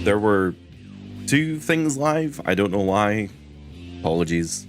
there were 2 things live. I don't know why. Apologies.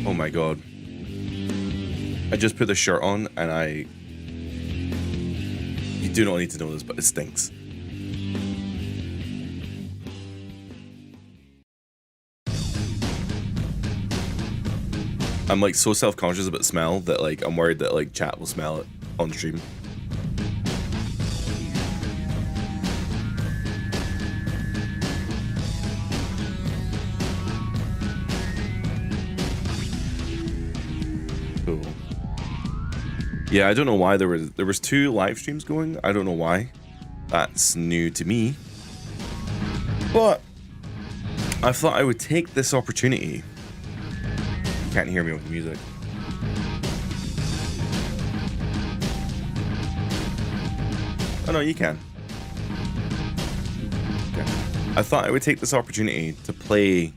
Oh my god. I just put the shirt on and you do not need to know this, but it stinks. I'm like so self-conscious about smell that like I'm worried that like chat will smell it on stream. Cool. Yeah, I don't know why there was 2 live streams going. I don't know why. That's new to me. But I thought I would take this opportunity. You can't hear me with the music. Oh no, you can. Okay. I thought I would take this opportunity to play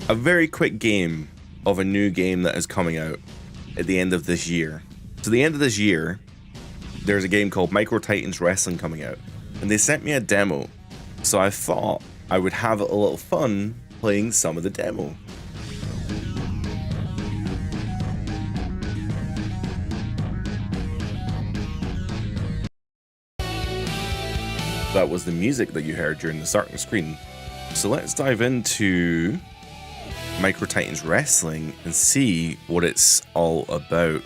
a very quick game of a new game that is coming out at the end of this year. So the end of this year, there's a game called Micro Titans Wrestling coming out, and they sent me a demo. So I thought I would have a little fun playing some of the demo. That was the music that you heard during the start of the screen. So let's dive into Micro Titans Wrestling and see what it's all about.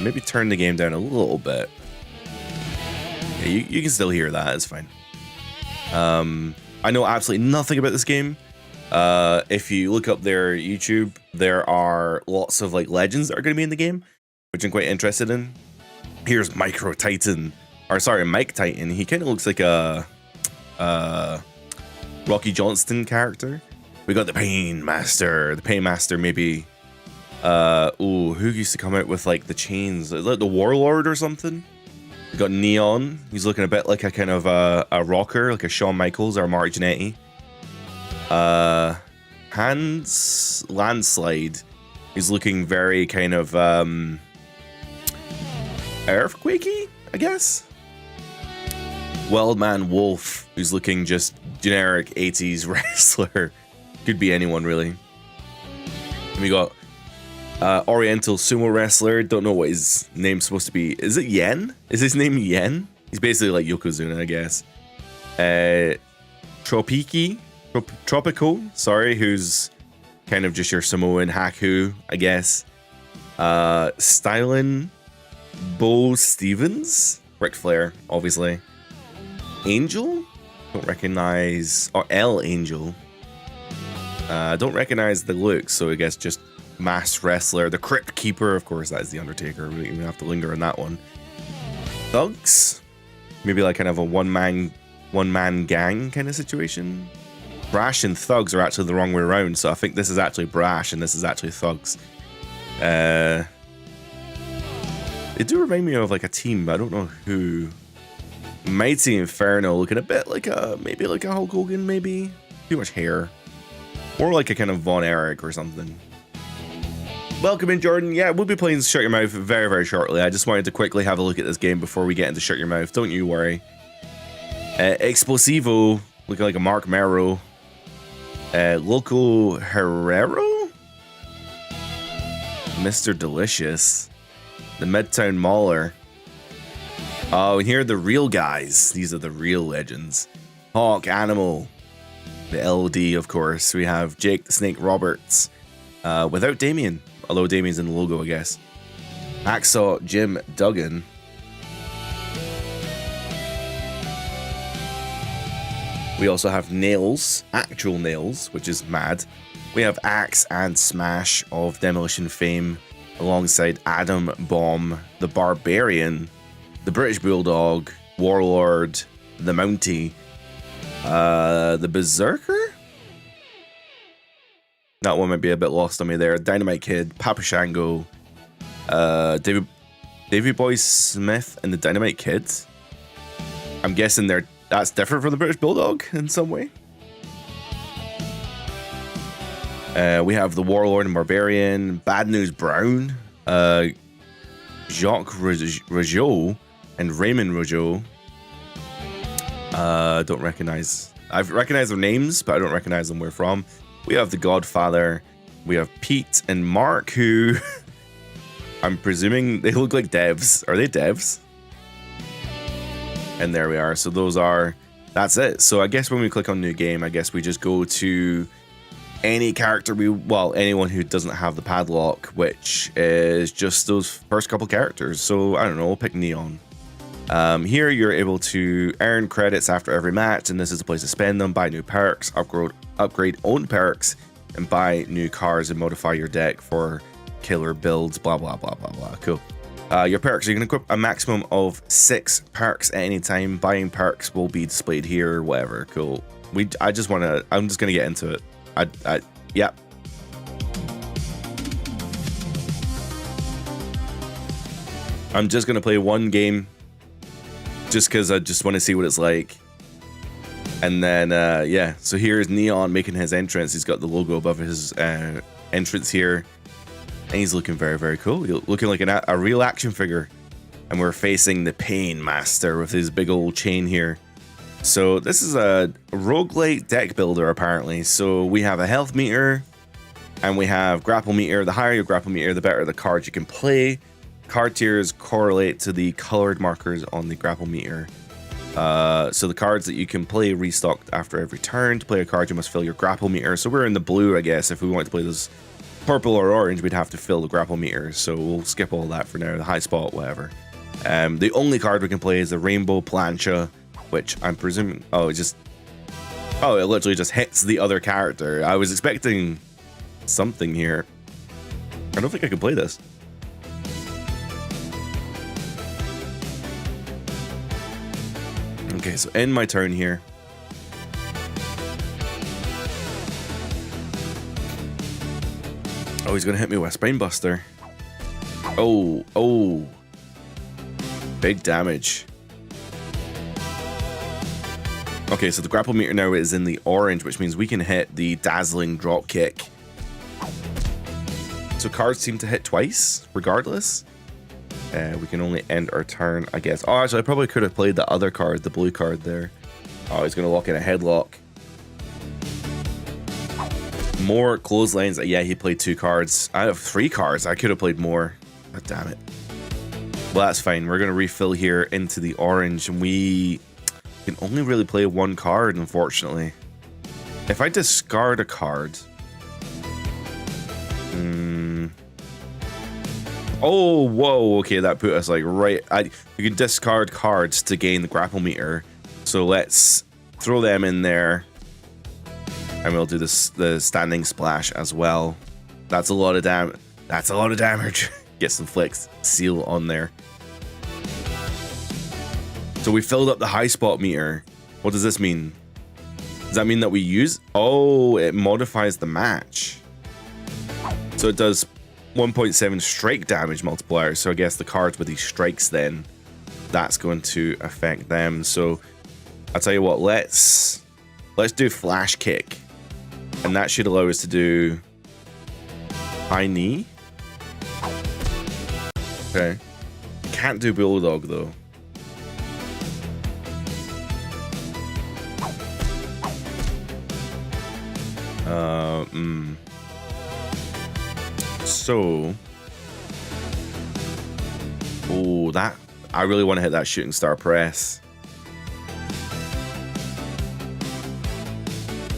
Maybe turn the game down a little bit. Yeah, you can still hear that, it's fine. I know absolutely nothing about this game. If you look up their YouTube, there are lots of like legends that are going to be in the game, which I'm quite interested in. Here's Micro Titan, or sorry, Mike Titan. He kind of looks like a Rocky Johnston character. We got the Pain Master. The Pain Master maybe. Ooh, who used to come out with like the chains? Is that the Warlord or something? We got Neon. He's looking a bit like a kind of a rocker, like a Shawn Michaels or a Mark Jannetty. Hans Landslide. He's looking very kind of earthquakey, I guess. Wildman Wolf, who's looking just generic 80s wrestler. Could be anyone really. And we got Oriental sumo wrestler. Don't know what his name's supposed to be. Is it Yen? Is his name Yen? He's basically like Yokozuna, I guess. Tropico, sorry, who's kind of just your Samoan Haku, I guess. Stylin Bo Stevens, Ric Flair, obviously. Angel, don't recognize, or El Angel. Don't recognize the look, so I guess just masked wrestler. The Crypt Keeper, of course, that is the Undertaker. We don't even have to linger on that one. Thugs, maybe like kind of a one man gang kind of situation. Brash and Thugs are actually the wrong way around, so I think this is actually Brash and this is actually Thugs. They do remind me of like a team, but I don't know who. Mighty Inferno, looking a bit like maybe like a Hulk Hogan, maybe. Too much hair. Or like a kind of Von Erich or something. Welcome in, Jordan. Yeah, we'll be playing Shut Your Mouth very, very shortly. I just wanted to quickly have a look at this game before we get into Shut Your Mouth. Don't you worry. Explosivo, looking like a Mark Merrow. Loco Herrero? Mr. Delicious. The Midtown Mauler. Oh, and here are the real guys. These are the real legends. Hawk, Animal, the LD, of course. We have Jake the Snake Roberts, without Damien, although Damien's in the logo, I guess. Hacksaw Jim Duggan. We also have Nails, actual Nails, which is mad. We have Axe and Smash of Demolition fame, alongside Adam Bomb, the Barbarian, the British Bulldog, Warlord, the Mountie, the Berserker? That one might be a bit lost on me there. Dynamite Kid, Papa Shango, Davey Boy Smith, and the Dynamite Kid. I'm guessing that's different from the British Bulldog in some way. We have the Warlord and Barbarian, Bad News Brown, Jacques Rougeau, and Raymond Rougeau. Don't recognize. I've recognized their names, but I don't recognize them where from. We have the Godfather. We have Pete and Mark, who I'm presuming they look like devs. Are they devs? And there we are. So that's it. So I guess when we click on new game, I guess we just go to any character anyone who doesn't have the padlock, which is just those first couple characters. So I don't know, we'll pick Neon. Here you're able to earn credits after every match, and this is a place to spend them, buy new perks, upgrade own perks, and buy new cars and modify your deck for killer builds, blah blah blah blah blah. Cool. Your perks, you can equip a maximum of 6 perks at any time. Buying perks will be displayed here, whatever. Cool. I'm just gonna get into it. Yep. I'm just gonna play one game, just because I just want to see what it's like. And then, yeah. So here's Neon making his entrance. He's got the logo above his entrance here. And he's looking very, very cool. Looking like a real action figure. And we're facing the Pain Master with his big old chain here. So this is a roguelite deck builder, apparently. So we have a health meter. And we have grapple meter. The higher your grapple meter, the better the cards you can play. Card tiers correlate to the colored markers on the grapple meter. So the cards that you can play restocked after every turn. To play a card, you must fill your grapple meter. So we're in the blue, I guess. If we want to play this purple or orange, we'd have to fill the grapple meter. So we'll skip all that for now. The high spot, whatever. The only card we can play is the Rainbow Plancha, which I'm presuming... it literally just hits the other character. I was expecting something here. I don't think I can play this. Okay, so end my turn here. Oh, he's gonna hit me with a Spine Buster. Oh. Big damage. Okay, so the grapple meter now is in the orange, which means we can hit the Dazzling Drop Kick. So cards seem to hit twice, regardless. We can only end our turn, I guess. Oh, actually, I probably could have played the other card, the blue card there. Oh, he's going to lock in a headlock. More clotheslines. Yeah, he played 2 cards. I have 3 cards. I could have played more. God damn it. Well, that's fine. We're going to refill here into the orange, and we can only really play 1 card, unfortunately. If I discard a card... Oh, whoa, okay, that put us like right... you can discard cards to gain the grapple meter. So let's throw them in there. And we'll do the standing splash as well. That's a lot of damage. Get some flex seal on there. So we filled up the high spot meter. What does this mean? Does that mean that we use... Oh, it modifies the match. So it does 1.7 strike damage multiplier. So I guess the cards with these strikes then, that's going to affect them. So I'll tell you what, let's do Flash Kick. And that should allow us to do high knee. Okay. Can't do Bulldog though. So Oh, that... I really want to hit that shooting star press.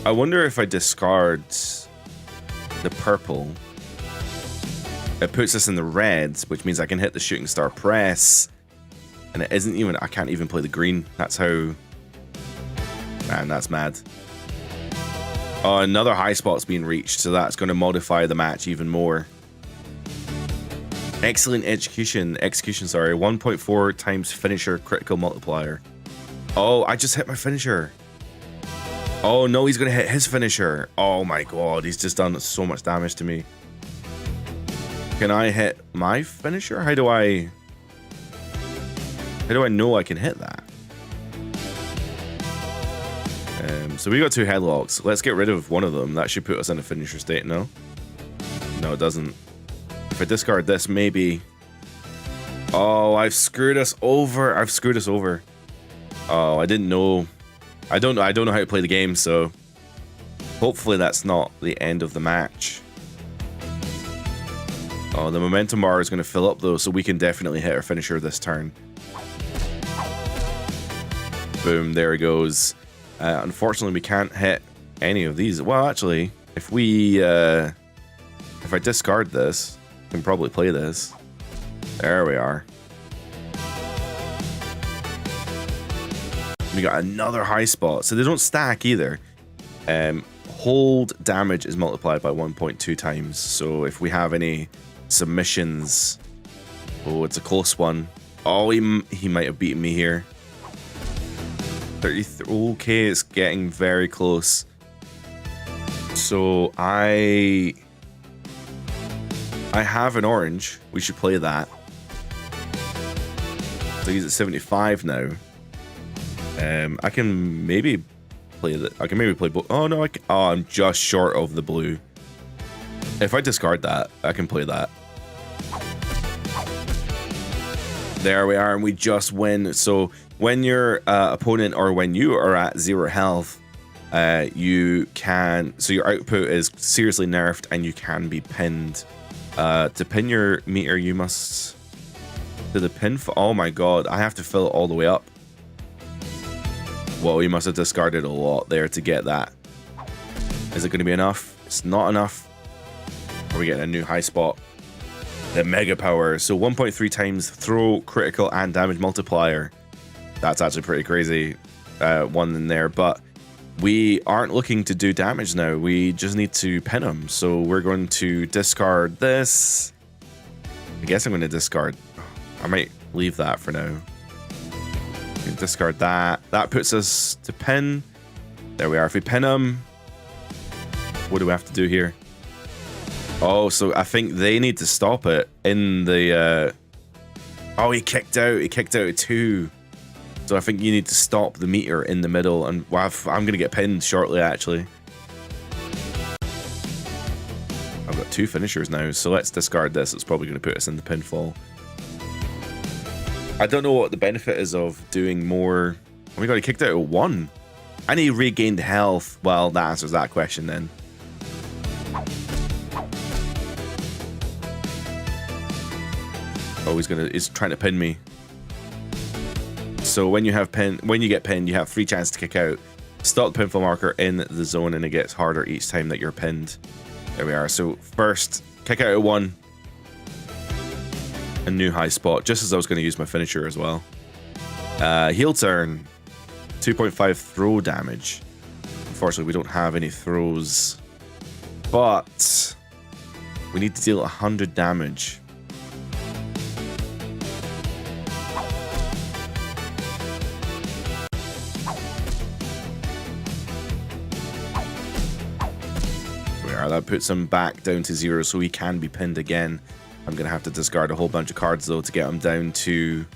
I wonder if I discard the purple, it puts us in the reds, which means I can hit the shooting star press, and it isn't even... I can't even play the green. That's how... Man, that's mad. Oh, another high spot's being reached, so that's going to modify the match even more. Excellent execution, sorry. 1.4 times finisher critical multiplier. Oh, I just hit my finisher. Oh no, he's going to hit his finisher. Oh my god, he's just done so much damage to me. Can I hit my finisher? How do I know I can hit that? So we got 2 headlocks. Let's get rid of one of them. That should put us in a finisher state, no? No, it doesn't. If I discard this, maybe... Oh, I've screwed us over. Oh, I didn't know. I don't know how to play the game, so... Hopefully that's not the end of the match. Oh, the momentum bar is going to fill up, though, so we can definitely hit our finisher this turn. Boom, there it goes. Unfortunately, we can't hit any of these. Well, actually, if I discard this, I can probably play this. There we are. We got another high spot. So they don't stack either. Hold damage is multiplied by 1.2 times. So if we have any submissions... Oh, it's a close one. Oh, he might have beaten me here. 33. Okay, it's getting very close. So I have an orange. We should play that. So he's at 75 now. I can maybe play that. I can maybe play both. Oh no, I'm just short of the blue. If I discard that, I can play that. There we are, and we just win. So when your opponent, or when you are at 0 health, you can... So your output is seriously nerfed, and you can be pinned. To pin your meter, you must... To the pin... Oh my god, I have to fill it all the way up. Well, you must have discarded a lot there to get that. Is it going to be enough? It's not enough. Are we getting a new high spot? The mega power. So 1.3 times throw, critical, and damage multiplier. That's actually pretty crazy. One in there, but we aren't looking to do damage now. We just need to pin him. So we're going to discard this. I guess I'm going to discard. I might leave that for now. We can discard that. That puts us to pin. There we are. If we pin him, what do we have to do here? Oh, so I think they need to stop it in the... Oh, he kicked out. He kicked out at 2. So I think you need to stop the meter in the middle. And well, I'm going to get pinned shortly, actually. I've got 2 finishers now, so let's discard this. It's probably going to put us in the pinfall. I don't know what the benefit is of doing more... Oh my god, he kicked out at 1. And he regained health. Well, that answers that question then. Oh, he's trying to pin me. So when you get pinned, you have 3 chances to kick out. Stop the pinfall marker in the zone, and it gets harder each time that you're pinned. There we are. So first, kick out at 1. A new high spot, just as I was going to use my finisher as well. Heel turn. 2.5 throw damage. Unfortunately, we don't have any throws. But we need to deal 100 damage. That puts him back down to 0, so he can be pinned again. I'm going to have to discard a whole bunch of cards, though, to get him down to...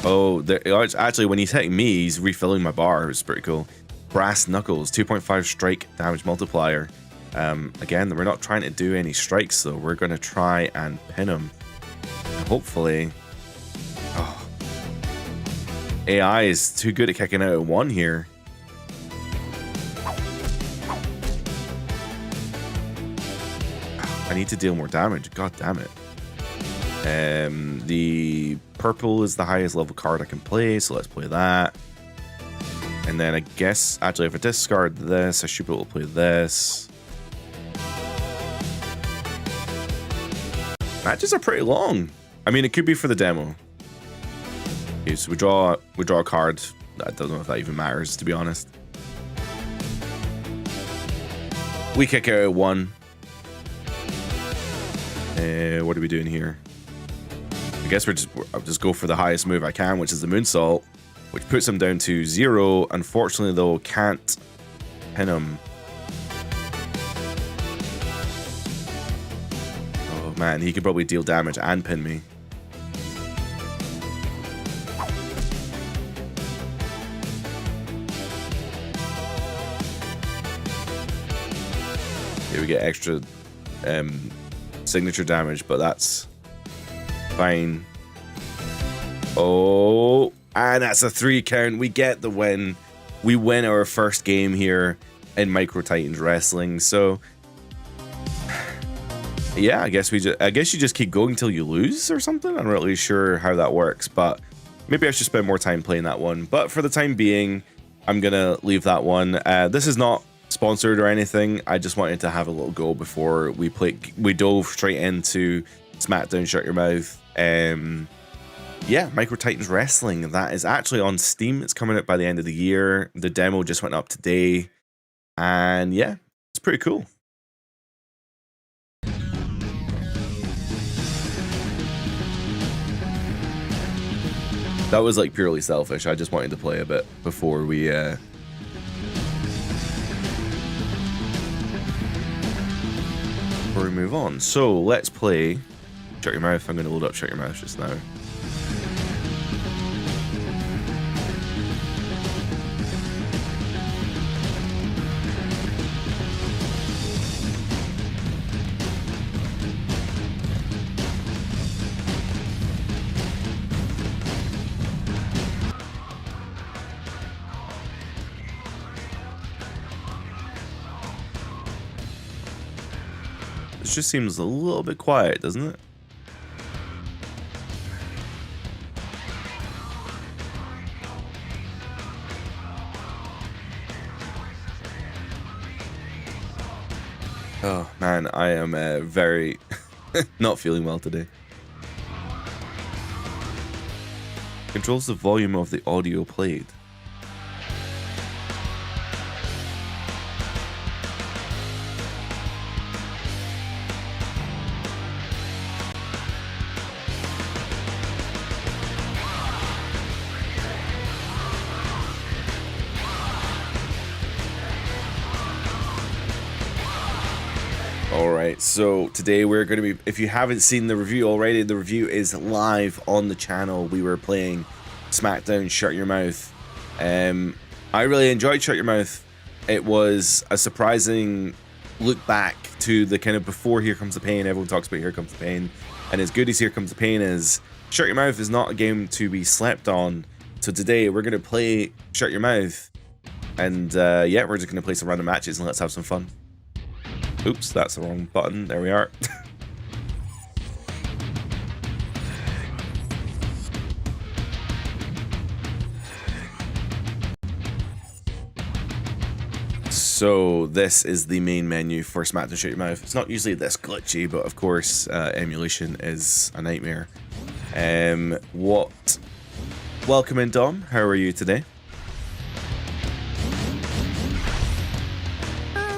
Oh, actually, when he's hitting me, he's refilling my bar. It's pretty cool. Brass Knuckles, 2.5 strike damage multiplier. Again, we're not trying to do any strikes, though. We're going to try and pin him. Hopefully... Oh. AI is too good at kicking out at 1 here. I need to deal more damage. God damn it. The purple is the highest level card I can play, so let's play that. And then I guess, actually, if I discard this, I should be able to play this. Matches are pretty long. I mean, it could be for the demo. Okay, so we draw a card. I don't know if that even matters, to be honest. We kick out at 1. What are we doing here? I guess I'll just go for the highest move I can, which is the moonsault, which puts him down to 0. Unfortunately, though, can't pin him. Oh man, he could probably deal damage and pin me. Here we get extra signature damage, but that's fine. Oh, and that's a 3 count. We get the win. We win our first game here in Micro Titans Wrestling. So yeah, I guess you just keep going until you lose or something. I'm not really sure how that works, but maybe I should spend more time playing that one. But for the time being, I'm gonna leave that one. This is not sponsored or anything. I just wanted to have a little go before we dove straight into SmackDown Shut Your Mouth. Yeah, Micro Titans Wrestling. That is actually on Steam. It's coming out by the end of the year. The demo just went up today, and yeah, it's pretty cool. That was like purely selfish. I just wanted to play a bit before we move on. So let's play Shut Your Mouth. I'm going to load up Shut Your Mouth just now. It just seems a little bit quiet, doesn't it? Oh man, I am very not feeling well today. Controls the volume of the audio played. Alright, so today we're going to be, if you haven't seen the review already, the review is live on the channel. We were playing SmackDown Shut Your Mouth. I really enjoyed Shut Your Mouth. It was a surprising look back to the kind of before Here Comes the Pain. Everyone talks about Here Comes the Pain, and as good as Here Comes the Pain is, Shut Your Mouth is not a game to be slept on. So today we're going to play Shut Your Mouth, and yeah, we're just going to play some random matches and let's have some fun. Oops, that's the wrong button. There we are. So this is the main menu for SmackDown Shut Your Mouth. It's not usually this glitchy, but of course emulation is a nightmare. Welcome in, Dom. How are you today?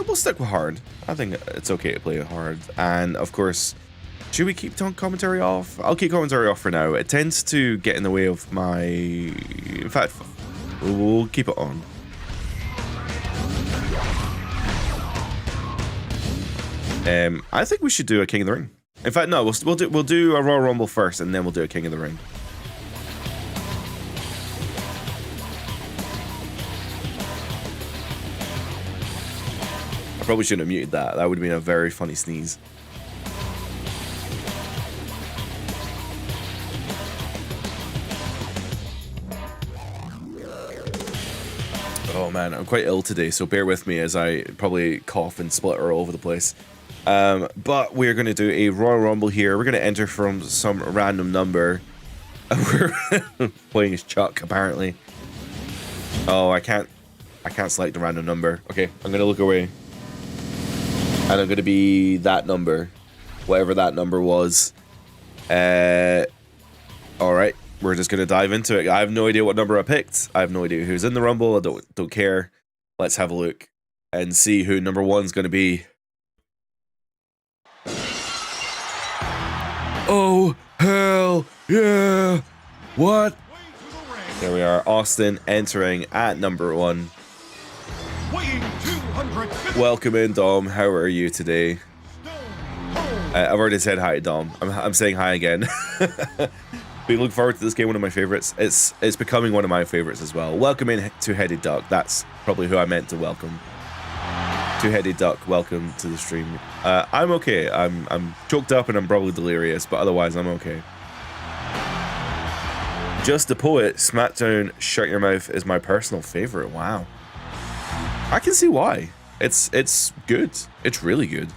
We'll stick with hard. I think it's okay to play hard. And of course, should we keep commentary off? I'll keep commentary off for now. It tends to get in the way of my... In fact, we'll keep it on. I think we should do a King of the Ring. In fact, no, we'll do a Royal Rumble first, and then we'll do a King of the Ring. Probably shouldn't have muted that. That would have been a very funny sneeze. Oh man, I'm quite ill today, so bear with me as I probably cough and splutter all over the place. But we're going to do a Royal Rumble here. We're going to enter from some random number. We're playing as Chuck, apparently. Oh, I can't select a random number. Okay, I'm going to look away. And I'm going to be that number. Whatever that number was. Alright, we're just going to dive into it. I have no idea what number I picked. I have no idea who's in the Rumble. I don't care. Let's have a look and see who number one's going to be. Oh, hell yeah. What? There we are. Austin entering at number one. Welcome in, Dom. How are you today? I've already said hi to Dom. I'm saying hi again. We look forward to this game, one of my favorites. It's becoming one of my favorites as well. Welcome in, Two-Headed Duck. That's probably who I meant to welcome. Two-Headed Duck, welcome to the stream. I'm okay. I'm choked up and I'm probably delirious, but otherwise I'm okay. Just a Poet, SmackDown Shut Your Mouth is my personal favorite. Wow. I can see why. It's good. It's really good.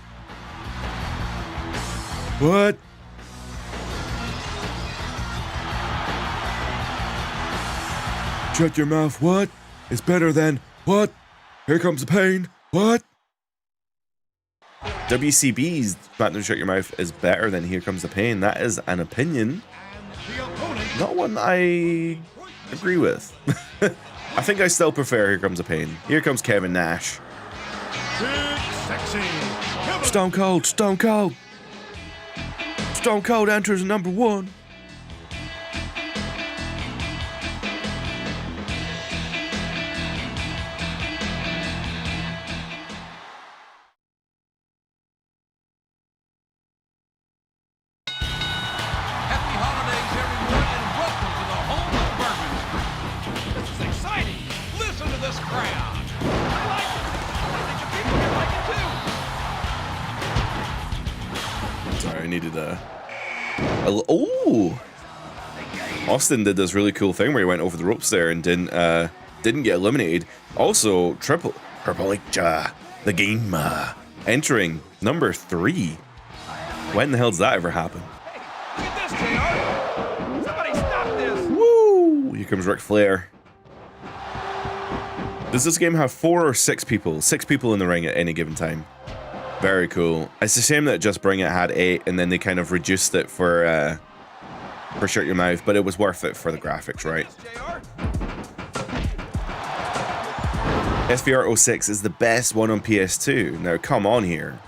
What? Shut your mouth. What? It's better than what? Here comes the pain. What? WCB's SmackDown Shut Your Mouth is better than Here Comes the Pain. That is an opinion. Not one I agree with. I think I still prefer Here Comes the Pain. Here comes Kevin Nash. Stone Cold, Stone Cold. Stone Cold enters number one. Oh, Austin did this really cool thing where he went over the ropes there and didn't get eliminated. Also, Triple H, the game entering number 3. When the hell does that ever happen? Hey, look at this, JR. Somebody stop this. Woo! Here comes Ric Flair. Does this game have 4 or 6 people? 6 people in the ring at any given time. Very cool. It's a shame that Just Bring It had 8 and then they kind of reduced it for Shut Your Mouth, but it was worth it for the graphics, right? SVR 06 is the best one on PS2. Now, come on here.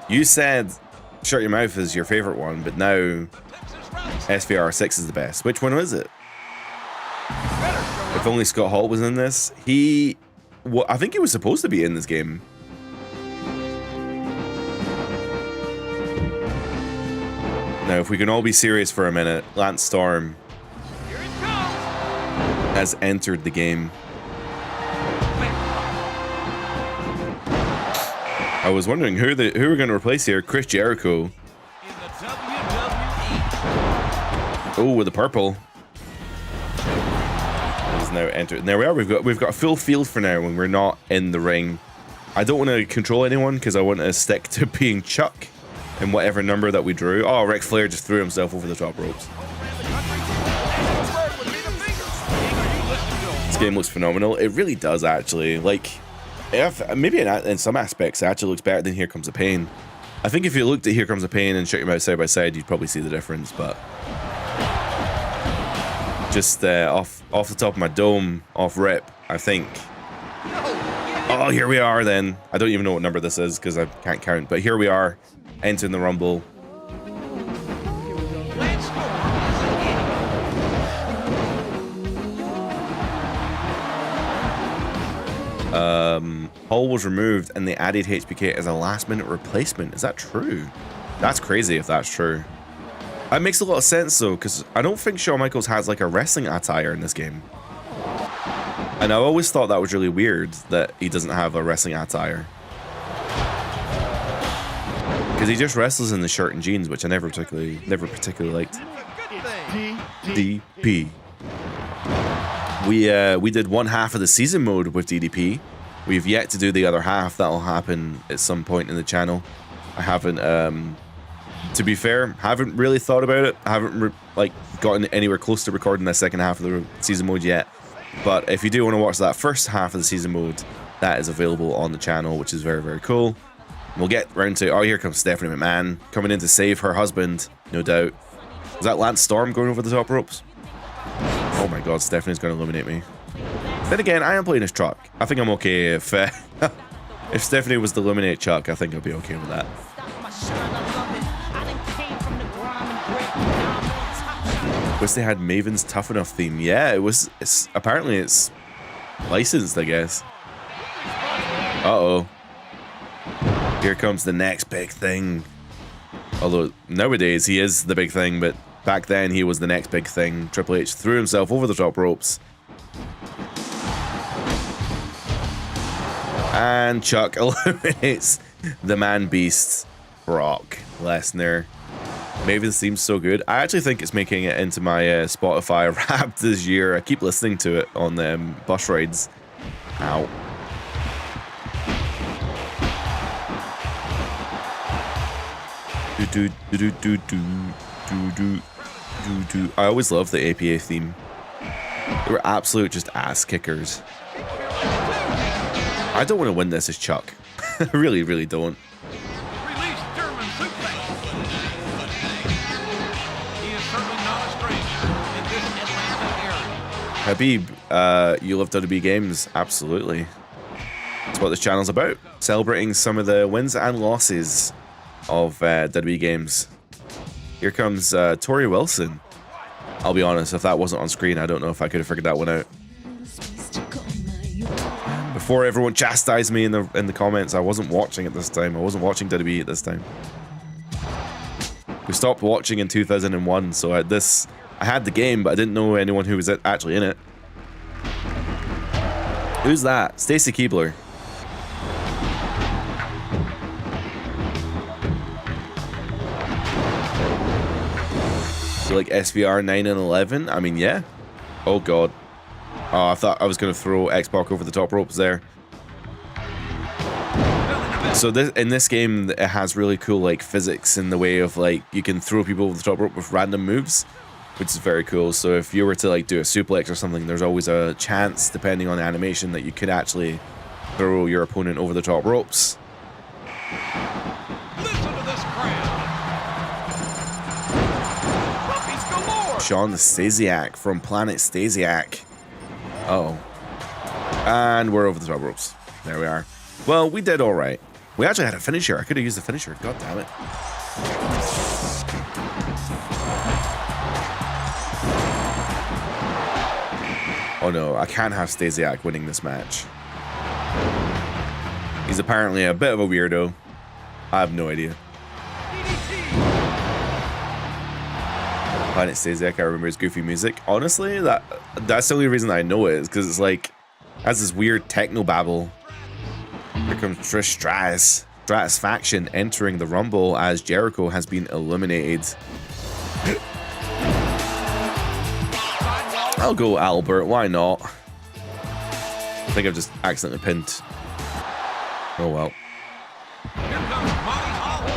You said Shut Your Mouth is your favorite one, but now SVR 6 is the best. Which one is it? If only Scott Hall was in this. I think he was supposed to be in this game. Now, if we can all be serious for a minute, Lance Storm has entered the game. I was wondering who we're going to replace here. Chris Jericho. Oh, with the purple. He's now entered. And there we are. We've got a full field for now when we're not in the ring. I don't want to control anyone because I want to stick to being Chuck. In whatever number that we drew. Oh, Ric Flair just threw himself over the top ropes. This game looks phenomenal. It really does, actually. Like, maybe in some aspects, it actually looks better than Here Comes the Pain. I think if you looked at Here Comes the Pain and Shut Your Mouth side by side, you'd probably see the difference, but... Just off the top of my dome, off rip, I think... Oh, here we are, then. I don't even know what number this is, because I can't count, but here we are. Entering the Rumble. Hall was removed and they added HBK as a last-minute replacement. Is that true? That's crazy if that's true. That makes a lot of sense though, because I don't think Shawn Michaels has like a wrestling attire in this game. And I always thought that was really weird that he doesn't have a wrestling attire. Because he just wrestles in the shirt and jeans, which I never particularly liked. DP. We did one half of the season mode with DDP. We've yet to do the other half. That'll happen at some point in the channel. I haven't, to be fair, haven't really thought about it. I haven't like gotten anywhere close to recording the second half of the season mode yet. But if you do want to watch that first half of the season mode, that is available on the channel, which is very, very cool. We'll get round to, oh, here comes Stephanie McMahon coming in to save her husband, no doubt. Is that Lance Storm going over the top ropes? Oh my god, Stephanie's going to eliminate me. Then again, I am playing as Chuck. I think I'm okay if if Stephanie was to eliminate Chuck, I think I'd be okay with that. Wish they had Maven's Tough Enough theme. Yeah, apparently it's licensed, I guess. Uh-oh. Here comes the next big thing. Although nowadays he is the big thing, but back then he was the next big thing. Triple H threw himself over the top ropes. And Chuck eliminates the man beast, Brock Lesnar. Maven seems so good. I actually think it's making it into my Spotify Wrapped this year. I keep listening to it on bus rides. Ow. I always love the APA theme. They were absolute just ass kickers. I don't want to win this as Chuck. I really, really don't. Release German suplex. He is certainly not a stranger in this Atlanta area. Habib, you love WWE games. Absolutely. That's what this channel's about. Celebrating some of the wins and losses of WWE games. Here comes Tori Wilson. I'll be honest, if that wasn't on screen, I don't know if I could have figured that one out. Before everyone chastised me in the comments, I wasn't watching at this time. I wasn't watching WWE at this time. We stopped watching in 2001, so I had the game, but I didn't know anyone who was actually in it. Who's that? Stacy Keibler. So like SVR 9 and 11? I mean, yeah. Oh god. Oh, I thought I was going to throw X-Pac over the top ropes there. So in this game, it has really cool like physics in the way of like you can throw people over the top rope with random moves, which is very cool. So if you were to like do a suplex or something, there's always a chance, depending on the animation, that you could actually throw your opponent over the top ropes. Listen to this crowd. Puppies galore. Sean Stasiak from Planet Stasiak. Uh-oh. And we're over the top ropes. There we are. Well, we did all right. We actually had a finisher. I could have used the finisher. God damn it. Oh no, I can't have Stasiak winning this match. He's apparently a bit of a weirdo. I have no idea. Planet Stasiak, I remember his goofy music. Honestly, that's the only reason I know it, is because it's like, has this weird techno babble. Here comes Trish Stratus faction entering the Rumble as Jericho has been eliminated. I'll go Albert, why not? I think I've just accidentally pinned. Oh well. Here comes Molly Holly.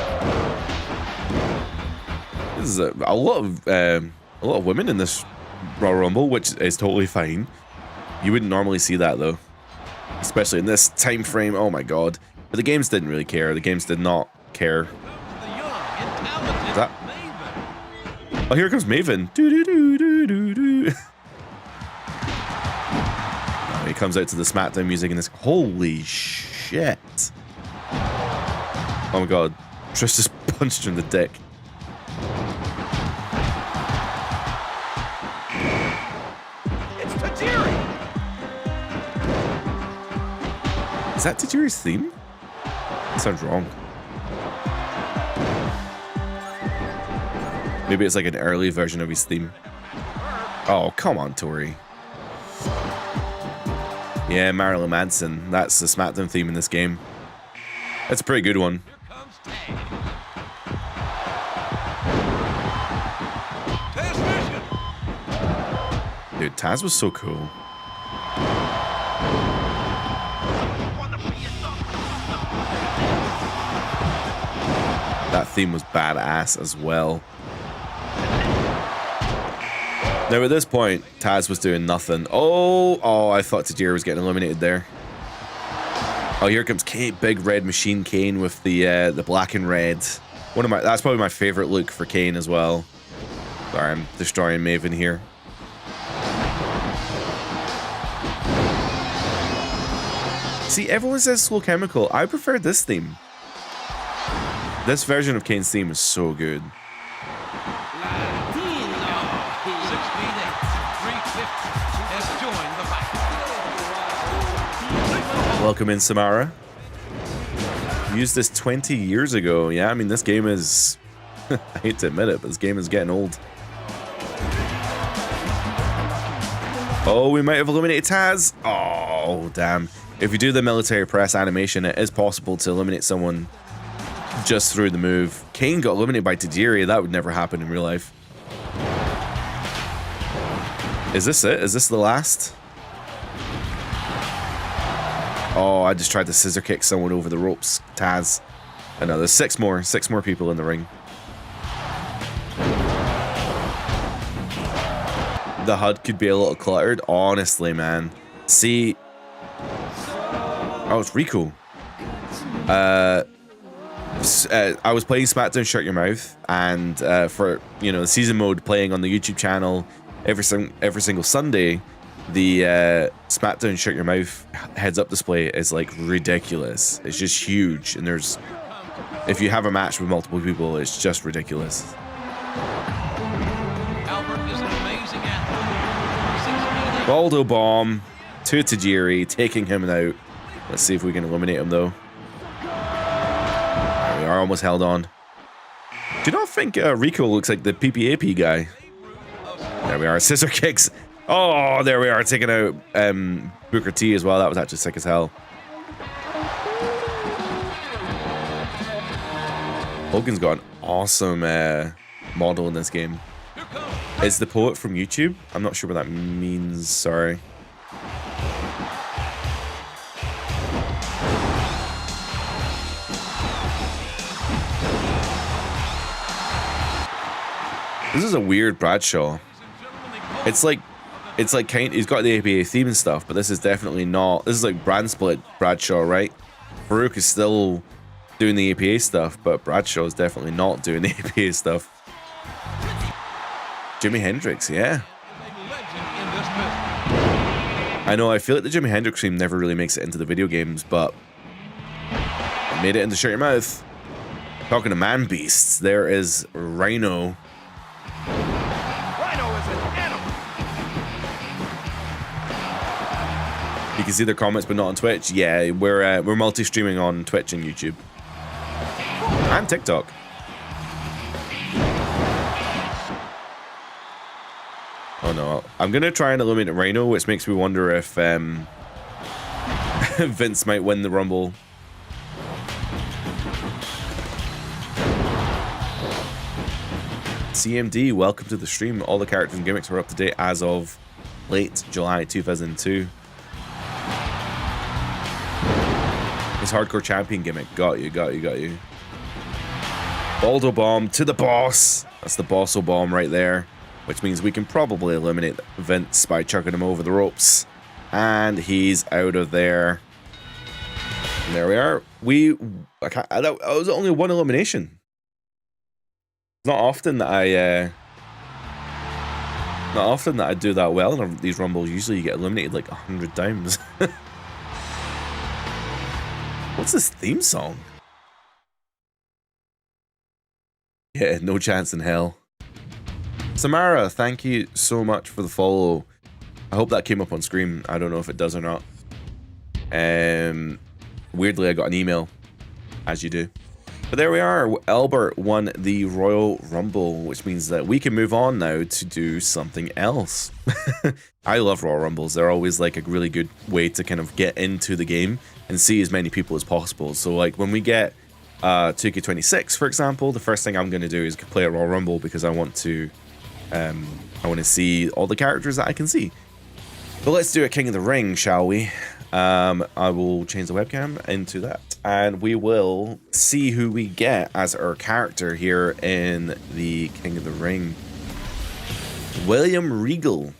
This is a lot of women in this Royal Rumble, which is totally fine. You wouldn't normally see that though, especially in this time frame. Oh my god! But the games didn't really care. The games did not care. The young and talented That- Maven. Oh, here comes Maven. Do do do do do do. Oh, he comes out to the SmackDown music and this. Holy shit! Oh my god! Trish just punched her in the dick. It's Tajiri. Is that Tajiri's theme? That sounds wrong. Maybe it's like an early version of his theme. Oh, come on, Tori. Yeah, Marilyn Manson. That's the SmackDown theme in this game. That's a pretty good one. Here comes Tag. Taz Mission. Dude, Taz was so cool. That theme was badass as well. Now at this point, Taz was doing nothing. Oh, I thought Tajiri was getting eliminated there. Oh, here comes Kane, big red machine Kane with the black and red. That's probably my favorite look for Kane as well. Sorry, I'm destroying Maven here. See, everyone says Slow Chemical. I prefer this theme. This version of Kane's theme is so good. Welcome in, Samara. Used this 20 years ago. Yeah, I mean, this game is... I hate to admit it, but this game is getting old. Oh, we might have eliminated Taz. Oh, damn. If you do the military press animation, it is possible to eliminate someone just through the move. Kane got eliminated by Tajiri. That would never happen in real life. Is this it? Is this the last? Oh, I just tried to scissor kick someone over the ropes. Taz. I know, there's six more people in the ring. The HUD could be a little cluttered. Honestly, man. See... Oh, it's Rico. I was playing SmackDown Shut Your Mouth, and for the season mode playing on the YouTube channel every single Sunday, the SmackDown Shut Your Mouth heads-up display is like ridiculous. It's just huge, and if you have a match with multiple people, it's just ridiculous. Albert is an amazing athlete. Baldo bomb to Tajiri, taking him out. Let's see if we can eliminate him, though. There we are, almost held on. Do you not think Rico looks like the PPAP guy? There we are, scissor kicks. Oh, there we are, taking out Booker T as well. That was actually sick as hell. Hogan's got an awesome model in this game. Is the poet from YouTube? I'm not sure what that means, sorry. This is a weird Bradshaw. It's like he's got the APA theme and stuff, but this is definitely not. This is like brand split Bradshaw, right? Farouk is still doing the APA stuff, but Bradshaw is definitely not doing the APA stuff. Jimi Hendrix, yeah. I know, I feel like the Jimi Hendrix theme never really makes it into the video games, but it made it into Shut Your Mouth. Talking to man beasts, there is Rhino. You can see their comments, but not on Twitch. Yeah, we're multi-streaming on Twitch and YouTube and TikTok. Oh no, I'm gonna try and eliminate Rhino, which makes me wonder if Vince might win the Rumble. CMD, welcome to the stream. All the characters and gimmicks were up to date as of late July 2002. His hardcore champion gimmick. Got you. Baldo bomb to the boss. That's the bosso bomb right there. Which means we can probably eliminate Vince by chucking him over the ropes. And he's out of there. And there we are. That was only one elimination. It's not often that I do that well in these rumbles. Usually you get eliminated like 100 times. What's this theme song? Yeah, no chance in hell. Samara, thank you so much for the follow. I hope that came up on screen. I don't know if it does or not. Weirdly, I got an email, as you do. But there we are. Albert won the Royal Rumble, which means that we can move on now to do something else. I love Royal Rumbles. They're always like a really good way to kind of get into the game and see as many people as possible. So like when we get 2K26, for example, the first thing I'm going to do is play a Royal Rumble because I want to see all the characters that I can see. But let's do a King of the Ring, shall we? I will change the webcam into that. and we will see who we get as our character here in the King of the Ring. William Regal.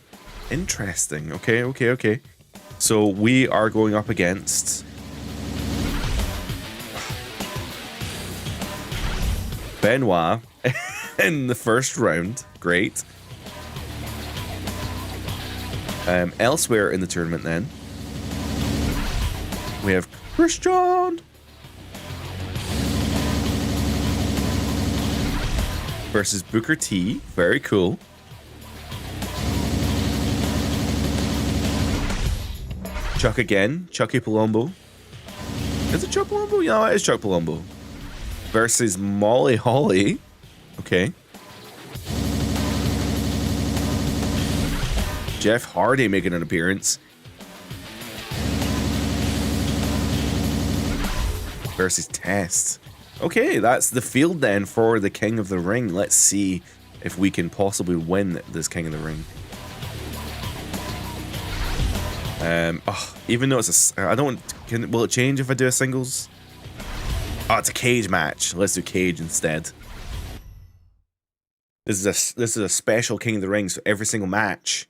Interesting. Okay. So we are going up against Benoit in the first round. Great. Elsewhere in the tournament then, we have Christian versus Booker T. Very cool. Chuck again. Chucky Palumbo. Is it Chuck Palumbo? Yeah, it is Chuck Palumbo. Versus Molly Holly. Okay. Jeff Hardy making an appearance. Versus Test. Okay, that's the field then for the King of the Ring. Let's see if we can possibly win this King of the Ring. Even though it's will it change if I do a singles? Oh, it's a cage match. Let's do cage instead. This is a special King of the Ring, so every single match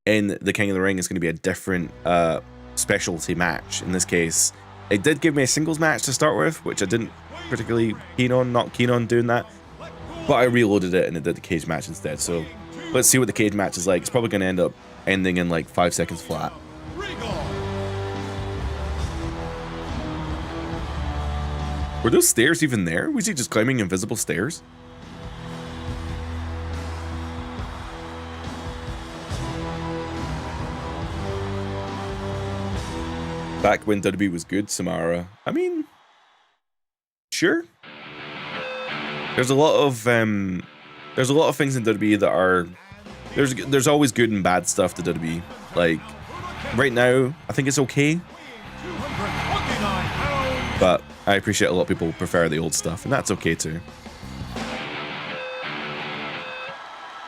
in the King of the Ring is going to be a different specialty match. In this case, it did give me a singles match to start with, which I didn't particularly not keen on doing that, but I reloaded it and it did the cage match instead. So let's see what the cage match is like. It's probably going to end up ending in like 5 seconds flat. Were those stairs even there? Was he just climbing invisible stairs? Back when WWE was good, Samara. I mean, sure. There's a lot of things in WWE that are there's always good and bad stuff to WWE. Like right now, I think it's okay. But I appreciate a lot of people prefer the old stuff, and that's okay too.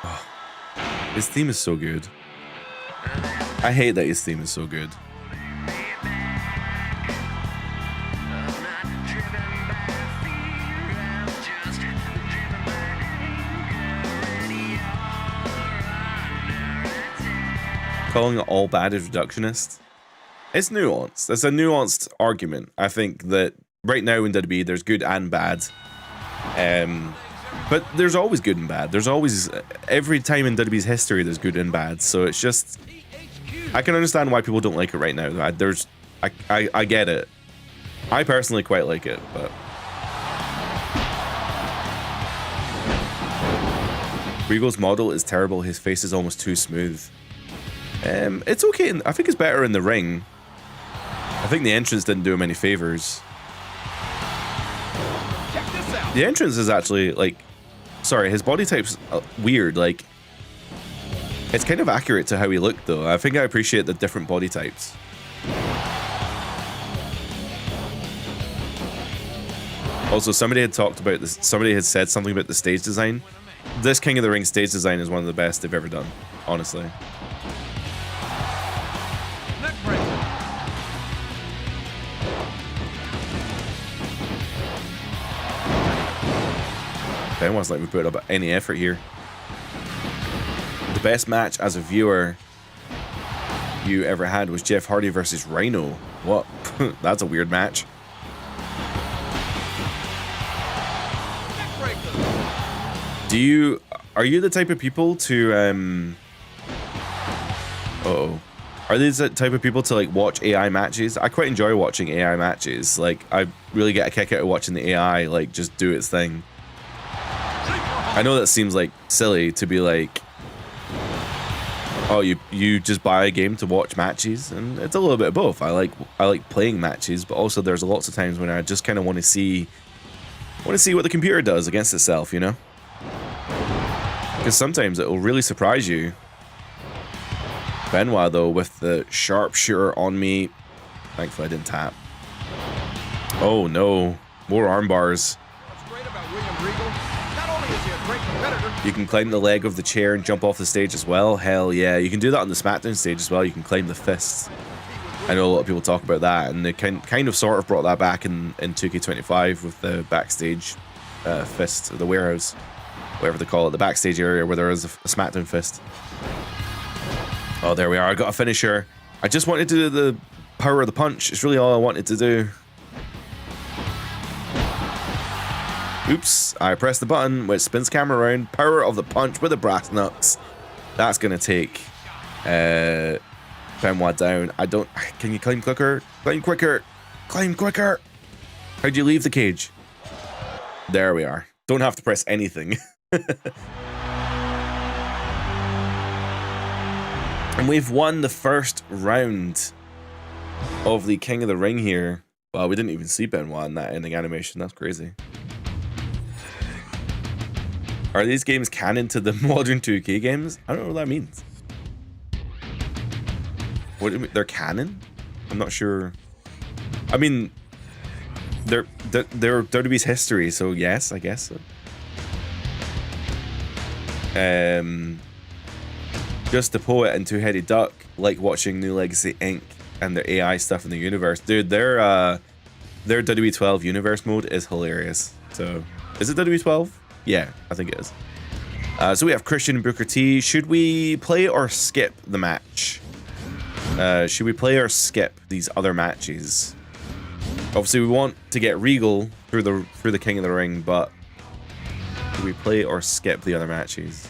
Oh, his theme is so good. I hate that his theme is so good. Calling it all bad is reductionist. It's nuanced. It's a nuanced argument. I think that right now in WWE, there's good and bad. But there's always good and bad. There's always, every time in WWE's history, there's good and bad. So it's just, I can understand why people don't like it right now. I get it. I personally quite like it, but. Regal's model is terrible. His face is almost too smooth. It's okay. I think it's better in the ring. I think the entrance didn't do him any favors. The entrance is actually like, sorry, his body type's weird. Like, it's kind of accurate to how he looked, though. I think I appreciate the different body types. Also, somebody had talked about this. Somebody had said something about the stage design. This King of the Ring stage design is one of the best they've ever done, honestly. Benoit's like we put up any effort here. The best match as a viewer you ever had was Jeff Hardy versus Rhino. What? That's a weird match. Are you the type of people to are these the type of people to like watch AI matches? I quite enjoy watching AI matches. Like I really get a kick out of watching the AI like just do its thing. I know that seems like silly to be like, oh, you just buy a game to watch matches, and it's a little bit of both. I like playing matches, but also there's lots of times when I just kind of want to see what the computer does against itself, you know? Because sometimes it will really surprise you. Benoit though with the sharpshooter on me. Thankfully I didn't tap. Oh no, more arm bars. You can climb the leg of the chair and jump off the stage as well. Hell yeah. You can do that on the SmackDown stage as well. You can climb the fists. I know a lot of people talk about that, and they kind of sort of brought that back in 2K25 with the backstage fist, the warehouse, whatever they call it, the backstage area where there is a SmackDown fist. Oh, there we are. I got a finisher. I just wanted to do the power of the punch. It's really all I wanted to do. Oops, I pressed the button which spins camera around. Power of the punch with the brass knucks. That's gonna take Benoit down. I don't. Can you climb quicker? Climb quicker. Climb quicker. How'd you leave the cage? There we are. Don't have to press anything. And we've won the first round of the King of the Ring here. Well, we didn't even see Benoit in that ending animation. That's crazy. Are these games canon to the modern 2K games? I don't know what that means. What do you mean? They're canon? I'm not sure. I mean, they're WWE's history, so yes, I guess so. Just the Poet and Two-Headed Duck like watching New Legacy Inc. and their AI stuff in the universe. Dude, their WWE 12 universe mode is hilarious. So, is it WWE 12? Yeah, I think it is. So we have Christian and Booker T. Should we play or skip the match? Should we play or skip these other matches? Obviously, we want to get Regal through the King of the Ring, but should we play or skip the other matches?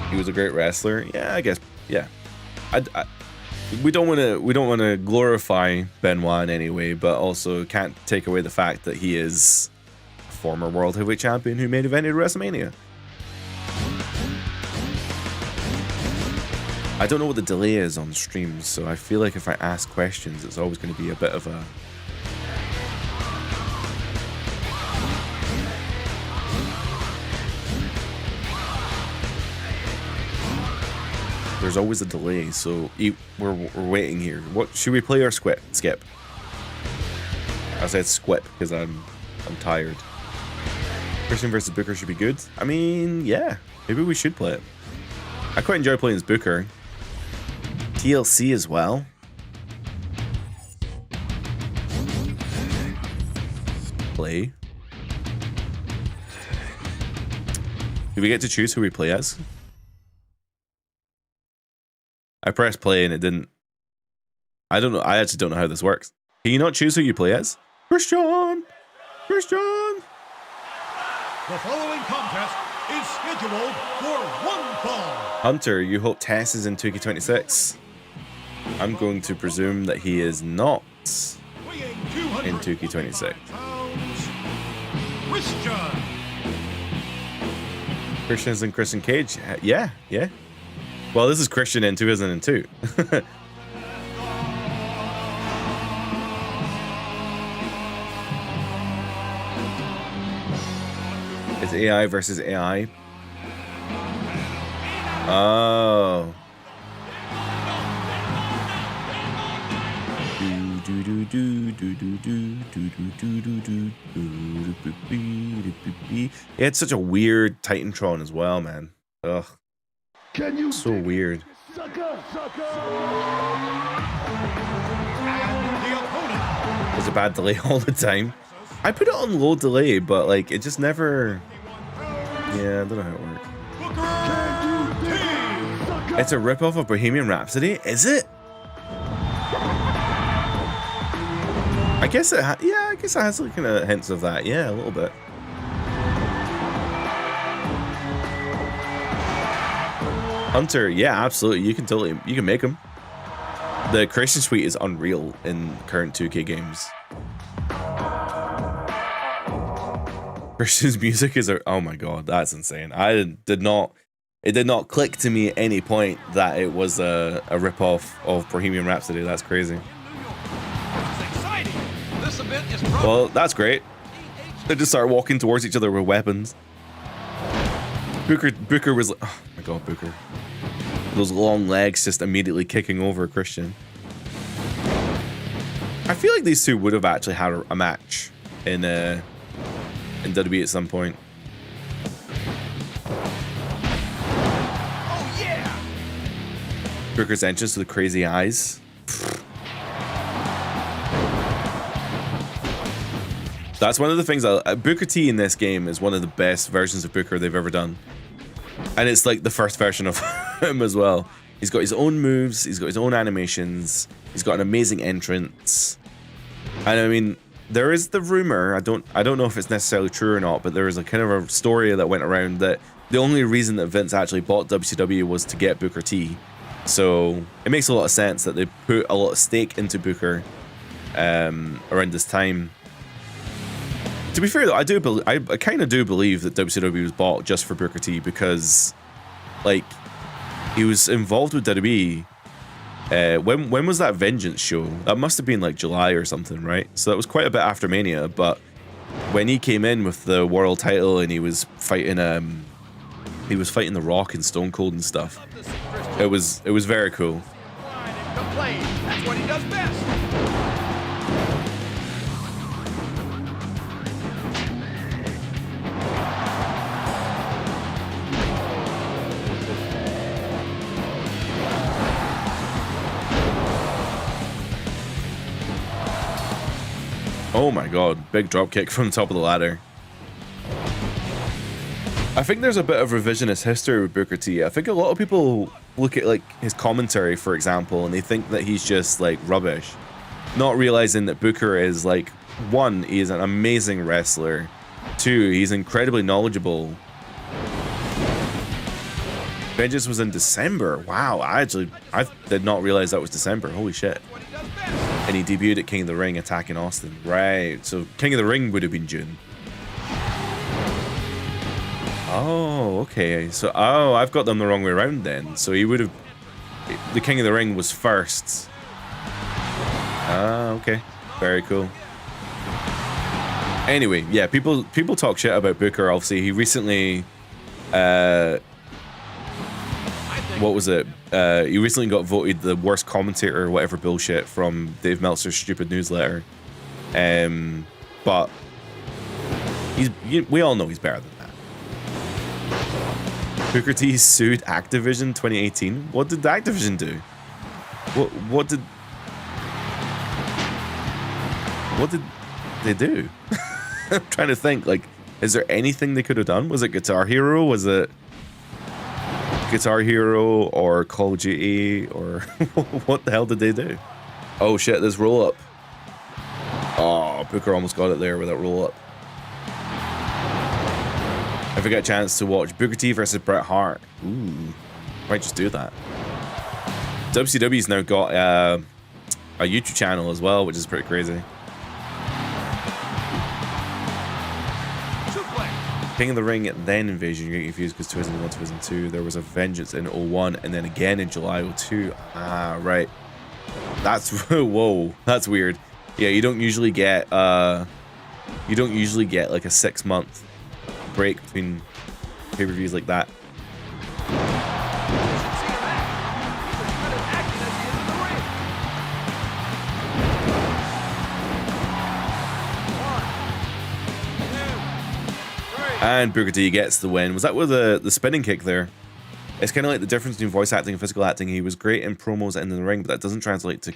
He was a great wrestler. Yeah, I guess. Yeah, we don't want to glorify Benoit in any way, but also can't take away the fact that he is a former World Heavyweight Champion who main evented WrestleMania. I don't know what the delay is on streams, so I feel like if I ask questions, it's always going to be a bit of a... There's always a delay, so we're waiting here. What should we play or skip? I said skip because I'm tired. Christian versus Booker should be good. I mean, yeah, maybe we should play it. I quite enjoy playing as Booker. TLC as well. Play. Do we get to choose who we play as? I pressed play and it didn't. I don't know. I actually don't know how this works. Can you not choose who you play as? Christian! Christian! The following contest is scheduled for one fall. Hunter, you hope Tess is in 2K26. I'm going to presume that he is not in 2K26. Christian! Christian's in Christian Cage. Yeah. Well, this is Christian in 2002. It's AI versus AI. Oh. Yeah, it's such a weird Titantron as well, man. Ugh. Can you So weird. sucker? There's a bad delay all the time. I put it on low delay, but like it just never. Yeah, I don't know how it works. It's a ripoff of Bohemian Rhapsody, is it? I guess it. Yeah, I guess it has like kind of hints of that. Yeah, a little bit. Hunter, yeah, absolutely. You can make him. The Christian suite is unreal in current 2K games. Christian's music is oh my god, that's insane. It did not click to me at any point that it was a ripoff of Bohemian Rhapsody. That's crazy. Well, that's great. They just start walking towards each other with weapons. Booker was like, oh my god, Booker. Those long legs just immediately kicking over Christian. I feel like these two would have actually had a match in WWE at some point. Booker's entrance with the crazy eyes. That's one of the things. Booker T in this game is one of the best versions of Booker they've ever done. And it's like the first version of him as well. He's got his own moves, he's got his own animations, he's got an amazing entrance. And I mean, there is the rumor, I don't know if it's necessarily true or not, but there was a kind of a story that went around that the only reason that Vince actually bought WCW was to get Booker T. So it makes a lot of sense that they put a lot of stake into Booker around this time. To be fair though, I kind of do believe that WCW was bought just for Booker T, because like he was involved with WWE. When was that Vengeance show? That must have been like July or something, right? So that was quite a bit after Mania. But when he came in with the world title and he was fighting The Rock and Stone Cold and stuff, it was very cool. That's what he does best. Oh my god, big drop kick from the top of the ladder. I think there's a bit of revisionist history with Booker T. I think a lot of people look at like his commentary, for example, and they think that he's just like rubbish, not realizing that Booker is like, one, he is an amazing wrestler, two, he's incredibly knowledgeable. Vengeance was in December. Wow, I did not realize that was December. Holy shit. And he debuted at King of the Ring attacking Austin. Right, so King of the Ring would have been June. Oh, okay. So, I've got them the wrong way around then. So he would have... The King of the Ring was first. Okay. Very cool. Anyway, yeah, people talk shit about Booker, obviously. He recently... what was it? He recently got voted the worst commentator or whatever bullshit from Dave Meltzer's stupid newsletter. But we all know he's better than that. Booker T sued Activision 2018. What did Activision do? What did they do? I'm trying to think. Like, is there anything they could have done? Was it Guitar Hero? Was it Guitar Hero or Call of Duty, or what the hell did they do? Oh shit, this roll up. Oh, Booker almost got it there with that roll up. If I get a chance to watch Booker T versus Bret Hart, ooh, might just do that. WCW's now got a YouTube channel as well, which is pretty crazy. King of the Ring, then Invasion. You get confused because 2001, 2002. There was a Vengeance in 01, and then again in July 02. Ah, right. That's whoa. That's weird. Yeah, you don't usually get like a 6-month break between pay-per-views like that. And Booker T gets the win. Was that with the spinning kick there? It's kind of like the difference between voice acting and physical acting. He was great in promos and in the ring, but that doesn't translate to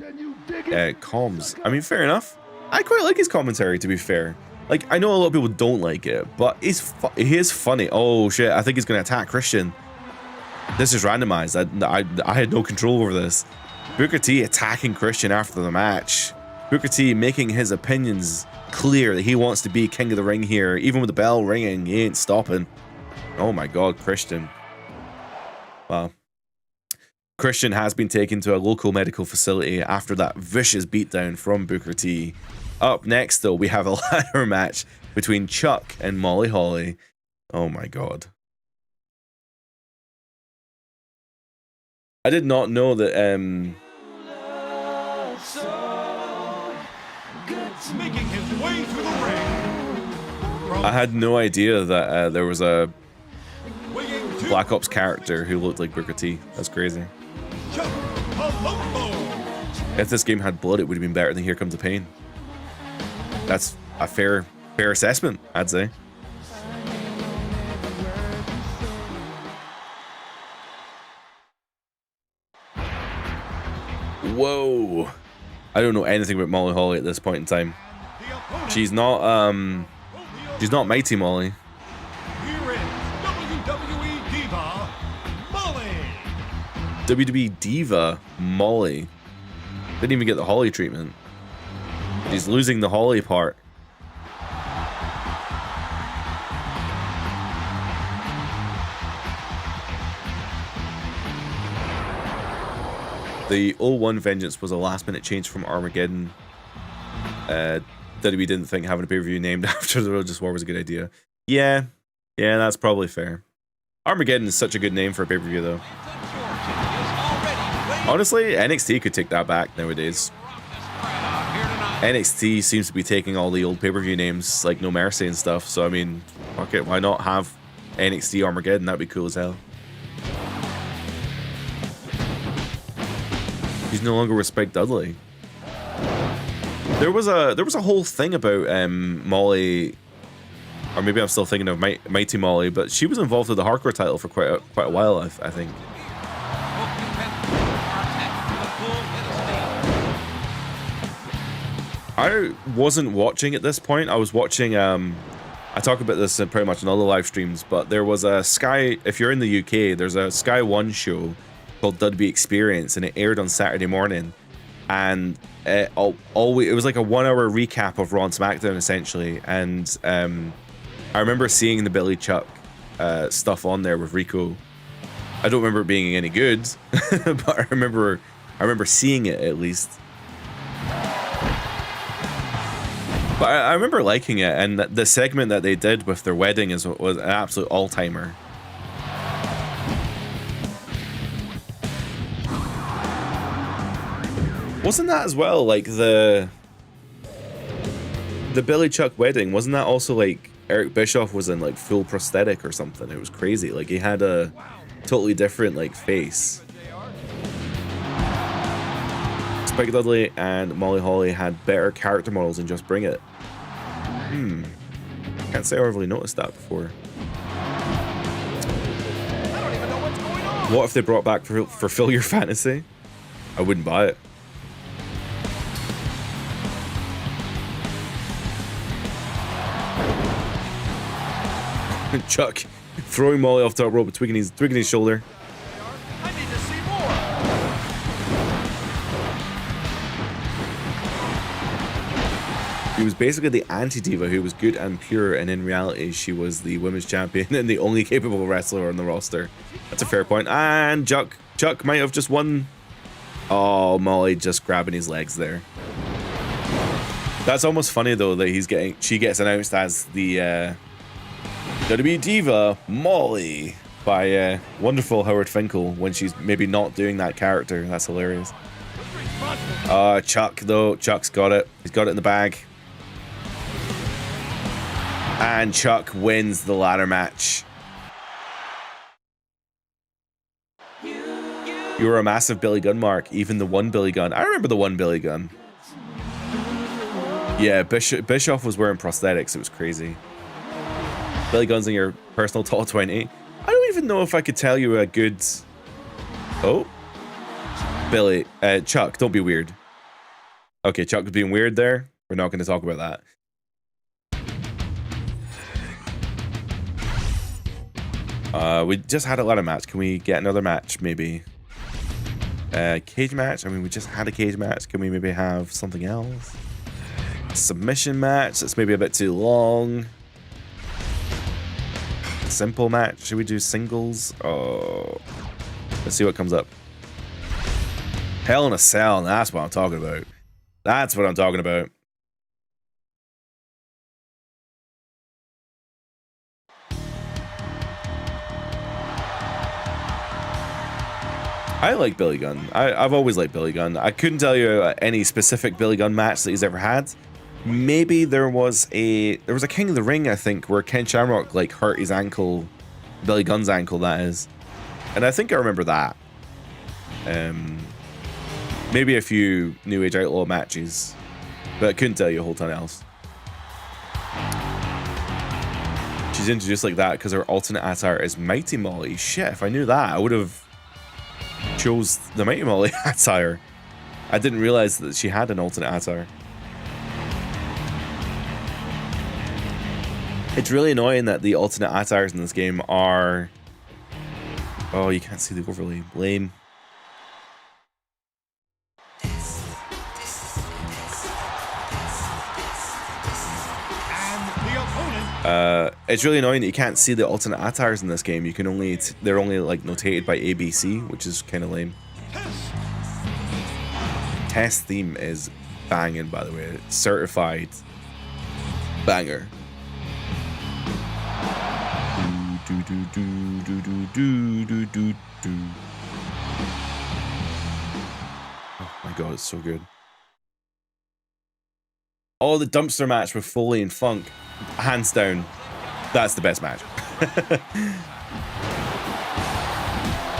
comms. I mean, fair enough. I quite like his commentary, to be fair. Like, I know a lot of people don't like it, but he is funny. Oh shit, I think he's going to attack Christian. This is randomized. I had no control over this. Booker T attacking Christian after the match. Booker T making his opinions clear that he wants to be King of the Ring here. Even with the bell ringing, he ain't stopping. Oh my god, Christian. Wow. Christian has been taken to a local medical facility after that vicious beatdown from Booker T. Up next, though, we have a ladder match between Chuck and Molly Holly. Oh my god. I did not know that Making his way through the ring. I had no idea that there was a Weighing Black Ops character who looked like Booker T. That's crazy. Chuck Palumbo. If this game had blood, it would have been better than Here Comes the Pain. That's a fair assessment, I'd say. Whoa. I don't know anything about Molly Holly at this point in time. She's not Mighty Molly. Here is WWE Diva, Molly. WWE Diva Molly. Didn't even get the Holly treatment. She's losing the Holly part. The 01 Vengeance was a last minute change from Armageddon. WWE didn't think having a pay-per-view named after the Religious War was a good idea. Yeah, that's probably fair. Armageddon is such a good name for a pay-per-view though. Honestly, NXT could take that back nowadays. NXT seems to be taking all the old pay-per-view names like No Mercy and stuff, so I mean, fuck it, why not have NXT Armageddon? That'd be cool as hell. He's no longer with Spike Dudley. There was a whole thing about Molly, or maybe I'm still thinking of Mighty Molly, but she was involved with the Hardcore title for quite a while, I think. I wasn't watching at this point. I was watching. I talk about this in pretty much in all the live streams, but there was a Sky. If you're in the UK, there's a Sky One show called WWE Experience, and it aired on Saturday morning, and it was like a 1 hour recap of Raw and SmackDown essentially, and I remember seeing the Billy Chuck stuff on there with Rico. I don't remember it being any good, but I remember seeing it at least. But I remember liking it, and the segment that they did with their wedding was an absolute all-timer. Wasn't that as well, like, the Billy Chuck wedding, wasn't that also, like, Eric Bischoff was in, like, full prosthetic or something? It was crazy. Like, he had a totally different, like, face. Spike Dudley and Molly Holly had better character models than Just Bring It. Can't say I've really noticed that before. I don't even know what's going on. What if they brought back Fulfill Your Fantasy? I wouldn't buy it. Chuck throwing Molly off the top rope, tweaking his shoulder. I need to see more. She was basically the anti-diva who was good and pure, and in reality, she was the women's champion and the only capable wrestler on the roster. That's a fair point. And Chuck might have just won. Oh, Molly just grabbing his legs there. That's almost funny though that she gets announced as the WWE Diva Molly by wonderful Howard Finkel when she's maybe not doing that character. That's hilarious. Chuck though, Chuck's got it. He's got it in the bag. And Chuck wins the ladder match. You were a massive Billy Gunn mark, even the one Billy Gunn. I remember the one Billy Gunn. Yeah, Bischoff was wearing prosthetics. It was crazy. Billy Gunn's in your personal top 20. I don't even know if I could tell you a good... Oh. Billy. Chuck, don't be weird. Okay, Chuck was being weird there. We're not going to talk about that. We just had a ladder match. Can we get another match, maybe? Cage match? I mean, we just had a cage match. Can we maybe have something else? Submission match? That's maybe a bit too long. Simple match? Should we do singles? Oh. Let's see what comes up. Hell in a Cell. That's what I'm talking about. That's what I'm talking about. I like Billy Gunn. I've always liked Billy Gunn. I couldn't tell you any specific Billy Gunn match that he's ever had. Maybe there was a King of the Ring, I think, where Ken Shamrock like hurt his ankle, Billy Gunn's ankle, that is, and I think I remember that. Maybe a few New Age Outlaw matches, but I couldn't tell you a whole ton else. She's introduced like that because her alternate attire is Mighty Molly. Shit, if I knew that, I would have chose the Mighty Molly attire. I didn't realize that she had an alternate attire. It's really annoying that the alternate attires in this game are... Oh, you can't see the overlay. Lame. It's really annoying that you can't see the alternate attires in this game. You can only... They're only, like, notated by ABC, which is kind of lame. Test theme is banging, by the way. Certified banger. Do do do do do do do do do. Oh my god, it's so good. Oh, the dumpster match with Foley and Funk, hands down, that's the best match.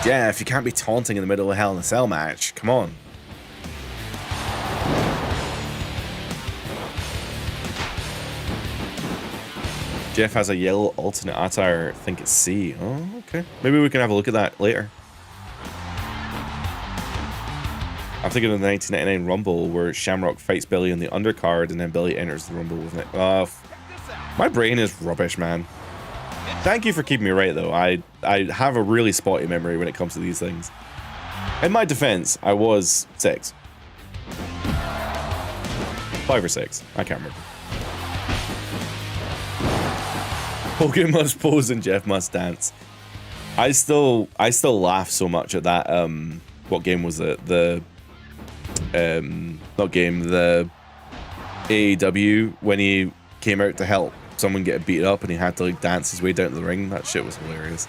Yeah, if you can't be taunting in the middle of a Hell in a Cell match, come on. Jeff has a yellow alternate attire. I think it's C. Oh, okay. Maybe we can have a look at that later. I'm thinking of the 1999 Rumble where Shamrock fights Billy in the undercard and then Billy enters the Rumble with it. My brain is rubbish, man. Thank you for keeping me right, though. I have a really spotty memory when it comes to these things. In my defense, I was 6. 5 or 6. I can't remember. Hogan must pose and Jeff must dance. I still laugh so much at that. What game was it? The AEW, when he came out to help someone get beat up and he had to like dance his way down to the ring. That shit was hilarious.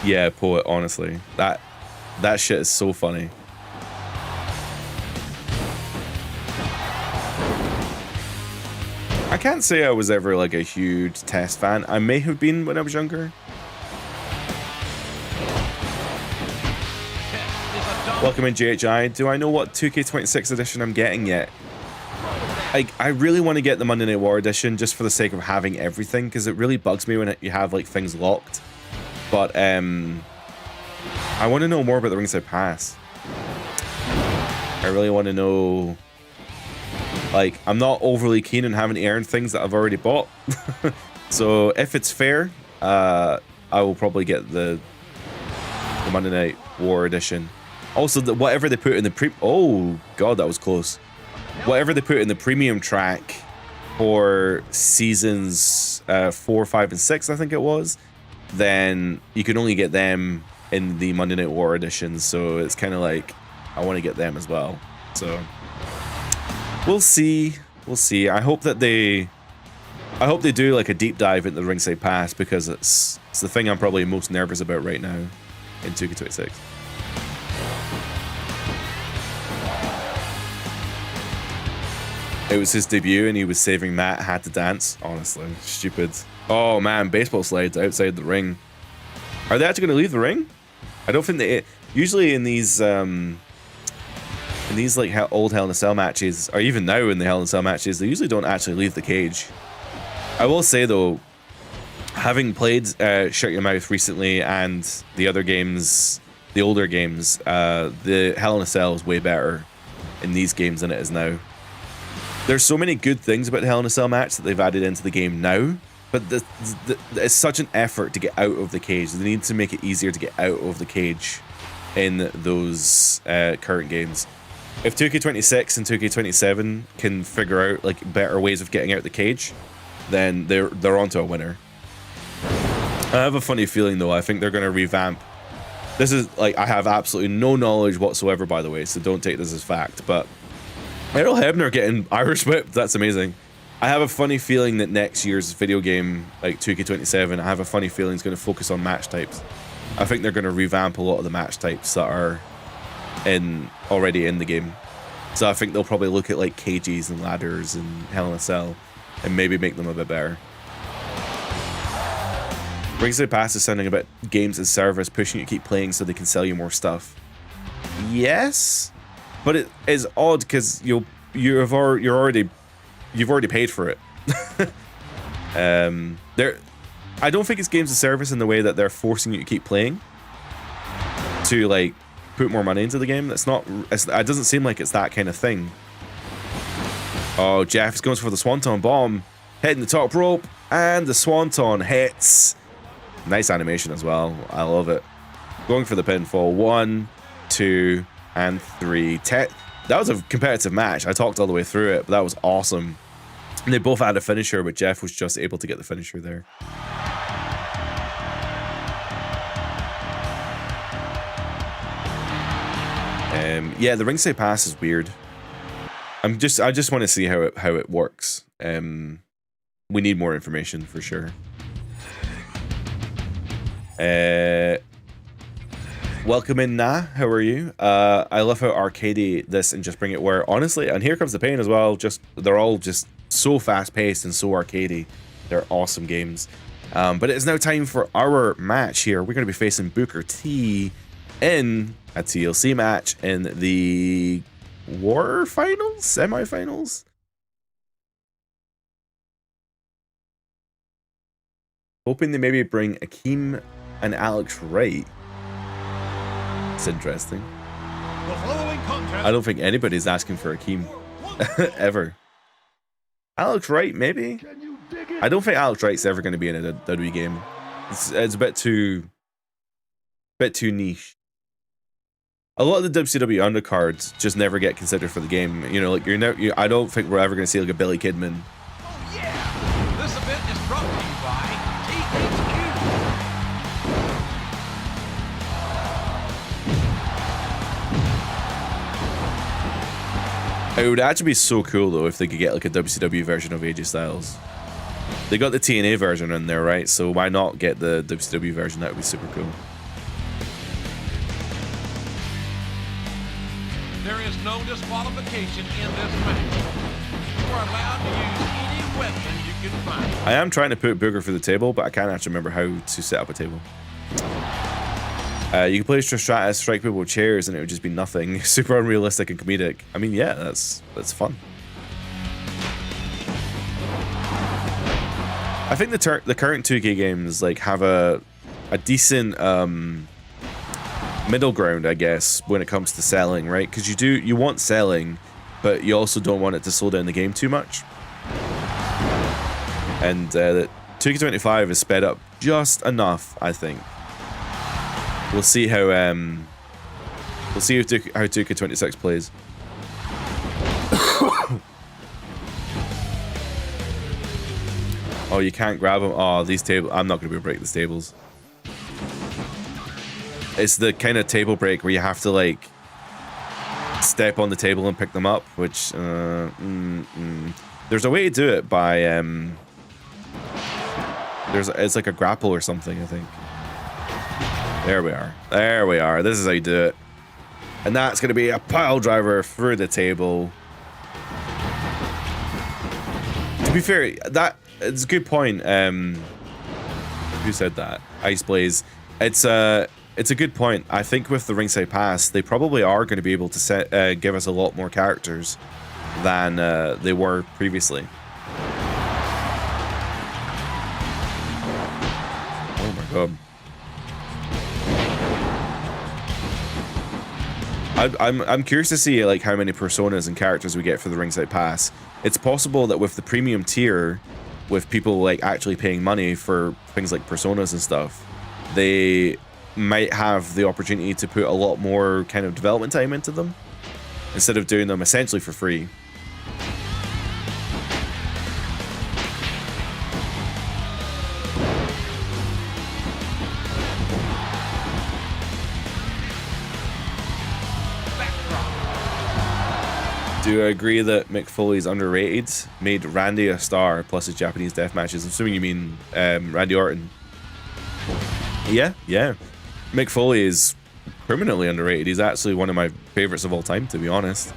Yeah, Poet, honestly. That shit is so funny. I can't say I was ever like a huge Test fan. I may have been when I was younger. Welcome in, JHI. Do I know what 2K26 edition I'm getting yet? I really want to get the Monday Night War edition just for the sake of having everything, because it really bugs me when you have like things locked. But I want to know more about the Ringside Pass. I really want to know. Like, I'm not overly keen on having to earn things that I've already bought. So if it's fair, I will probably get the Monday Night War edition. Also, whatever they put in the oh god, that was close. Whatever they put in the premium track for seasons 4, 5, and 6, I think it was, then you can only get them in the Monday Night War edition. So it's kind of like I want to get them as well. So we'll see. We'll see. I hope they do like a deep dive into the Ringside Pass, because it's the thing I'm probably most nervous about right now in 2K26. It was his debut and he was saving Matt, had to dance. Honestly, stupid. Oh man, baseball slides outside the ring. Are they actually going to leave the ring? I don't think they... Usually in these like old Hell in a Cell matches, or even now in the Hell in a Cell matches, they usually don't actually leave the cage. I will say though, having played Shut Your Mouth recently and the other games, the older games, the Hell in a Cell is way better in these games than it is now. There's so many good things about the Hell in a Cell match that they've added into the game now, but it's such an effort to get out of the cage. They need to make it easier to get out of the cage in those current games. If 2K26 and 2K27 can figure out like better ways of getting out the cage, then they're onto a winner. I have a funny feeling though. I think they're going to revamp. This is like, I have absolutely no knowledge whatsoever, by the way, so don't take this as fact, but Errol Hebner getting Irish whipped, that's amazing. I have a funny feeling that next year's video game, like 2K27, I have a funny feeling it's going to focus on match types. I think they're going to revamp a lot of the match types that are already in the game. So I think they'll probably look at like cages and ladders and Hell in a Cell and maybe make them a bit better. Ringside Pass is sounding about games as service, pushing you to keep playing so they can sell you more stuff. Yes, but it is odd because you've already paid for it. I don't think it's games of service in the way that they're forcing you to keep playing to like put more money into the game. That's not. It doesn't seem like it's that kind of thing. Oh, Jeff is going for the Swanton Bomb, hitting the top rope, and the Swanton hits. Nice animation as well. I love it. Going for the pinfall. 1, 2, and 3. That was a competitive match. I talked all the way through it, but that was awesome. And they both had a finisher, but Jeff was just able to get the finisher there. Yeah, the ringside pass is weird. I just want to see how it works. We need more information for sure. Welcome in, Nah. How are you? I love how arcadey this and Just Bring It were. Honestly, and Here Comes the Pain as well. They're all just so fast paced and so arcadey. They're awesome games. But it is now time for our match here. We're going to be facing Booker T in a TLC match in the War Finals? Semi-finals? Hoping they maybe bring Akeem and Alex Wright. It's interesting. The following contest. I don't think anybody's asking for Akeem. Ever. Alex Wright, maybe? I don't think Alex Wright's ever going to be in a WWE game. It's a bit too niche. A lot of the WCW undercards just never get considered for the game. You know, like I don't think we're ever going to see like a Billy Kidman. Oh yeah! This event is brought to you by THQ. It would actually be so cool though if they could get like a WCW version of AJ Styles. They got the TNA version in there, right? So why not get the WCW version? That would be super cool. There is no disqualification in this match. You are allowed to use any weapon you can find. I am trying to put Booger through the table, but I can't actually remember how to set up a table. You can play Stratus, strike people with chairs, and it would just be nothing. Super unrealistic and comedic. I mean, yeah, that's fun. I think the current 2K games like have a decent middle ground, I guess, when it comes to selling, right? Because you want selling, but you also don't want it to slow down the game too much. And the 2K25 is sped up just enough, I think. We'll see how 2K26 plays. Oh, you can't grab them. Oh, these tables. I'm not going to be able to break these tables. It's the kind of table break where you have to like step on the table and pick them up, which there's a way to do it by it's like a grapple or something, I think. There we are. There we are. This is how you do it. And that's going to be a pile driver through the table. To be fair, it's a good point. Who said that? Ice Blaze. It's a good point. I think with the ringside pass, they probably are going to be able to give us a lot more characters than they were previously. Oh my god. I'm curious to see like how many personas and characters we get for the ringside pass. It's possible that with the premium tier, with people like actually paying money for things like personas and stuff, they might have the opportunity to put a lot more kind of development time into them instead of doing them essentially for free. Do I agree that Mick Foley's underrated? Made Randy a star plus his Japanese death matches. I'm assuming you mean Randy Orton. Yeah. Mick Foley is criminally underrated. He's actually one of my favorites of all time, to be honest.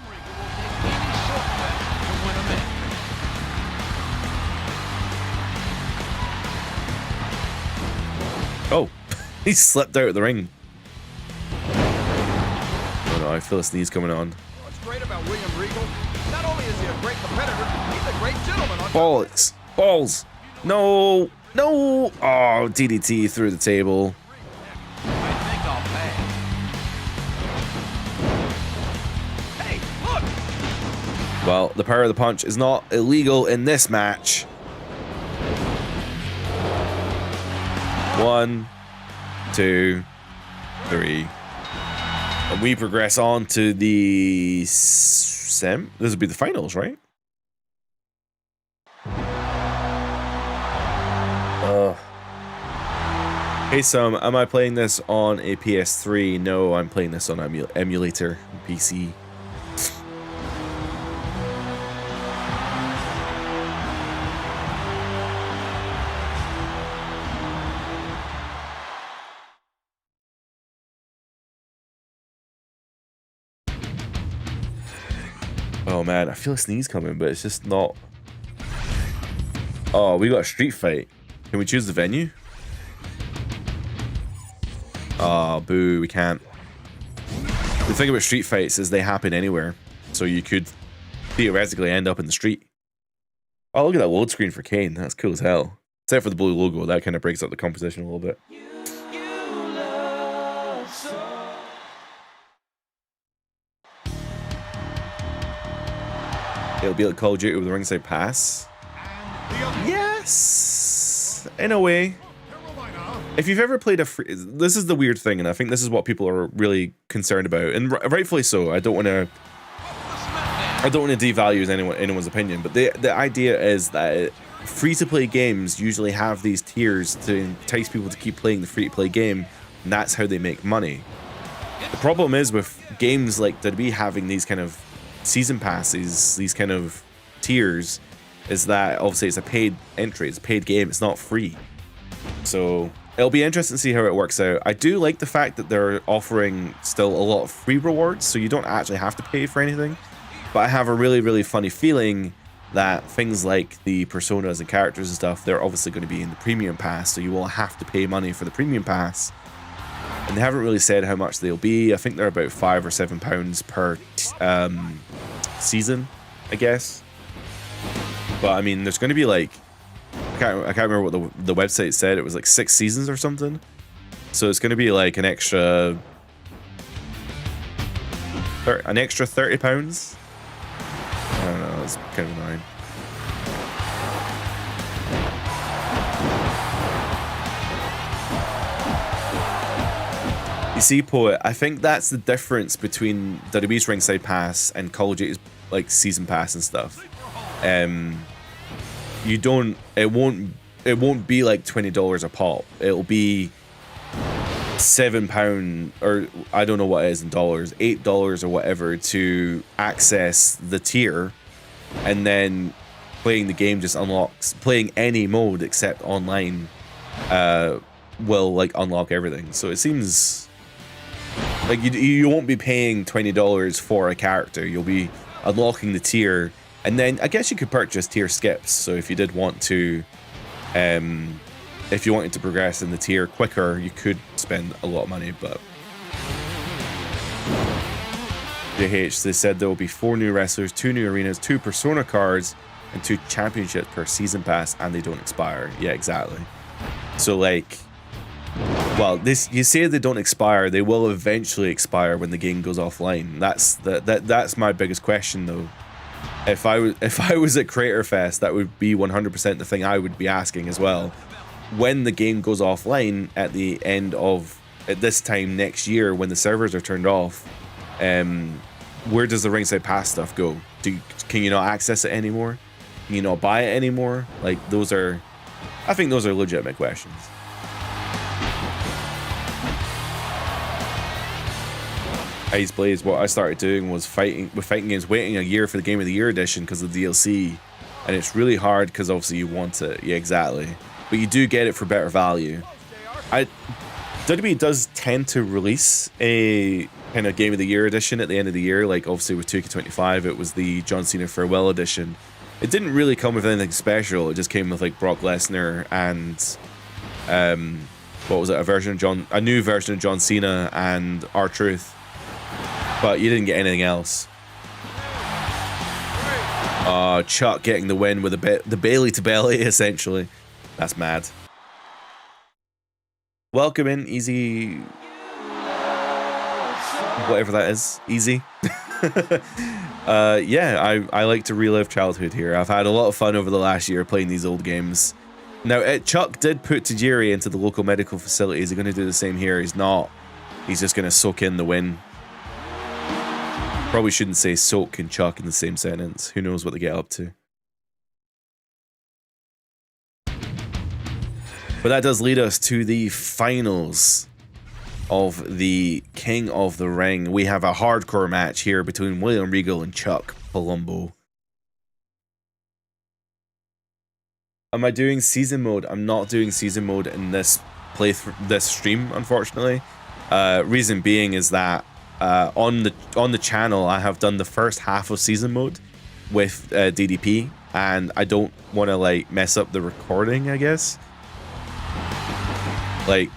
Oh, he slipped out of the ring. Oh no, I feel a sneeze coming on. What's great about William Regal? Not only is he a great competitor, he's a great gentleman. Balls. No. No! Oh, DDT through the table. I think I'll pass. Hey, look! Well, the power of the punch is not illegal in this match. 1, 2, 3. And we progress on to the this would be the finals, right? Hey Sam, am I playing this on a PS3? No, I'm playing this on emulator PC. Oh man, I feel a sneeze coming, but it's just not. Oh, we got a street fight. Can we choose the venue? Oh, boo, we can't. The thing about street fights is they happen anywhere. So you could theoretically end up in the street. Oh, look at that load screen for Kane. That's cool as hell. Except for the blue logo. That kind of breaks up the composition a little bit. It'll be like Call of Duty with a ringside pass. Yes! In a way. If you've ever played a free... This is the weird thing, and I think this is what people are really concerned about. And rightfully so. I don't want to devalue anyone's opinion, but the idea is that free-to-play games usually have these tiers to entice people to keep playing the free-to-play game, and that's how they make money. The problem is with games like WWE having these kind of season passes, these kind of tiers, is that obviously it's a paid entry, it's a paid game, it's not free. So it'll be interesting to see how it works out. I do like the fact that they're offering still a lot of free rewards, so you don't actually have to pay for anything. But I have a really, really funny feeling that things like the personas and characters and stuff, they're obviously going to be in the premium pass, so you will have to pay money for the premium pass. And they haven't really said how much they'll be. I think they're about £5 or £7 per season, I guess. But I mean, there's going to be like, I can't remember what the website said. It was like 6 seasons or something. So it's going to be like an extra £30. I don't know. It's kind of annoying. You see, Poet, I think that's the difference between WWE's Ringside Pass and Call of Duty's like season pass and stuff. It won't be like $20 a pop. It'll be £7, or I don't know what it is in dollars, $8 or whatever to access the tier, and then playing the game just unlocks, playing any mode except online will like unlock everything. So it seems like you won't be paying $20 for a character. You'll be unlocking the tier, and then I guess you could purchase tier skips. So if you did want to, if you wanted to progress in the tier quicker, you could spend a lot of money. But JH, they said there will be 4 new wrestlers, 2 new arenas, 2 persona cards, and 2 championships per season pass, and they don't expire. Yeah, exactly. So like, well, you say they don't expire, they will eventually expire when the game goes offline. That's my biggest question though. If I was at Creator Fest, that would be 100% the thing I would be asking as well. When the game goes offline at this time next year, when the servers are turned off, where does the ringside pass stuff go? Can you not access it anymore? Can you not buy it anymore? Like, I think those are legitimate questions. Ice Blaze, what I started doing was fighting games, waiting a year for the Game of the Year edition because of the DLC, and it's really hard because obviously you want it. Yeah, exactly. But you do get it for better value. WWE does tend to release a kind of Game of the Year edition at the end of the year, like obviously with 2K25, it was the John Cena Farewell edition. It didn't really come with anything special. It just came with like Brock Lesnar and what was it? A new version of John Cena and R-Truth. But you didn't get anything else. Chuck getting the win with the Bailey to belly, essentially. That's mad. welcome in, Easy. Whatever that is, Easy. Yeah, I like to relive childhood here. I've had a lot of fun over the last year playing these old games. Now, Chuck did put Tajiri into the local medical facility. Is he going to do the same here? He's not. He's just going to soak in the win. Probably shouldn't say soak and Chuck in the same sentence. Who knows what they get up to. But that does lead us to the finals of the King of the Ring. We have a hardcore match here between William Regal and Chuck Palumbo. Am I doing season mode? I'm not doing season mode in this this stream, unfortunately. Reason being is that on the channel I have done the first half of season mode with DDP, and I don't want to like mess up the recording, I guess. Like,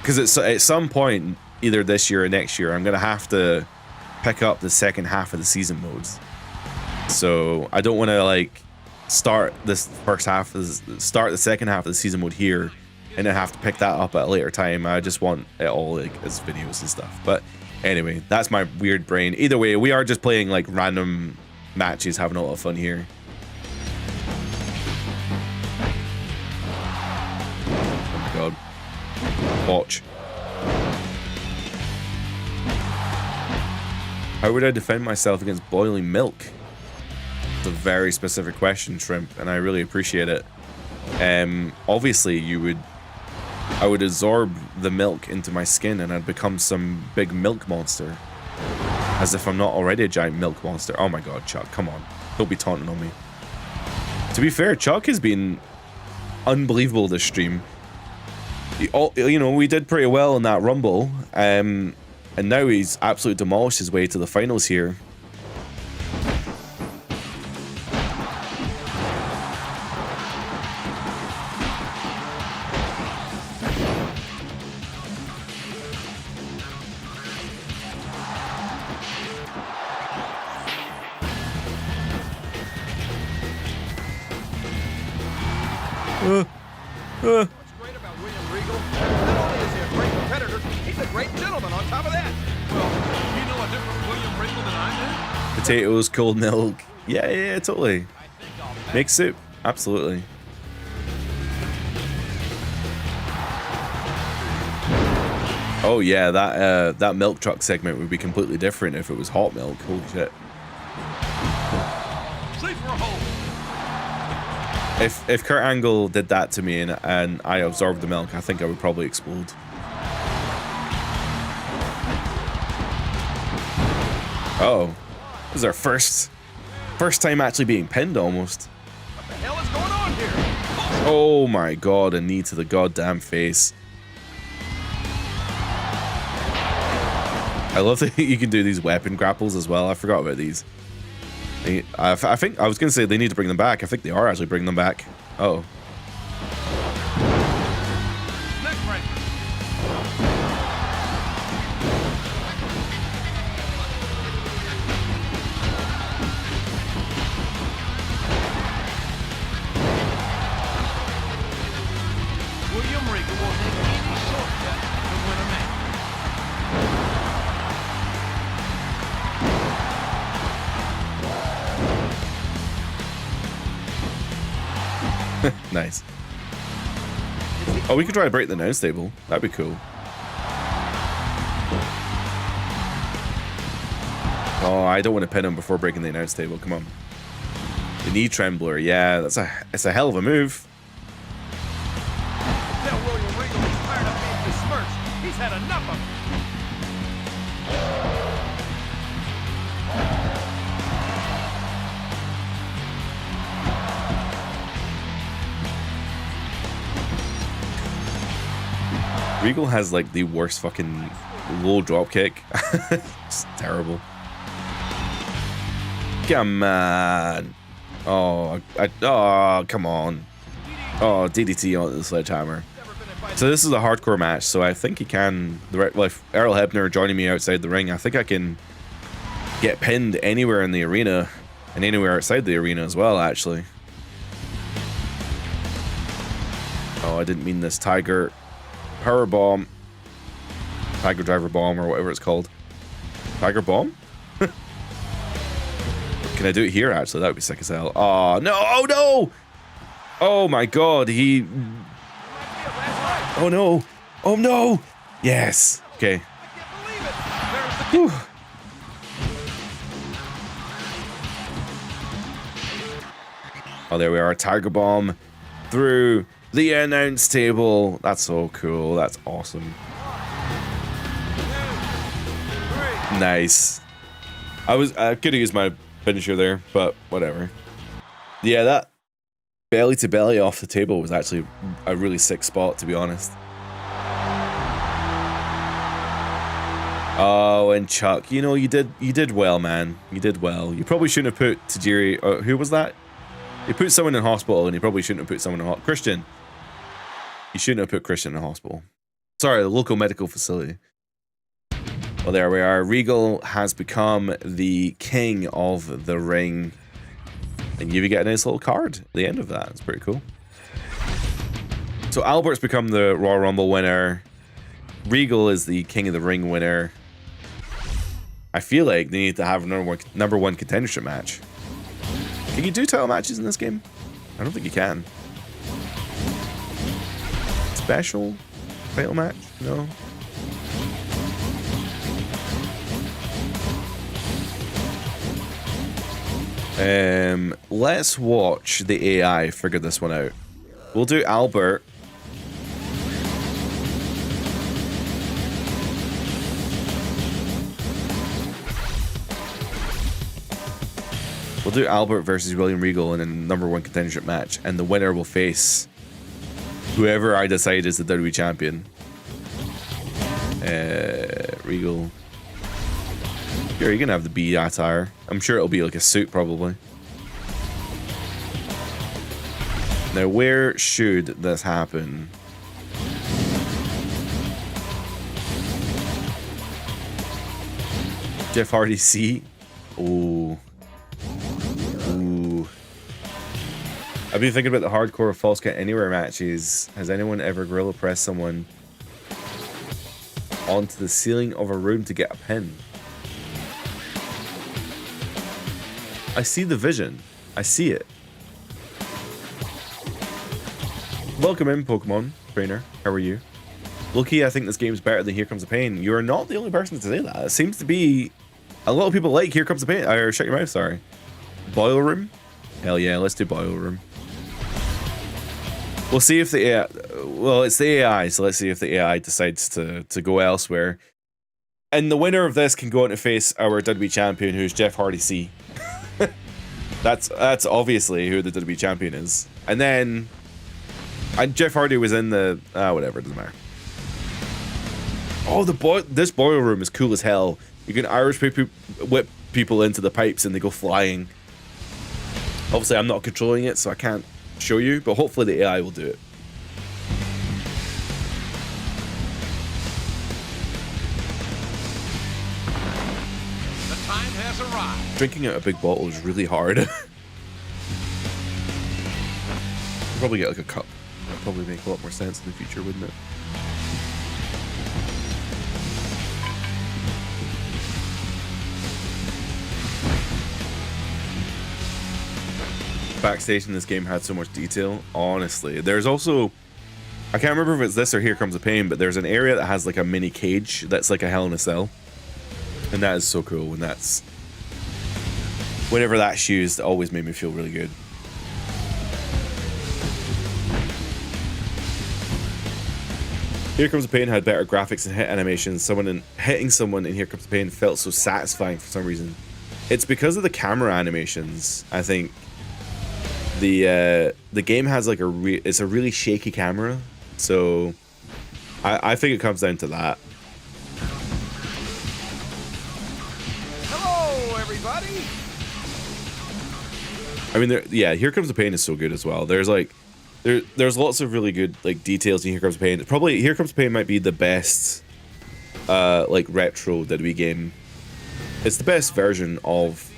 because it's at some point, either this year or next year, I'm gonna have to pick up the second half of the season modes. So I don't want to like start this first half, start the second half of the season mode here, and then have to pick that up at a later time. I just want it all like as videos and stuff. But anyway, that's my weird brain. Either way, we are just playing like random matches, having a lot of fun here. Oh my god. Watch. How would I defend myself against boiling milk? It's a very specific question, Shrimp, and I really appreciate it. Obviously, I would absorb the milk into my skin and I'd become some big milk monster. As if I'm not already a giant milk monster. Oh my god, Chuck, come on. Don't be taunting on me. To be fair, Chuck has been unbelievable this stream. You know, we did pretty well in that Rumble, and now he's absolutely demolished his way to the finals here. Potatoes, cold milk. Yeah, totally. Make soup. Absolutely. Oh yeah, that milk truck segment would be completely different if it was hot milk. Holy shit. If Kurt Angle did that to me and I absorbed the milk, I think I would probably explode. Oh. This is our first time actually being pinned almost. What the hell is going on here? Oh my god, a knee to the goddamn face. I love that you can do these weapon grapples as well. I forgot about these. I think I was gonna say they need to bring them back. I think they are actually bringing them back. Oh. Nice. Oh, we could try to break the announce table. That'd be cool. Oh, I don't want to pin him before breaking the announce table. Come on. The knee trembler. Yeah, it's a hell of a move. Tell William Regal he's tired of being besmirched. He's had enough of it. Regal has like the worst fucking low drop kick. It's terrible. Come on. Oh, come on. Oh, DDT on the sledgehammer. So this is a hardcore match, so I think he can. If Earl Hebner joining me outside the ring, I think I can get pinned anywhere in the arena and anywhere outside the arena as well, actually. Oh, I didn't mean this, Tiger. power bomb. Tiger driver bomb or whatever it's called. Tiger bomb? Can I do it here, actually? That would be sick as hell. Oh, no! Oh, no! Oh, my God. He... Oh, no. Oh, no! Yes. Okay. Whew. Oh, there we are. Tiger bomb through the announce table. That's so cool. That's awesome. Nice. I could have used my finisher there, but whatever. Yeah, that belly to belly off the table was actually a really sick spot, to be honest. Oh, and Chuck, you know, you did well, man. You did well. You probably shouldn't have put Tajiri. Who was that? You put someone in hospital, and you probably shouldn't have put someone in hospital. Christian. You shouldn't have put Christian in hospital. Sorry, the local medical facility. Well, there we are. Regal has become the king of the ring. And you get a nice little card at the end of that. It's pretty cool. So Albert's become the Royal Rumble winner. Regal is the king of the ring winner. I feel like they need to have a number one contendership match. Can you do title matches in this game? I don't think you can. Special title match? No. Let's watch the AI figure this one out. We'll do Albert. We'll do Albert versus William Regal in a number one contendership match, and the winner will face whoever I decide is the WWE champion. Regal. Sure, you can have the B attire. I'm sure it'll be like a suit, probably. Now, where should this happen? Jeff Hardy C. Ooh. Ooh. I've been thinking about the hardcore false count anywhere matches. Has anyone ever gorilla pressed someone onto the ceiling of a room to get a pin? I see the vision. I see it. Welcome in, Pokemon Trainer. How are you? Loki, I think this game's better than Here Comes the Pain. You are not the only person to say that. It seems to be a lot of people like Here Comes the Pain. Or Shut Your Mouth, sorry. Boiler Room? Hell yeah, let's do Boiler Room. We'll see if the AI... Well, it's the AI, so let's see if the AI decides to go elsewhere. And the winner of this can go on to face our WWE champion, who's Jeff Hardy C. That's obviously who the WWE champion is. And then... And Jeff Hardy was in the... whatever, it doesn't matter. Oh, this boiler room is cool as hell. You can Irish whip people into the pipes and they go flying. Obviously, I'm not controlling it, so I can't show you, but hopefully the AI will do it. The time has arrived. Drinking out a big bottle is really hard. I'll probably get like a cup. That'd probably make a lot more sense in the future, wouldn't it? Backstage in this game had so much detail, honestly. There's also, I can't remember if it's this or Here Comes the Pain, but there's an area that has like a mini cage that's like a Hell in a Cell. And that is so cool when that's... Whenever that's used, it always made me feel really good. Here Comes the Pain had better graphics and hit animations. Hitting someone in Here Comes the Pain felt so satisfying for some reason. It's because of the camera animations, I think. The game has like it's a really shaky camera, so I think it comes down to that. Hello, everybody. I mean, yeah, Here Comes the Pain is so good as well. There's like there's lots of really good like details in Here Comes the Pain. Probably Here Comes the Pain might be the best like retro WWE game. It's the best version of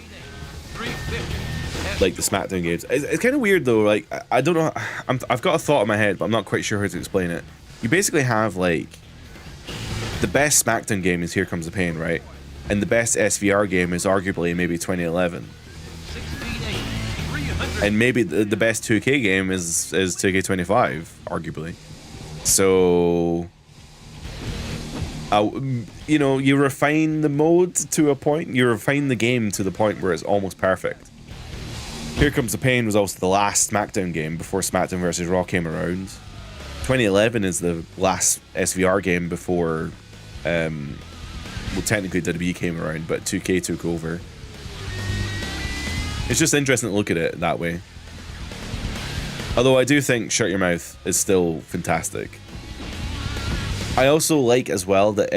like the SmackDown games. It's kind of weird though. Like I don't know. I've got a thought in my head, but I'm not quite sure how to explain it. you basically have like the best SmackDown game is Here Comes the Pain, right? And the best SVR game is arguably maybe 2011. And maybe the best 2K game is 2K25, arguably. So, you know, you refine the mode to a point. You refine the game to the point where it's almost perfect. Here Comes the Pain was also the last SmackDown game before SmackDown vs. Raw came around. 2011 is the last SVR game before, well, technically WWE came around, but 2K took over. It's just interesting to look at it that way. Although I do think Shut Your Mouth is still fantastic. I also like as well that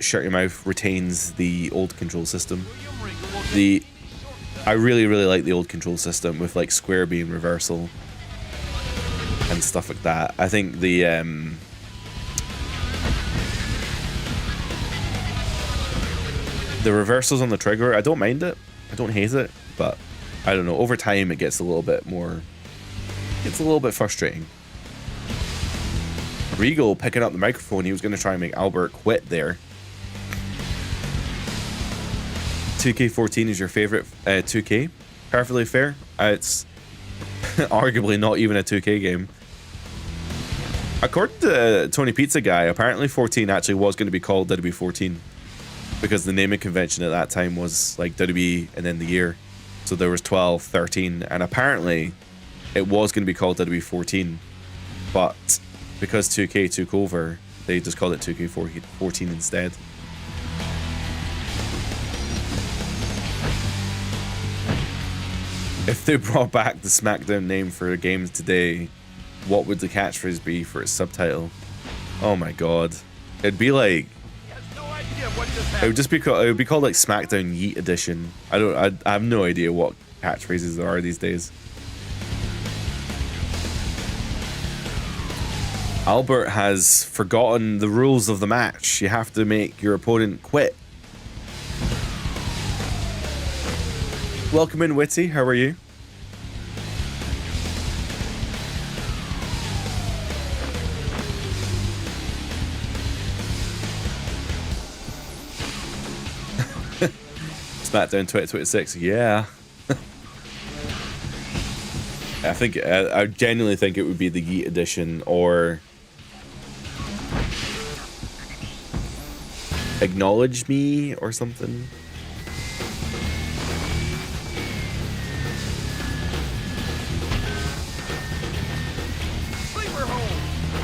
Shut Your Mouth retains the old control system. I really like the old control system with like square being reversal and stuff like that. I think the reversals on the trigger, I don't mind it. I don't hate it, but I don't know. Over time, it gets a little bit more. It's a little bit frustrating. Regal picking up the microphone. He was going to try and make Albert quit there. 2K14 is your favorite 2K? Perfectly fair. It's arguably not even a 2K game. According to Tony Pizza Guy, apparently 14 actually was going to be called WWE 14 because the naming convention at that time was like WWE and then the year. So there was 12, 13, and apparently it was going to be called WWE 14, but because 2K took over, they just called it 2K14 instead. If they brought back the SmackDown name for games today, what would the catchphrase be for its subtitle? Oh my god. It'd be like... It would just be called, it would be called like SmackDown Yeet Edition. I have no idea what catchphrases there are these days. Albert has forgotten the rules of the match. You have to make your opponent quit. Welcome in, Witty. How are you? SmackDown 2026, yeah. I genuinely think it would be the Yeet Edition or Acknowledge Me or something.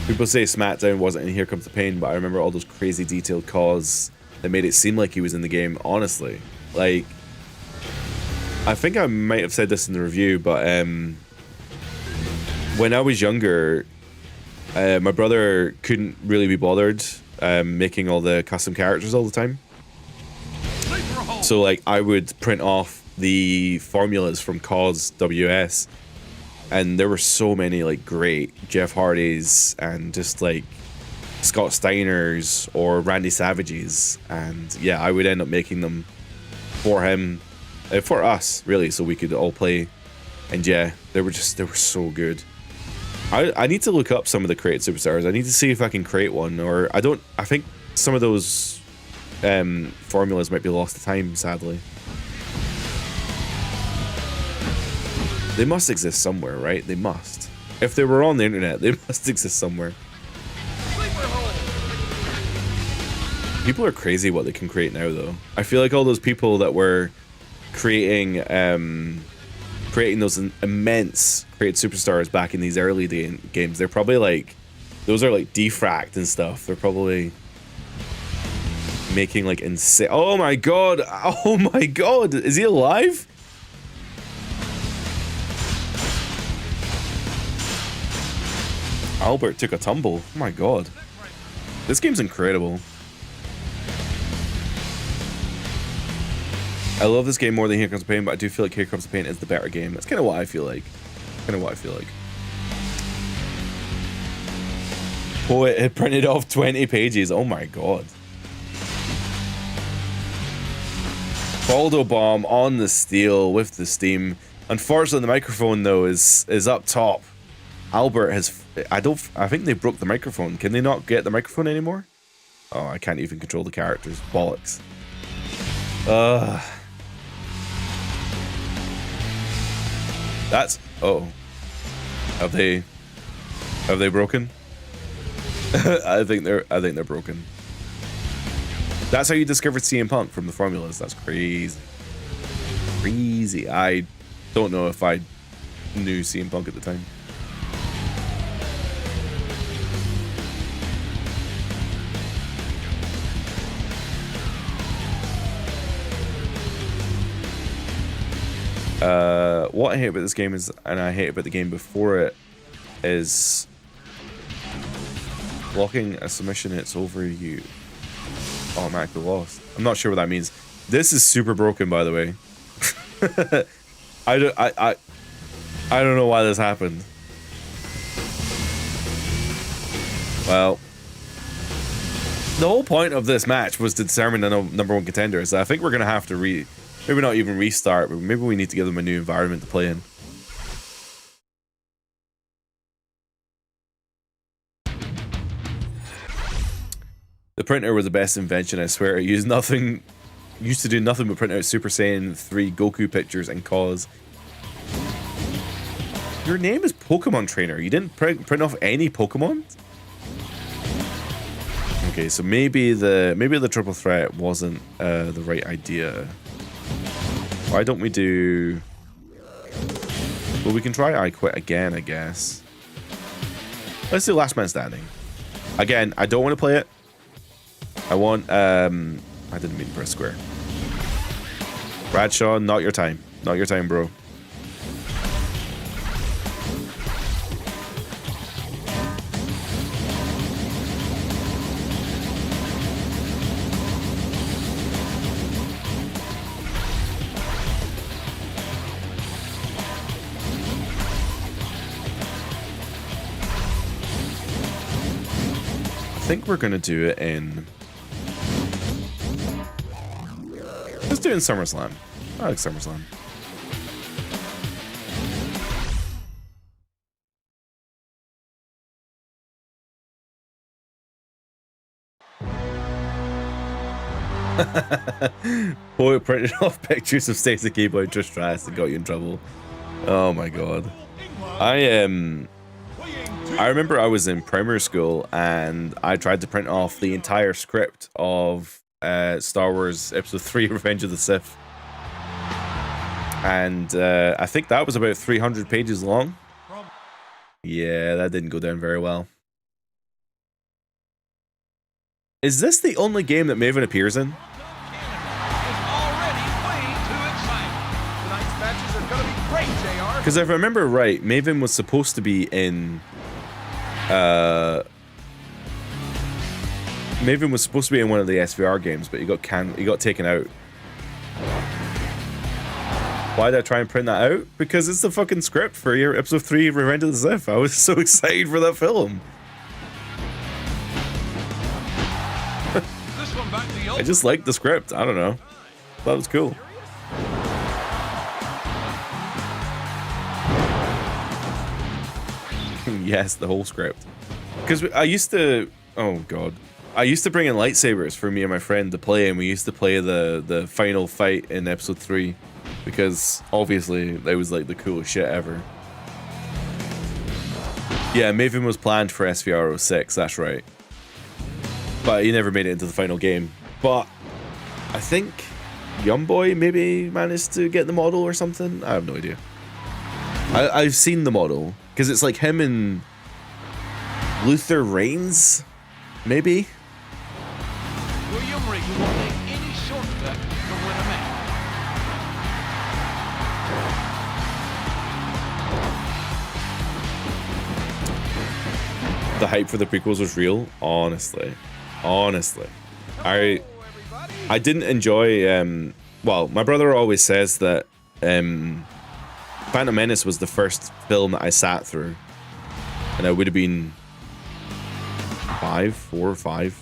People say SmackDown wasn't in Here Comes the Pain, but I remember all those crazy detailed calls that made it seem like he was in the game, honestly. Like, I think I might have said this in the review, but when I was younger, my brother couldn't really be bothered making all the custom characters all the time. So, like, I would print off the formulas from COS WS, and there were so many, like, great Jeff Hardys and just, like, Scott Steiners or Randy Savages, and yeah, I would end up making them for him, for us, really, so we could all play. And yeah, they were so good. I need to look up some of the create superstars. I need to see if I can create one, or I think some of those formulas might be lost to time, sadly. They must exist somewhere, right? They must. If they were on the internet, they must exist somewhere. People are crazy what they can create now, though. I feel like all those people that were creating those immense create superstars back in these early games, they're probably like, those are like defracked and stuff. They're probably making like insane. Oh my god! Oh my god! Is he alive? Albert took a tumble. Oh my god. This game's incredible. I love this game more than Here Comes the Pain, but I do feel like Here Comes the Pain is the better game. That's kind of what I feel like. Poet had printed off 20 pages. Oh my god. Baldo Bomb on the steel with the steam. Unfortunately, the microphone, though, is up top. Albert has. I think they broke the microphone. Can they not get the microphone anymore? Oh, I can't even control the characters. Bollocks. That's. Oh. Have they broken? I think they're broken. That's how you discovered CM Punk from the formulas. That's crazy. Crazy. I don't know if I knew CM Punk at the time. What I hate about this game is, and I hate about the game before it, is blocking a submission. It's over you. Automatically lost. I'm not sure what that means. This is super broken, by the way. I don't know why this happened. Well, the whole point of this match was to determine the number one contender. So I think we're gonna have to maybe not even restart, but maybe we need to give them a new environment to play in. The printer was the best invention, I swear. It used to do nothing but print out Super Saiyan 3 Goku pictures and cause. Your name is Pokemon Trainer. You didn't print off any Pokemon? Okay, so maybe the triple threat wasn't the right idea. Why don't we do... Well, we can try I Quit again, I guess. Let's do Last Man Standing. Again, I don't want to play it. I want... I didn't mean to press square. Bradshaw, not your time. Not your time, bro. I think we're gonna do it in... Let's do it in SummerSlam. I like SummerSlam. Boy printed off pictures of Stacey Keyboy Trish Stratus and got you in trouble. Oh my god. I remember I was in primary school and I tried to print off the entire script of Star Wars Episode 3 Revenge of the Sith. And I think that was about 300 pages long. Yeah, that didn't go down very well. Is this the only game that Maven appears in? Because if I remember right, Maven was supposed to be in... Maven was supposed to be in one of the SVR games, but he got taken out. Why did I try and print that out? Because it's the fucking script for your Episode 3 Revenge of the Sith. I was so excited for that film. I just liked the script. I don't know. That was cool. Yes, the whole script. Because I used to... Oh, God. I used to bring in lightsabers for me and my friend to play, and we used to play the final fight in Episode 3. Because, obviously, that was, like, the coolest shit ever. Yeah, Maven was planned for SVR 06, that's right. But he never made it into the final game. But I think Young Boy maybe managed to get the model or something. I have no idea. I've seen the model because it's like him and Luther Reigns, maybe. William Regal will take any shortcut to win a match. The hype for the prequels was real, honestly. I didn't enjoy well, my brother always says that Phantom Menace was the first film that I sat through, and I would have been 4 or 5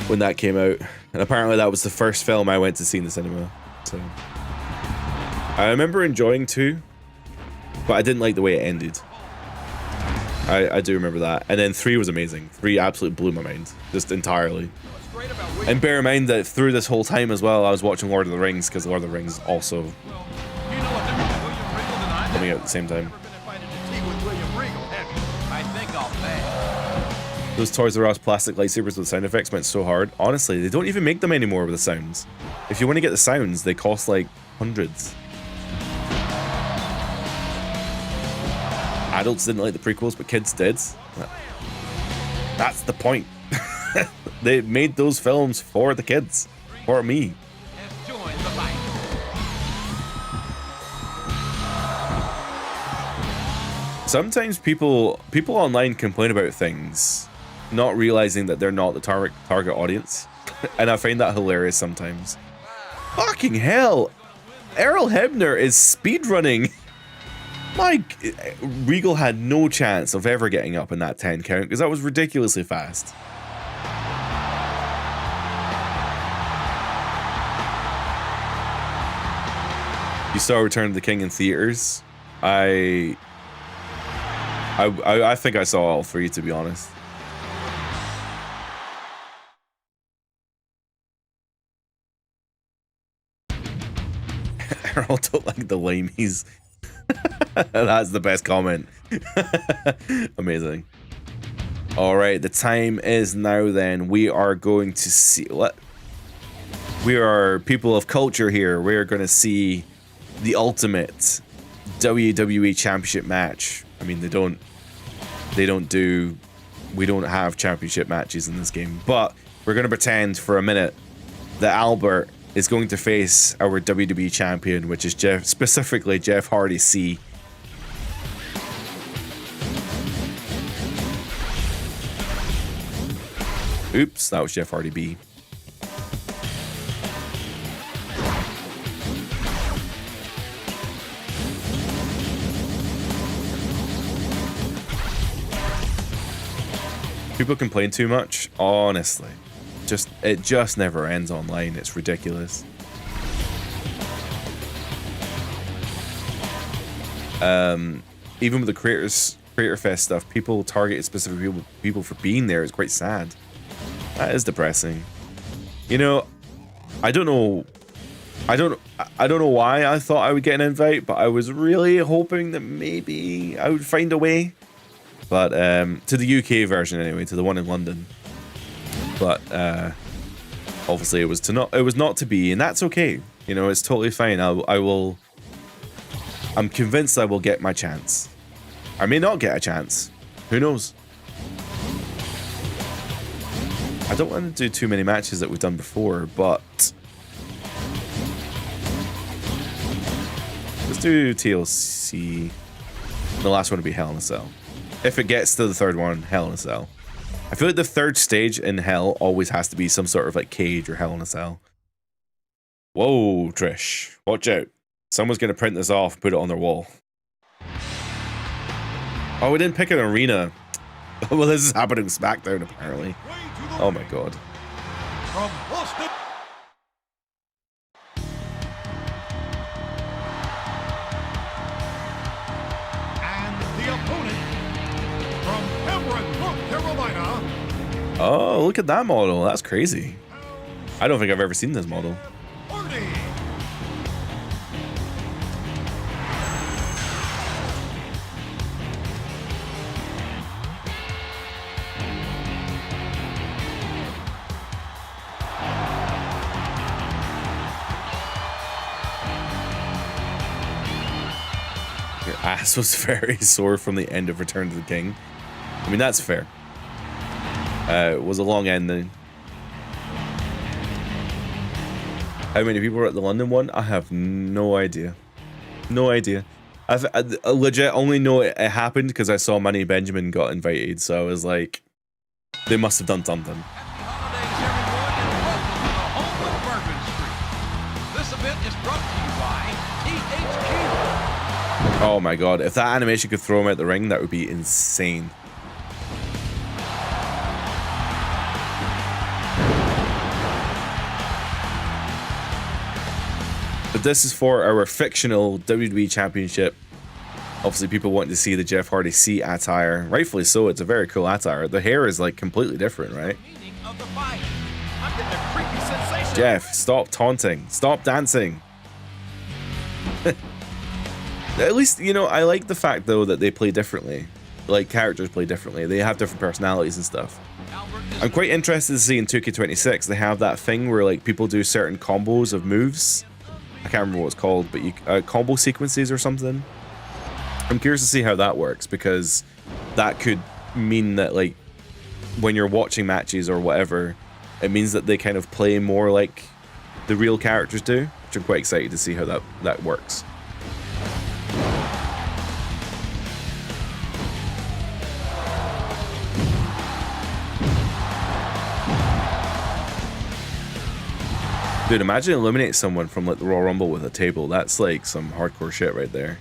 when that came out, and apparently that was the first film I went to see in the cinema. So I remember enjoying 2, but I didn't like the way it ended. I do remember that. And then 3 was amazing. 3 absolutely blew my mind, just entirely. And bear in mind that through this whole time as well, I was watching Lord of the Rings, because Lord of the Rings also coming out at the same time. Those Toys R Us plastic lightsabers with sound effects went so hard. Honestly, they don't even make them anymore with the sounds. If you want to get the sounds, they cost like hundreds. Adults didn't like the prequels, but kids did. That's the point. They made those films for the kids, for me. Sometimes people online complain about things, not realizing that they're not the target audience, and I find that hilarious sometimes. Fucking hell, Errol Hebner is speedrunning. Regal had no chance of ever getting up in that 10 count because that was ridiculously fast. You saw Return of the King in theaters. I think I saw all 3, to be honest. Errol don't like the lamies. That's the best comment. Amazing. All right, the time is now. Then we are going to see. We are people of culture here. We are going to see the ultimate WWE Championship match. I mean, we don't have championship matches in this game, but we're going to pretend for a minute that Albert is going to face our WWE champion, which is specifically Jeff Hardy C. Oops, that was Jeff Hardy B. People complain too much, honestly. It just never ends online. It's ridiculous. Even with the Creator Fest stuff, people target specific people for being there. It's quite sad. That is depressing. You know, I don't know why I thought I would get an invite, but I was really hoping that maybe I would find a way. But to the UK version anyway, to the one in London. But obviously it was not to be, and that's okay. You know, it's totally fine. I'm convinced I will get my chance. I may not get a chance. Who knows? I don't want to do too many matches that we've done before, but let's do TLC. The last one would be Hell in a Cell. If it gets to the third one, Hell in a Cell. I feel like the third stage in Hell always has to be some sort of like cage or Hell in a Cell. Whoa, Trish. Watch out. Someone's going to print this off and put it on their wall. Oh, we didn't pick an arena. Well, this is happening with SmackDown, apparently. Oh my god. From Boston. And the opponent from Cameron, North Carolina. Oh, look at that model. That's crazy. I don't think I've ever seen this model. Hardy. Your ass was very sore from the end of Return to the King. I mean, that's fair. It was a long ending. How many people were at the London one? I have no idea. No idea. I legit only know it happened because I saw Manny Benjamin got invited, so I was like, they must have done something. This event is brought to you by THQ. Oh my god, if that animation could throw him out the ring, that would be insane. But this is for our fictional WWE Championship Obviously, people want to see the Jeff Hardy C attire. Rightfully so. It's a very cool attire. The hair is like completely different, right? Jeff, stop taunting. Stop dancing. At least, you know, I like the fact, though, that they play differently. Like, characters play differently. They have different personalities and stuff. I'm quite interested to see in 2K26, they have that thing where, like, people do certain combos of moves. I can't remember what it's called, but you combo sequences or something. I'm curious to see how that works, because that could mean that, like, when you're watching matches or whatever, it means that they kind of play more like the real characters do, which I'm quite excited to see how that works. Dude, imagine eliminate someone from like the Royal Rumble with a table. That's like some hardcore shit right there.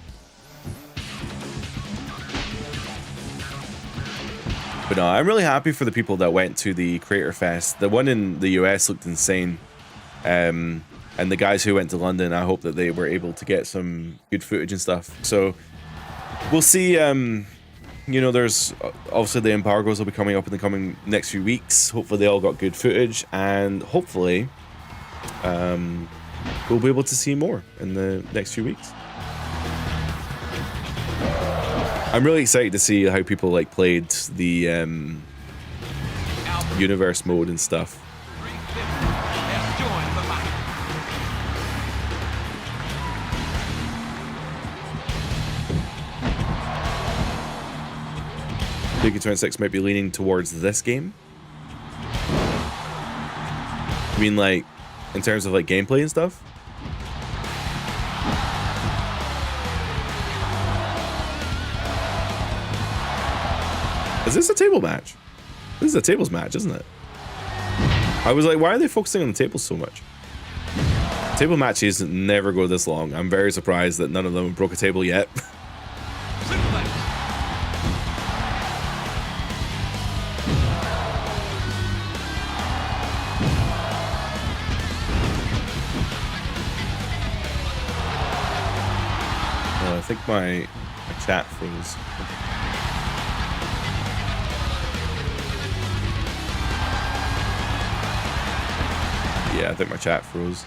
But no, I'm really happy for the people that went to the Creator Fest. The one in the US looked insane. And the guys who went to London, I hope that they were able to get some good footage and stuff. So we'll see. You know, there's obviously the embargoes will be coming up in the coming next few weeks. Hopefully they all got good footage, and hopefully we'll be able to see more in the next few weeks. I'm really excited to see how people like played the universe mode and stuff. Biggie 26 might be leaning towards this game. I mean, like, in terms of like gameplay and stuff. Is this a table match? This is a tables match, isn't it? I was like, why are they focusing on the tables so much? Table matches never go this long. I'm very surprised that none of them broke a table yet. I think my chat froze. Yeah, I think my chat froze.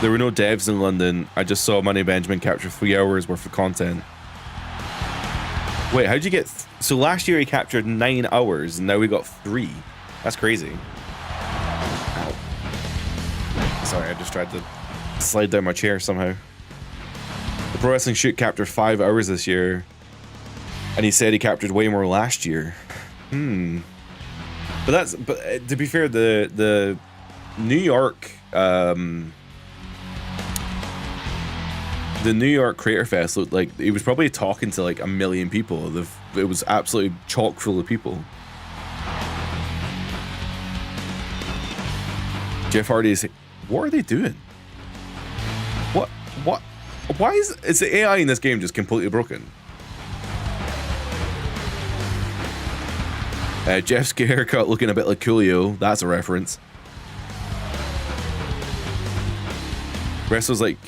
There were no devs in London. I just saw Money Benjamin capture 3 hours worth of content. Wait, how'd you get... So last year he captured 9 hours, and now we got 3. That's crazy. Ow. Sorry, I just tried to slide down my chair somehow. The Pro Wrestling Shoot captured 5 hours this year, and he said he captured way more last year. But to be fair, the New York the New York Creator Fest looked like he was probably talking to like 1 million people. It was absolutely chock full of people. Jeff Hardy is... What are they doing? What? Why is the AI in this game just completely broken? Jeff's haircut looking a bit like Coolio. That's a reference. Wrestlers like...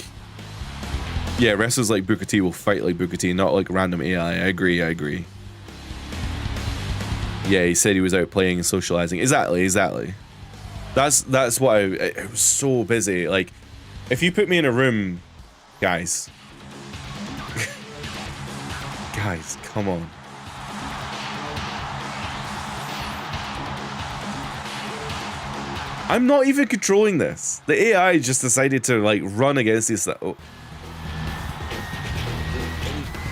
Yeah, wrestlers like Booker T will fight like Booker T, not like random AI. I agree. Yeah, he said he was out playing and socializing. Exactly. That's why I was so busy. Like, if you put me in a room, guys, come on. I'm not even controlling this. The AI just decided to like run against this. Oh.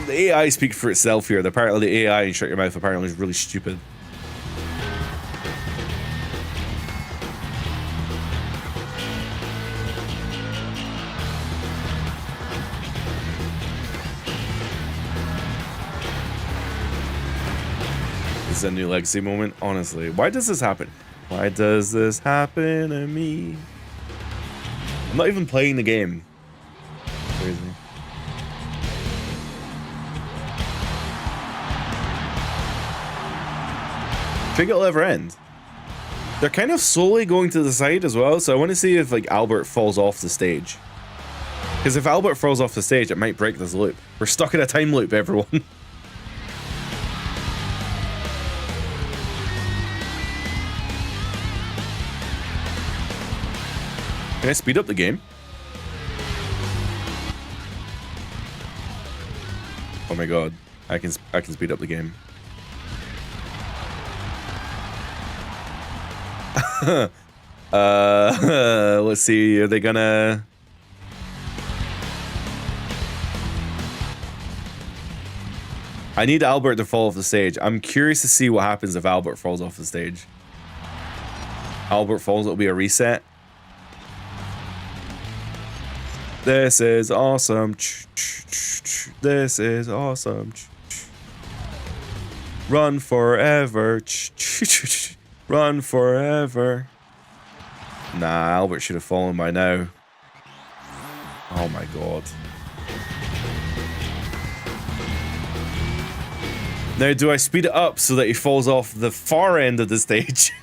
The AI speaks for itself here. Apparently the AI in Shut Your Mouth apparently is really stupid. This is a new legacy moment, honestly. Why does this happen? Why does this happen to me? I'm not even playing the game. Crazy. Think it'll ever end? They're kind of slowly going to the side as well, so I want to see if like Albert falls off the stage. Because if Albert falls off the stage, it might break this loop. We're stuck in a time loop, everyone. Can I speed up the game? Oh my god, I can speed up the game. Let's see, are they gonna... I need Albert to fall off the stage. I'm curious to see what happens if Albert falls off the stage. Albert falls, it'll be a reset. This is awesome. This is awesome. Run forever. Run forever. Nah, Albert should have fallen by now. Oh my god. Now, do I speed it up so that he falls off the far end of the stage?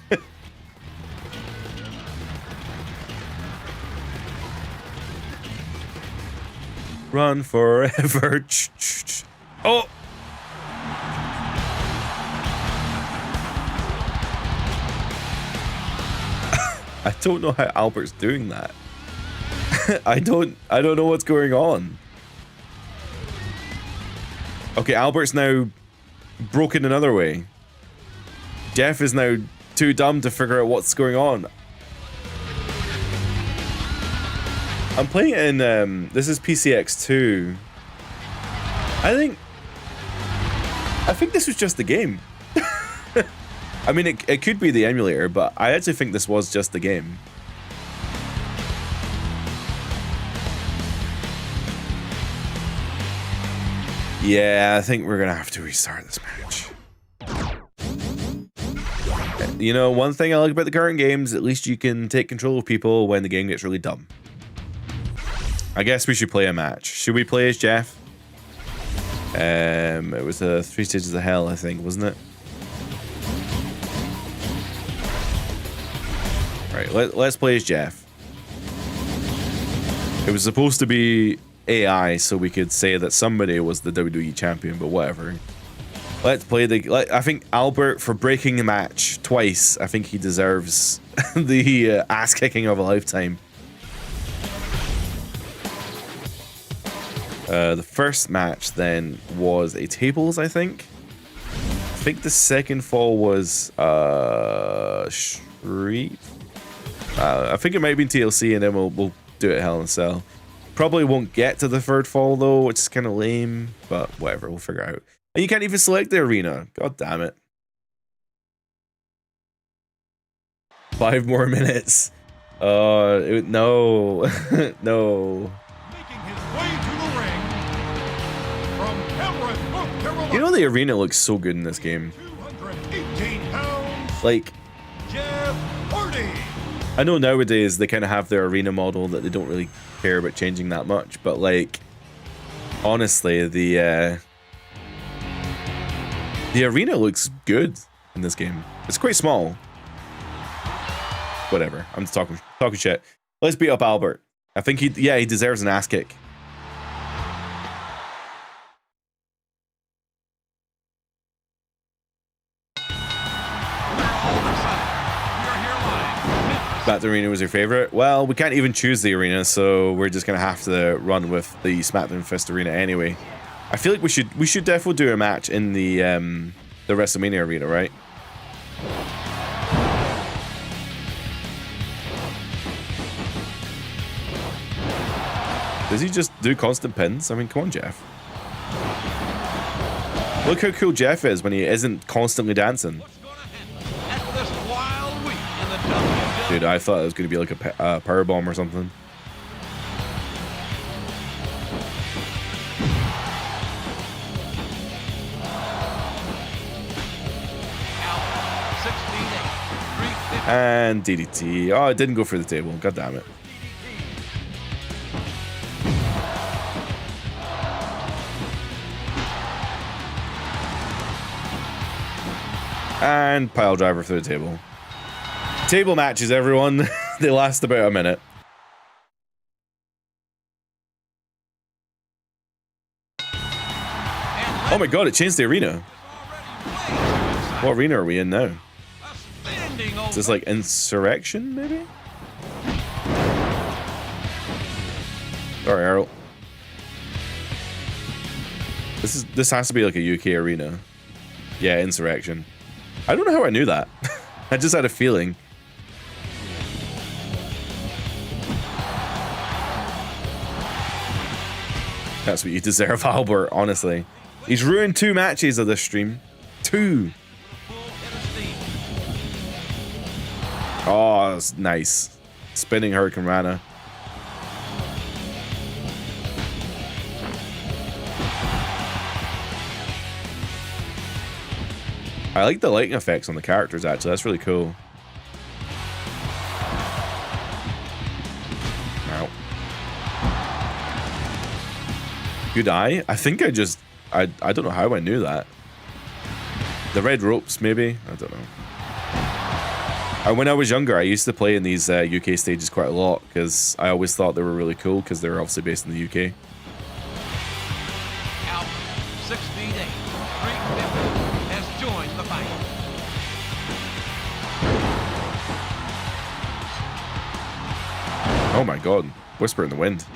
Run forever. Oh! I don't know how Albert's doing that. I don't know what's going on. Okay, Albert's now broken another way. Jeff is now too dumb to figure out what's going on. I'm playing it in, this is PCX2. I think this was just the game. I mean, it could be the emulator, but I actually think this was just the game. Yeah, I think we're gonna have to restart this match. You know, one thing I like about the current games, at least you can take control of people when the game gets really dumb. I guess we should play a match. Should we play as Jeff? It was 3 Stages of Hell, I think, wasn't it? Alright, let's play as Jeff. It was supposed to be AI, so we could say that somebody was the WWE champion, but whatever. Let's play I think Albert, for breaking the match twice, I think he deserves the ass kicking of a lifetime. The first match then was a tables, I think. I think the second fall was Street. I think it might be TLC, and then we'll do it Hell in a Cell. Probably won't get to the third fall though, which is kind of lame, but whatever, we'll figure it out. And you can't even select the arena. God damn it. 5 more minutes. No. No. Making his way to the ring from Cameron, North Carolina. You know, the arena looks so good in this game. 218 pounds. Like, Jeff Hardy. I know nowadays they kind of have their arena model that they don't really care about changing that much, but like, honestly, the arena looks good in this game. It's quite small. Whatever. I'm just talking shit. Let's beat up Albert. I think he deserves an ass kick. That arena was your favorite? Well, we can't even choose the arena, so we're just gonna have to run with the SmackDown Fest arena anyway. I feel like we should definitely do a match in the WrestleMania arena, right? Does he just do constant pins? I mean, come on, Jeff. Look how cool Jeff is when he isn't constantly dancing. Dude, I thought it was going to be like a powerbomb or something. And DDT. Oh, it didn't go for the table. God damn it. And pile driver through the table. Table matches, everyone. They last about a minute. Oh my god, it changed the arena. What arena are we in now? Is this like Insurrection, maybe? Sorry, Errol. This has to be like a UK arena. Yeah, Insurrection. I don't know how I knew that. I just had a feeling. That's what you deserve, Albert, honestly. He's ruined 2 matches of this stream. 2. Oh, that's nice. Spinning Hurricane Rana. I like the lighting effects on the characters, actually. That's really cool. Ow. Good eye? I think I just... I don't know how I knew that. The red ropes, maybe? I don't know. When I was younger, I used to play in these UK stages quite a lot because I always thought they were really cool because they were obviously based in the UK. Albert, 6 feet 8, 350, has joined the fight. Oh my god. Whisper in the wind.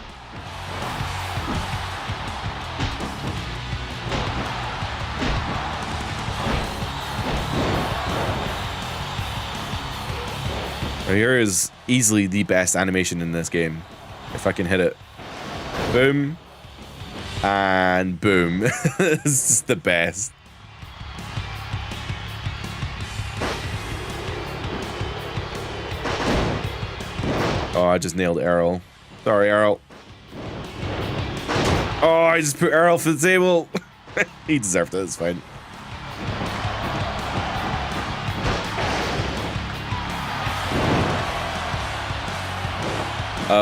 Here is easily the best animation in this game. If I can hit it. Boom. And boom. This is the best. Oh, I just nailed Errol. Sorry, Errol. Oh, I just put Errol for the table. He deserved it, it's fine.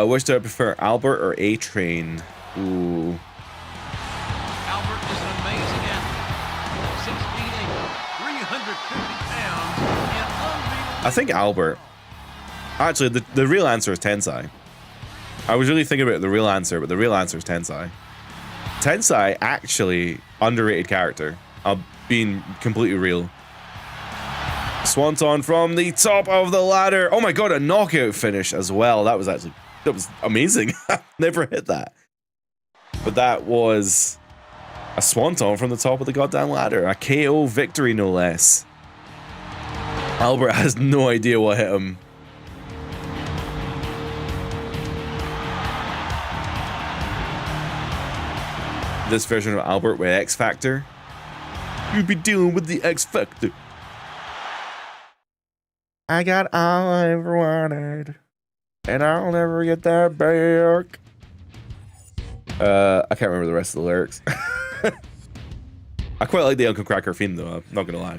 Which do I prefer, Albert or A-Train? Ooh. Albert is an amazing athlete. 6 feet 8, 350 pounds, and unbeatable. I think Albert. Actually, the real answer is Tensai. I was really thinking about the real answer, but the real answer is Tensai. Tensai, actually, underrated character. I'm being completely real. Swanton from the top of the ladder. Oh my god, a knockout finish as well. That was amazing. I've never hit that. But that was a swanton from the top of the goddamn ladder. A KO victory, no less. Albert has no idea what hit him. This version of Albert with X Factor. You'd be dealing with the X Factor. I got all I ever wanted, and I'll never get that back. I can't remember the rest of the lyrics. I quite like the Uncle Cracker theme, though. I'm not gonna lie.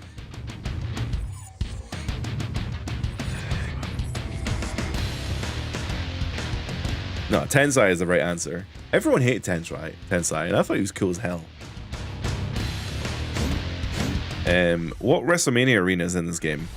No, Tensai is the right answer. Everyone hated Tensai, and I thought he was cool as hell. What WrestleMania arena is in this game?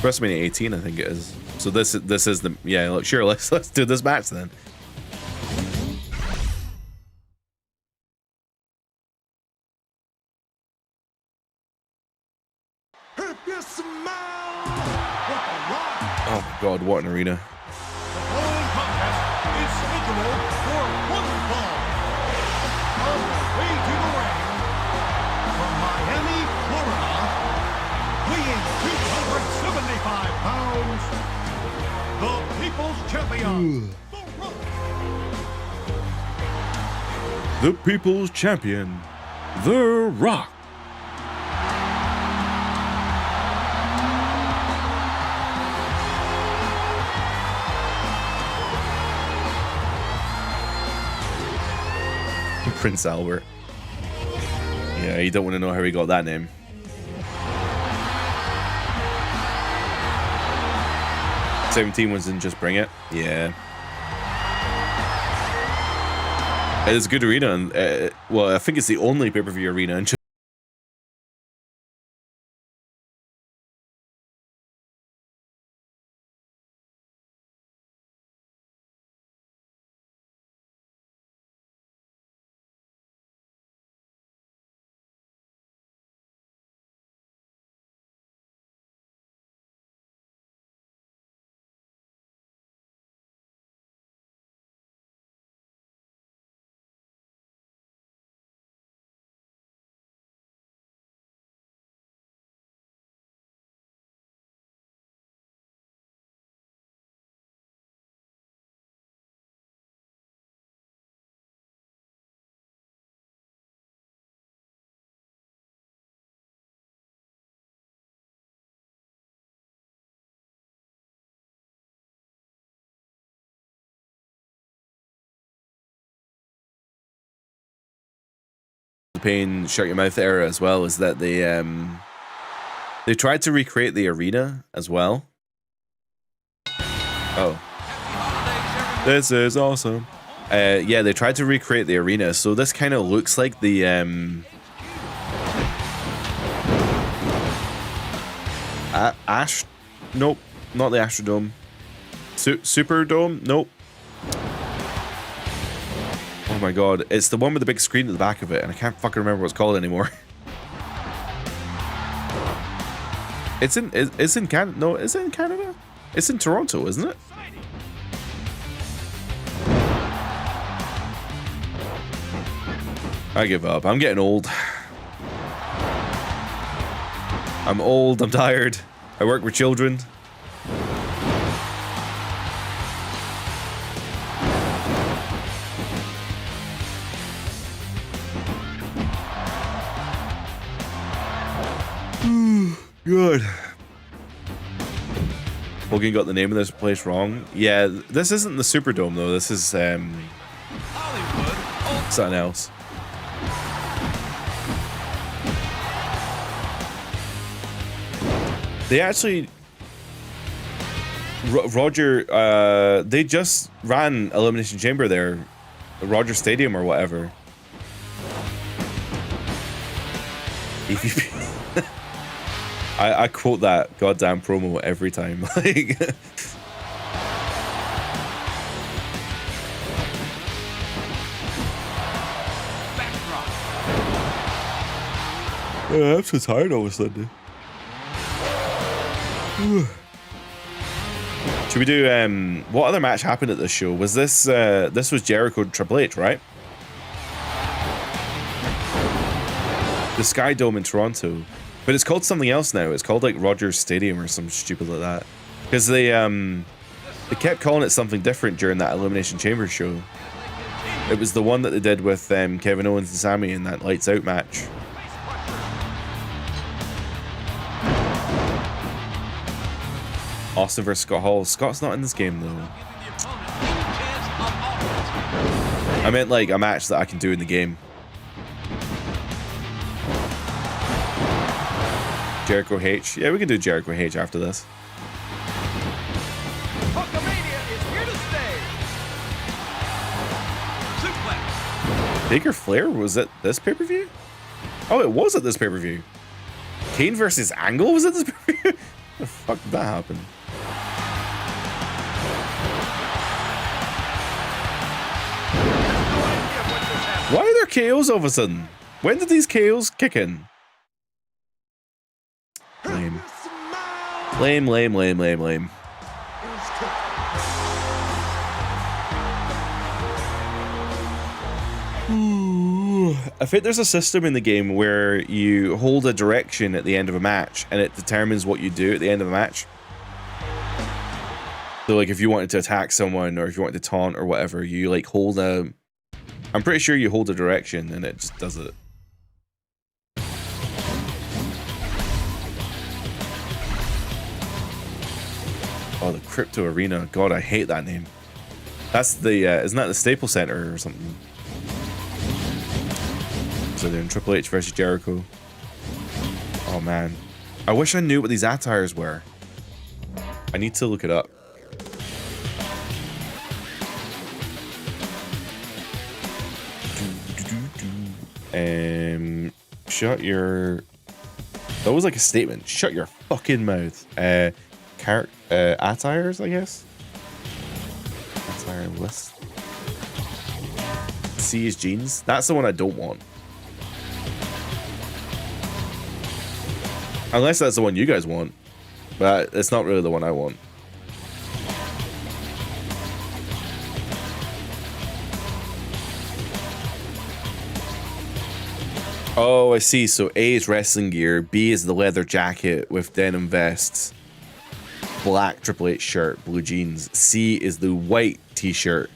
WrestleMania 18, I think it is. So this is the Look, sure. Let's do this match then. Oh my god, what an arena. The following contest is scheduled for one fall. On the way to the ring, from Miami, Florida, weighing 275 pounds, the People's Champion, The Rock. The People's Champion, The Rock. Prince Albert. Yeah, you don't want to know how he got that name. 17 ones didn't just bring it. Yeah. It's a good arena. And, well, I think it's the only pay-per-view arena in the Pain Shut Your Mouth era as well is that they tried to recreate the arena as well. Oh. This is awesome. Yeah, they tried to recreate the arena, so this kind of looks like the nope, not the Astrodome. Superdome? Nope. Oh my god, it's the one with the big screen at the back of it, and I can't fucking remember what it's called anymore. It's in Canada. No, is it in Canada? It's in Toronto, isn't it? I give up. I'm getting old. I'm old. I'm tired. I work with children. Good. Hogan got the name of this place wrong. Yeah, this isn't the Superdome though. This is something else. They actually Roger they just ran Elimination Chamber there, Roger Stadium or whatever. EVP. I quote that goddamn promo every time. Like, I'm so tired all of a sudden. Should we do what other match happened at this show? Was this this was Jericho Triple H, right? The Sky Dome in Toronto. But it's called something else now. It's called like Rogers Stadium or some stupid like that. Because they kept calling it something different during that Elimination Chamber show. It was the one that they did with Kevin Owens and Sami in that Lights Out match. Austin versus Scott Hall. Scott's not in this game though. I meant like a match that I can do in the game. Jericho H. Yeah, we can do Jericho H after this. Baker Flair was at this pay-per-view? Oh, it was at this pay-per-view. Kane versus Angle was at this pay-per-view? The fuck did that happen? Why are there KOs all of a sudden? When did these KOs kick in? Lame. Lame, lame, lame, lame, lame. I think there's a system in the game where you hold a direction at the end of a match and it determines what you do at the end of a match. So like if you wanted to attack someone or if you wanted to taunt or whatever, you like hold a... I'm pretty sure you hold a direction and it just does it. Oh, the Crypto Arena. God, I hate that name. That's the, isn't that the Staples Center or something? So they're in Triple H versus Jericho. Oh man. I wish I knew what these attires were. I need to look it up. Shut your... That was like a statement. Shut your fucking mouth. Attires, I guess? Attire list. C is jeans. That's the one I don't want. Unless that's the one you guys want. But it's not really the one I want. Oh, I see. So A is wrestling gear. B is the leather jacket with denim vests. Black Triple H shirt, blue jeans. C is the white t-shirt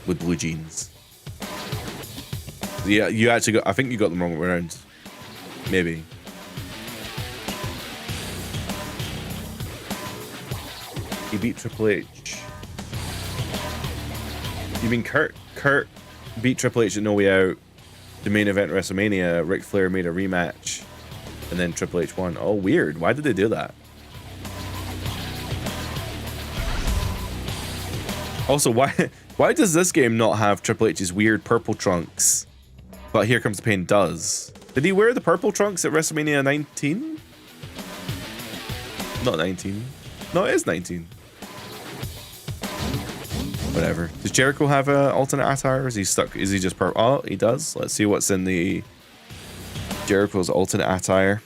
with blue jeans. Yeah, you actually got... I think you got them wrong around. Maybe. He beat Triple H. You mean Kurt beat Triple H at No Way Out. The main event WrestleMania, Ric Flair made a rematch, and then Triple H won. Oh, weird. Why did they do that? Also, why does this game not have Triple H's weird purple trunks, but Here Comes the Pain does? Did he wear the purple trunks at WrestleMania 19? Not 19. No, it is 19. Whatever. Does Jericho have an alternate attire? Or is he stuck? Is he just purple? Oh, he does. Let's see what's in the Jericho's alternate attire.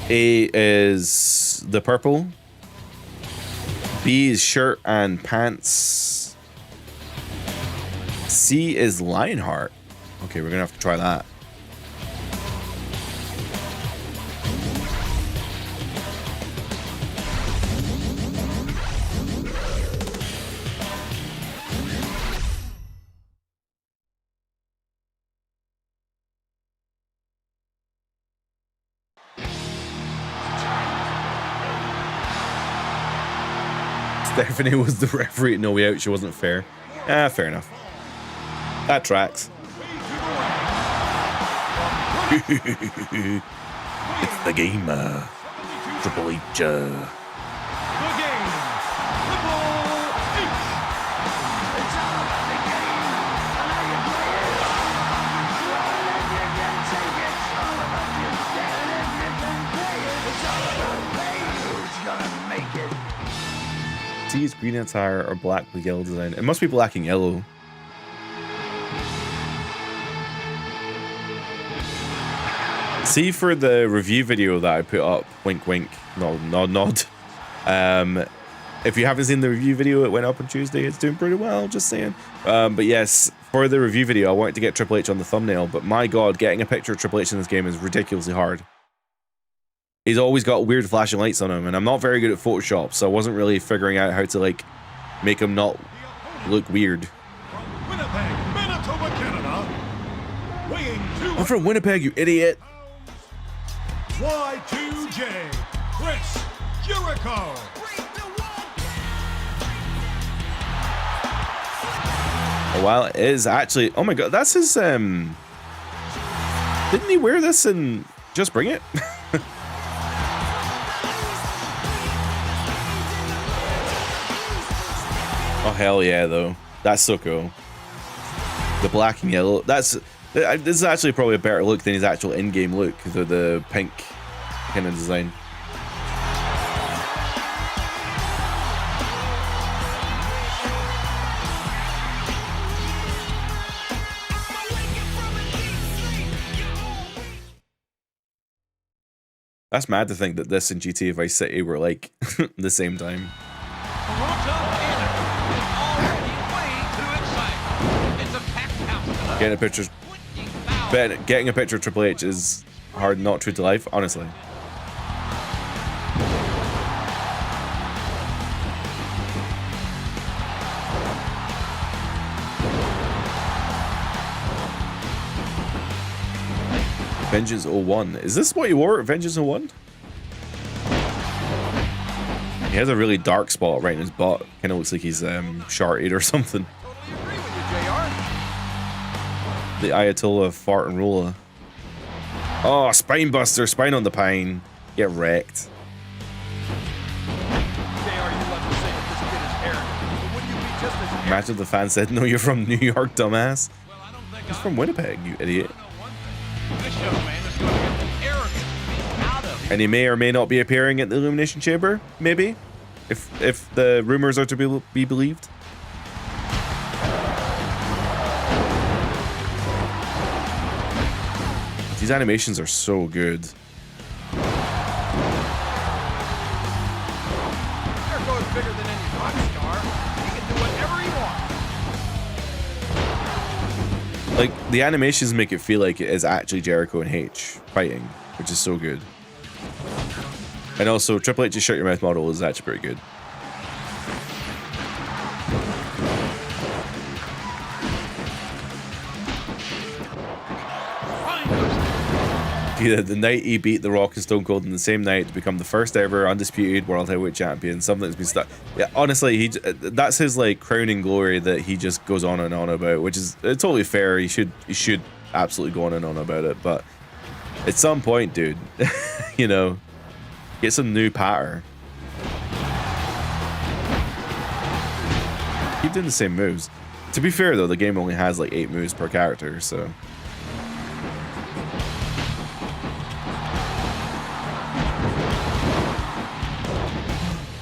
A is the purple. B is shirt and pants. C is Lionheart. Okay, we're gonna have to try that. Stephanie was the referee at No Way Out. She wasn't fair. Fair enough. That tracks. It's the game, Triple H. The game, C is green attire or black with yellow design. It must be black and yellow. See, for the review video that I put up, wink wink, nod nod nod. If you haven't seen the review video, it went up on Tuesday. It's doing pretty well, just saying. But yes, for the review video, I wanted to get Triple H on the thumbnail, but my god, getting a picture of Triple H in this game is ridiculously hard. He's always got weird flashing lights on him, and I'm not very good at Photoshop, so I wasn't really figuring out how to, like, make him not look weird. from Winnipeg, Manitoba, Canada, weighing I'm from Winnipeg, you idiot! Y2J, Chris Jericho. Oh, wow, it is actually... Oh my god, that's his, Didn't he wear this in Just Bring It? Oh, hell yeah, though. That's so cool. The black and yellow. This is actually probably a better look than his actual in-game look, the pink kind of design. That's mad to think that this and GTA Vice City were like the same time. Getting a picture of Triple H is hard not true to life, honestly. Vengeance 01. Is this what you wore at Vengeance 01? He has a really dark spot right in his butt. Kind of looks like he's sharted or something. The Ayatollah Fart and Roller. Oh, Spine Buster, Spine on the Pine. Get wrecked. Imagine the fan said, "No, you're from New York, dumbass." Well, I don't think He's from Winnipeg, you idiot. I know one thing. This young man is going to get the arrogance beat out of him. And he may or may not be appearing at the Elimination Chamber, maybe, if the rumors are to be believed. These animations are so good. Jericho is bigger than any rock star. He can do whatever he wants. Like, the animations make it feel like it is actually Jericho and H fighting, which is so good. And also, Triple H's Shut Your Mouth model is actually pretty good. The night he beat The Rock and Stone Cold in the same night to become the first ever undisputed world heavyweight champion, something that's been stuck. Yeah, honestly, that's his like crowning glory that he just goes on and on about, which is totally fair. He should absolutely go on and on about it, but at some point, dude, you know, get some new patter. Keep doing the same moves. To be fair though, the game only has like 8 moves per character, so.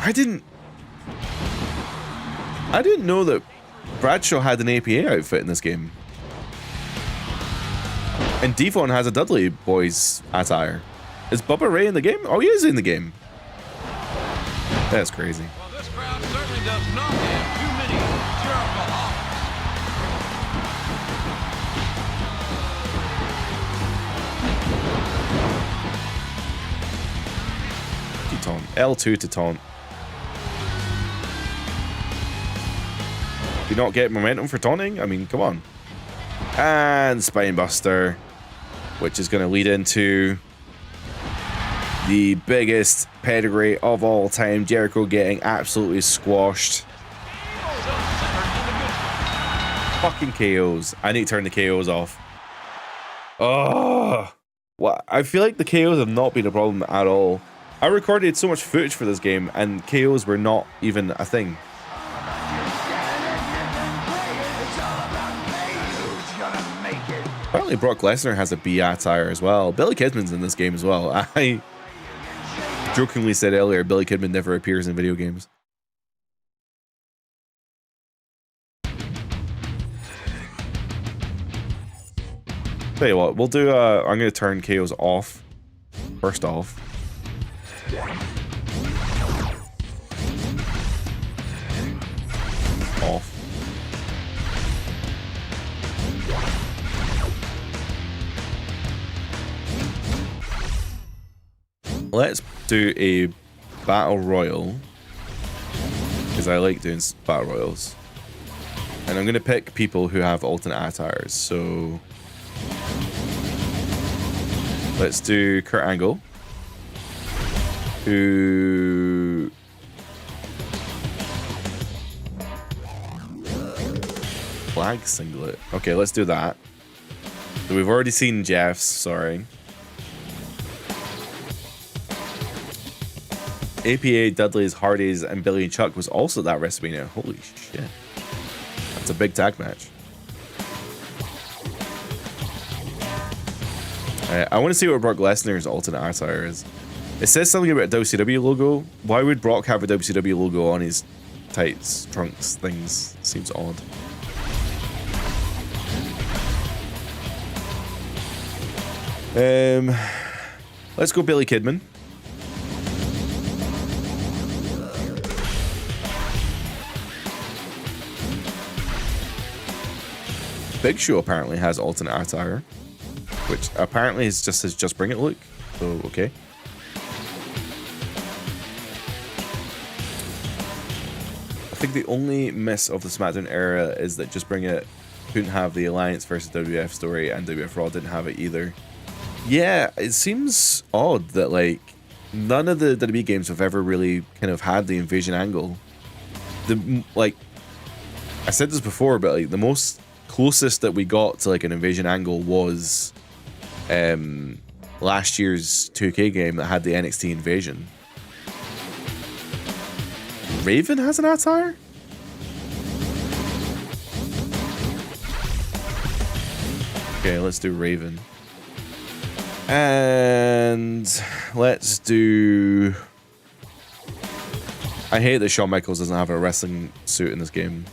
I didn't know that Bradshaw had an APA outfit in this game. And Devon has a Dudley Boys attire. Is Bubba Ray in the game? Oh, he is in the game. That's crazy. Well, this crowd certainly does not have too many Jericho Taunt. L2 to taunt. Do you not get momentum for taunting? I mean, come on. And Spinebuster, which is going to lead into the biggest pedigree of all time. Jericho getting absolutely squashed. Fucking KOs. I need to turn the KOs off. Oh, what? I feel like the KOs have not been a problem at all. I recorded so much footage for this game, and KOs were not even a thing. Apparently Brock Lesnar has a B attire as well. Billy Kidman's in this game as well. I jokingly said earlier, Billy Kidman never appears in video games. Tell you what, we'll do, I'm going to turn KOs off. First off. Off. Let's do a battle royal, because I like doing battle royals. And I'm going to pick people who have alternate attires. So let's do Kurt Angle, who flag singlet. Okay, let's do that. So we've already seen Jeff's, sorry. APA, Dudley's, Hardy's, and Billy and Chuck was also that WrestleMania. Holy shit. That's a big tag match. I want to see what Brock Lesnar's alternate attire is. It says something about a WCW logo. Why would Brock have a WCW logo on his tights, trunks, things? Seems odd. Let's go Billy Kidman. Big Show apparently has alternate attire, which apparently is just his Just Bring It look. So, okay. I think the only miss of the SmackDown era is that Just Bring It couldn't have the Alliance versus WWF story, and WWF Raw didn't have it either. Yeah, it seems odd that, like, none of the WWE games have ever really kind of had the invasion angle. Like, I said this before, but like the most closest that we got to like an invasion angle was last year's 2K game that had the NXT invasion. Raven has an attire? Okay, let's do Raven. And let's do... I hate that Shawn Michaels doesn't have a wrestling suit in this game.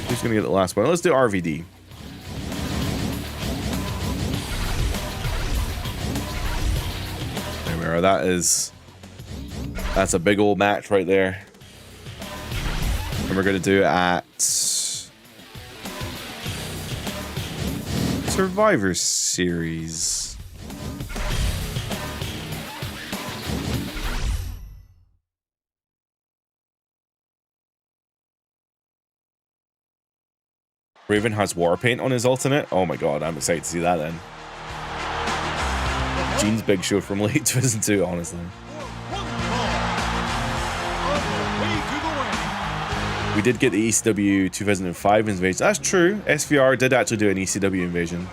Who's gonna get the last one? Let's do RVD. There we are. That's a big old match right there. And we're gonna do it at Survivor Series. Raven has war paint on his alternate. Oh my god, I'm excited to see that then. Gene's big show from late 2002, honestly. We did get the ECW 2005 invasion. That's true. SVR did actually do an ECW invasion.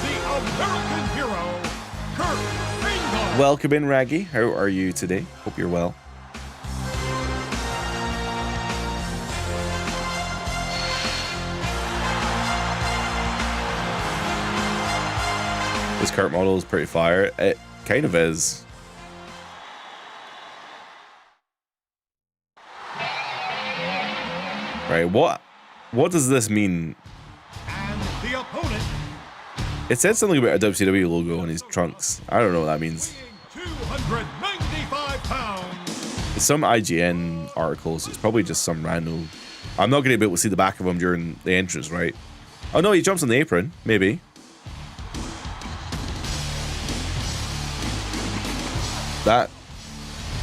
The American hero, Kurt Angle. Welcome in, Raggy. How are you today? Hope you're well. This Kurt model is pretty fire. It kind of is. Right, what does this mean? And the opponent, It said something about a WCW logo on his trunks. I don't know what that means. 295 pounds. It's some IGN articles. It's probably just some random. I'm not going to be able to see the back of him during the entrance, right? Oh no, he jumps on the apron. Maybe. That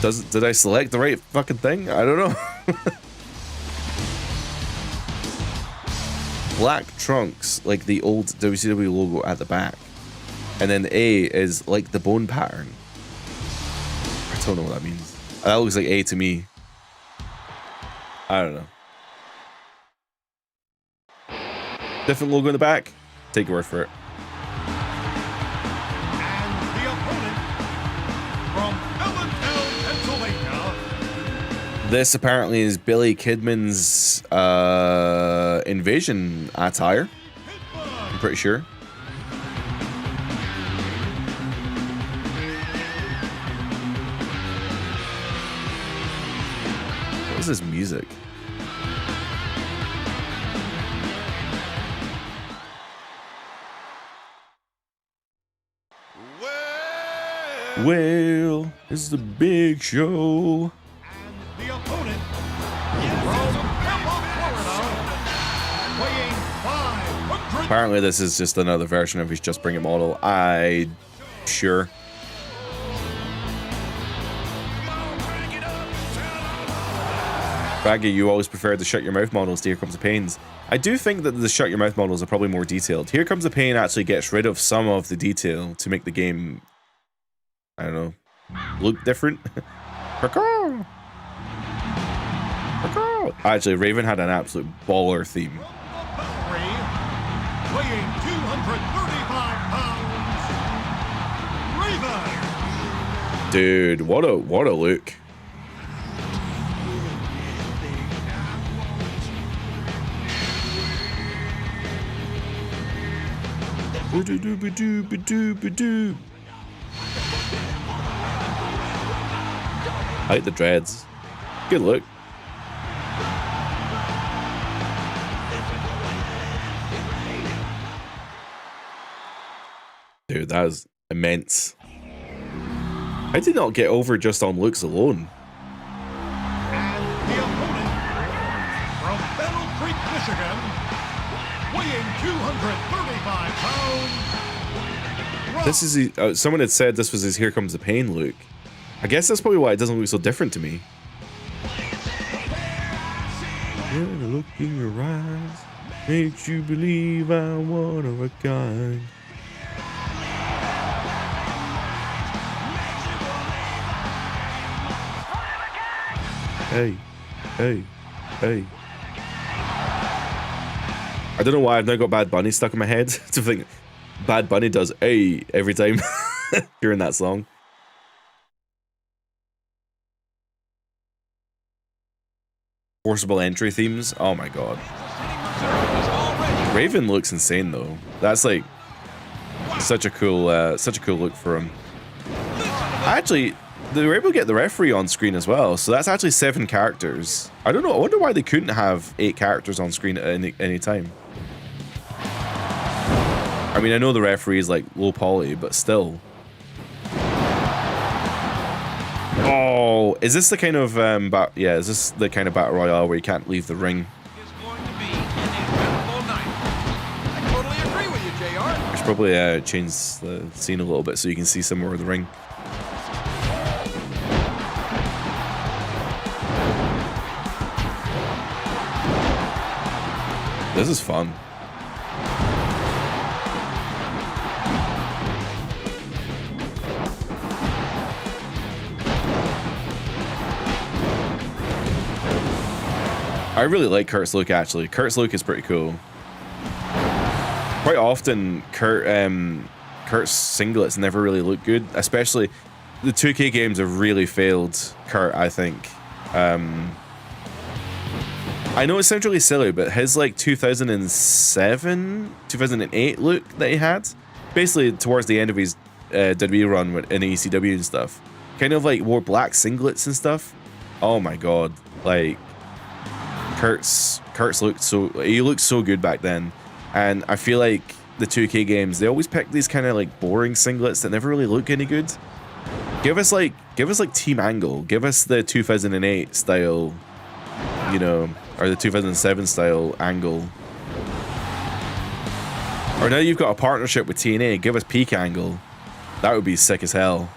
did I select the right fucking thing? I don't know. Black trunks, like the old WCW logo at the back. And then the A is like the bone pattern. I don't know what that means. That looks like A to me. I don't know. Different logo in the back? Take your word for it. And the opponent, from Allentown, Pennsylvania. This apparently is Billy Kidman's invasion attire. I'm pretty sure. What is this music? Well, this is a big show. The opponent, from Tampa, Florida, weighing 500. Apparently this is just another version of his Just Bring It model. Sure. Baggy, you always prefer the Shut Your Mouth models to Here Comes the Pains. I do think that the Shut Your Mouth models are probably more detailed. Here Comes the Pain actually gets rid of some of the detail to make the game, I don't know, look different. Actually, Raven had an absolute baller theme. Weighing 235 pounds, Raven. Dude, what a look. I like the dreads. Good look. Dude, that is immense. I did not get over just on looks alone. And the opponent, from Battle Creek, Michigan, weighing 235 pounds. This is someone had said this was his Here Comes the Pain look. I guess that's probably why it doesn't look so different to me. Yeah, the look in your eyes makes you believe I'm one of a kind. Hey, hey, hey. I don't know why I've now got Bad Bunny stuck in my head to think Bad Bunny does hey every time during that song. forcible entry themes. Oh my god. Raven looks insane though. That's like such a cool look for him. Actually, they were able to get the referee on screen as well, so that's actually 7 characters. I don't know. I wonder why they couldn't have 8 characters on screen at any time. I mean, I know the referee is like low poly, but still. Oh, is this the kind of is this the kind of battle royale where you can't leave the ring? It's going to be an incredible night. I totally agree with you, JR. I should probably change the scene a little bit so you can see some more of the ring. This is fun. I really like Kurt's look, actually. Kurt's look is pretty cool. Quite often, Kurt's singlets never really look good, especially the 2K games have really failed Kurt, I think. I know it sounds really silly, but his like 2007, 2008 look that he had, basically towards the end of his WWE run in ECW and stuff, kind of like wore black singlets and stuff. Oh my god, like Kurt's looked so good back then, and I feel like the 2K games, they always pick these kind of like boring singlets that never really look any good. Give us like Team Angle, give us the 2008 style, you know, or the 2007 style Angle. Or now you've got a partnership with TNA, give us Peak Angle. That would be sick as hell.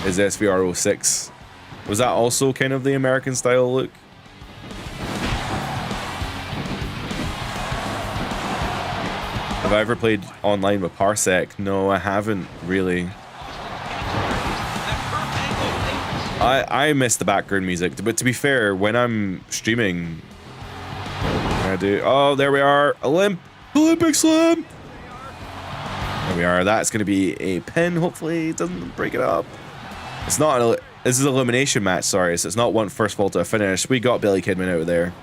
Is SVR06. Was that also kind of the American style look? Have I ever played online with Parsec? No, I haven't really. I miss the background music, but to be fair, when I'm streaming, I do. Oh, there we are. Olympic Slam. There we are. That's going to be a pin. Hopefully, it doesn't break it up. It's not. This is an elimination match. Sorry, so it's not one first fall to a finish. We got Billy Kidman out of there.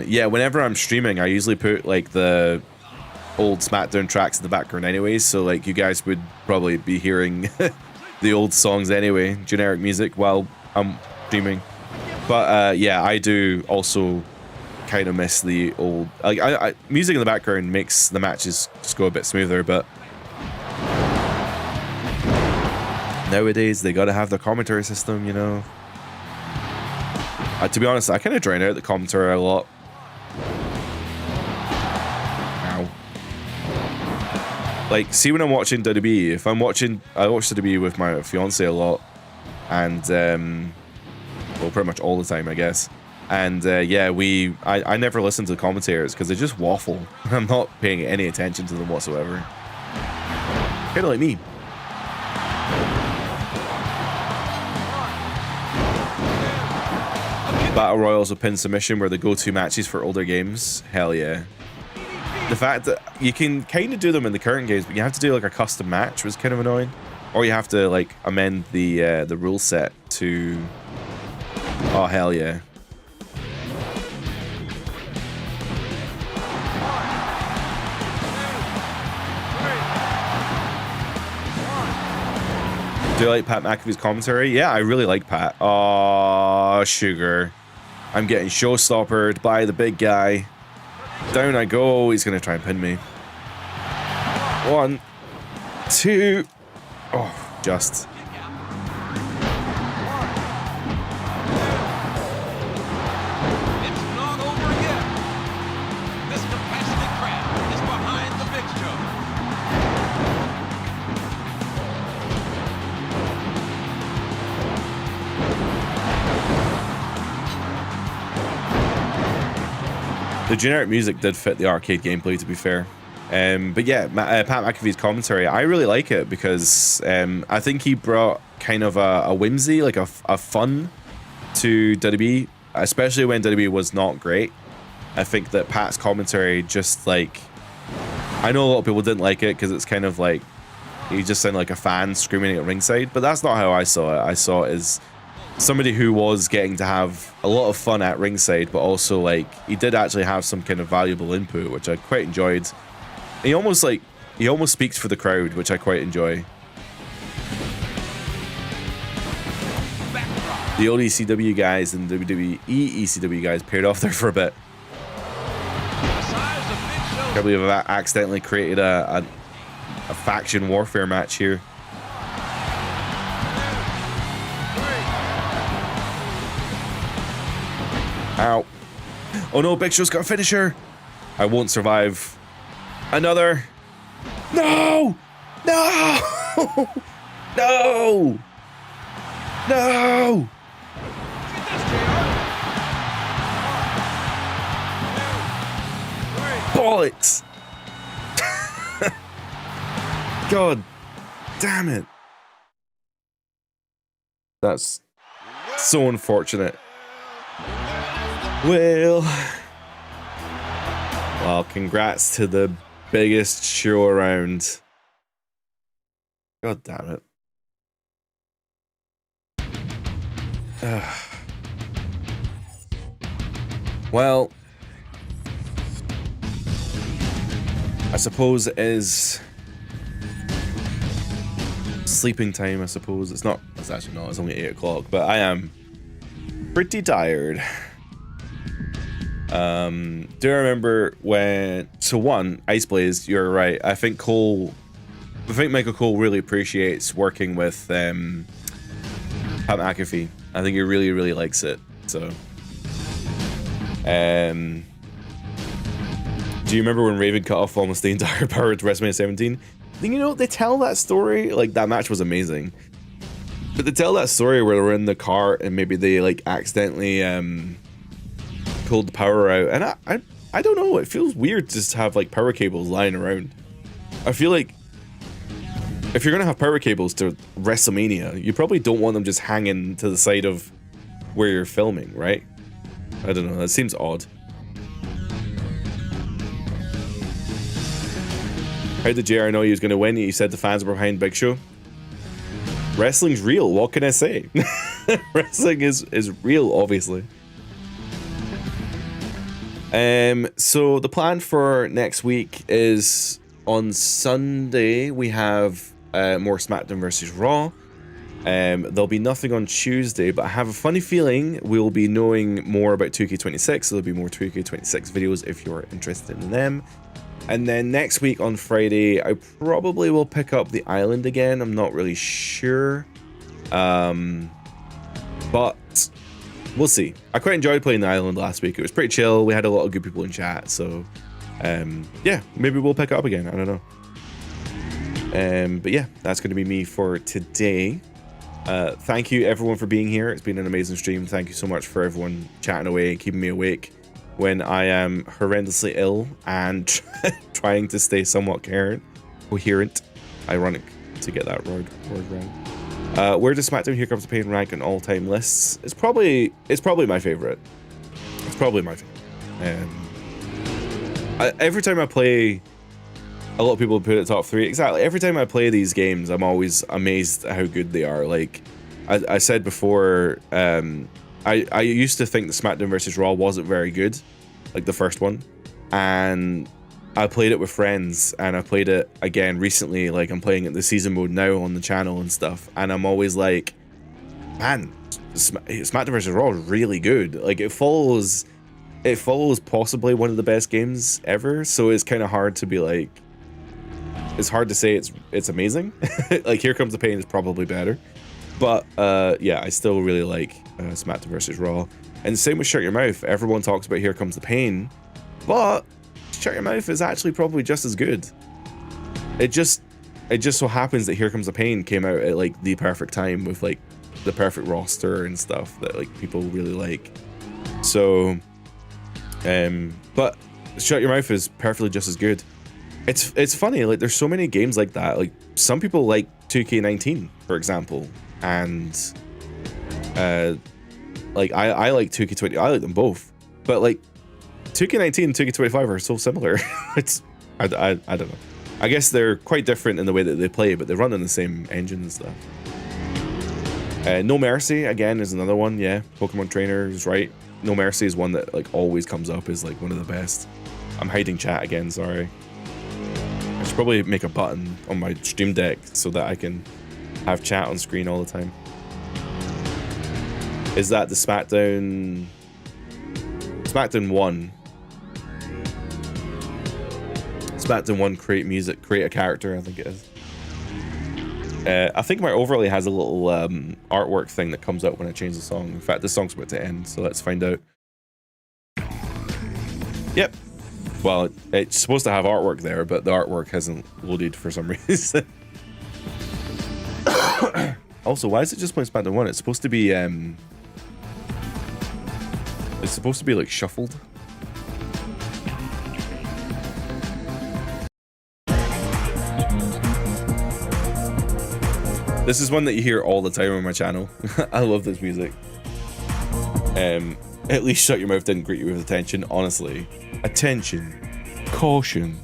Yeah, whenever I'm streaming, I usually put like the old SmackDown tracks in the background anyways, so like you guys would probably be hearing the old songs anyway, generic music while I'm streaming. But yeah, I do also kind of miss the old, like music in the background makes the matches just go a bit smoother, but nowadays they gotta have the commentary system, you know. To be honest, I kind of drown out the commentary a lot. Ow. Like, see when I'm watching WWE, if I'm watching, I watch WWE with my fiance a lot, and well, pretty much all the time, I guess. And yeah, I never listen to the commentators because they just waffle. I'm not paying any attention to them whatsoever. Kind of like me. Battle Royals with pin submission were the go-to matches for older games. Hell yeah. The fact that you can kind of do them in the current games, but you have to do like a custom match was kind of annoying. Or you have to like amend the rule set to... Oh, hell yeah. Do you like Pat McAfee's commentary? Yeah, I really like Pat. Oh, sugar. I'm getting showstoppered by the big guy. Down I go. He's going to try and pin me. 1, 2. Oh, just. It's not over yet. This compassionate crowd is behind the Big Show. The generic music did fit the arcade gameplay, to be fair. But yeah, Pat McAfee's commentary, I really like it because I think he brought kind of a whimsy, like a fun to WWE, especially when WWE was not great. I think that Pat's commentary just like, I know a lot of people didn't like it because it's kind of like, you just sound like a fan screaming at ringside, but that's not how I saw it. I saw it as somebody who was getting to have a lot of fun at ringside, but also like he did actually have some kind of valuable input, which I quite enjoyed. He almost speaks for the crowd, which I quite enjoy. The old ECW guys and WWE ECW guys paired off there for a bit. I believe I've accidentally created a faction warfare match here. Ow. Oh no, Big Show's got a finisher. I won't survive. Another. No! No! No! No! Bollocks! God damn it. That's so unfortunate. Well, congrats to the biggest show around. God damn it. Well, I suppose it is sleeping time, I suppose. It's actually not, it's only 8 o'clock, but I am pretty tired. Do I remember when, Ice Blaze, you're right. I think Michael Cole really appreciates working with Pat McAfee. I think he really, really likes it. So, do you remember when Raven cut off almost the entire power to WrestleMania 17? They tell that story, like that match was amazing. But they tell that story where they were in the car and maybe they like accidentally pulled the power out, and I don't know, it feels weird to just have like power cables lying around. I feel like if you're gonna have power cables to WrestleMania, you probably don't want them just hanging to the side of where you're filming, right? I don't know, that seems odd. How did JR know he was gonna win? He said the fans were behind Big Show. Wrestling's real, what can I say? Wrestling is real, obviously. So the plan for next week is on Sunday we have more SmackDown versus Raw. There'll be nothing on Tuesday, but I have a funny feeling we'll be knowing more about 2K26, so there'll be more 2K26 videos if you're interested in them. And then next week on Friday, I probably will pick up the island again. I'm not really sure. But we'll see. I quite enjoyed playing the island last week. It was pretty chill. We had a lot of good people in chat. So, yeah, maybe we'll pick it up again. I don't know. But yeah, that's going to be me for today. Thank you, everyone, for being here. It's been an amazing stream. Thank you so much for everyone chatting away and keeping me awake when I am horrendously ill and trying to stay somewhat coherent. Ironic to get that word right. Where does SmackDown Here Comes the Pain rank on all-time lists? It's probably my favorite. It's probably my favorite. Every time I play, a lot of people put it top 3. Exactly. Every time I play these games, I'm always amazed at how good they are. Like I said before, I used to think the SmackDown vs. Raw wasn't very good, like the first one, and I played it with friends, and I played it again recently. Like I'm playing it the season mode now on the channel and stuff, and I'm always like, man, SmackDown vs. Raw is really good. Like it follows possibly one of the best games ever. So it's kind of hard to be like, it's hard to say it's amazing. Like Here Comes the Pain is probably better, but yeah, I still really like SmackDown vs. Raw. And same with Shut Your Mouth. Everyone talks about Here Comes the Pain, but Shut Your Mouth is actually probably just as good. It just so happens that Here Comes the Pain came out at like the perfect time with like the perfect roster and stuff that like people really like. So, but Shut Your Mouth is perfectly just as good. It's funny, like there's so many games like that. Like some people like 2K19, for example, and like I like 2K20. I like them both, but like 2K19 and 2K25 are so similar. I don't know. I guess they're quite different in the way that they play, but they run on the same engine and stuff. No Mercy, again, is another one. Yeah, Pokemon Trainer is right. No Mercy is one that like always comes up as like one of the best. I'm hiding chat again, sorry. I should probably make a button on my Stream Deck so that I can have chat on screen all the time. Is that the SmackDown 1? SmackDown 1 create music, create a character, I think it is. I think my overlay has a little artwork thing that comes up when I change the song. In fact, this song's about to end, so let's find out. Yep. Well, it's supposed to have artwork there, but the artwork hasn't loaded for some reason. Also, why is it just playing SmackDown 1? It's supposed to be like shuffled. This is one that you hear all the time on my channel. I love this music. At least Shut Your Mouth didn't greet you with attention. Honestly, attention, caution,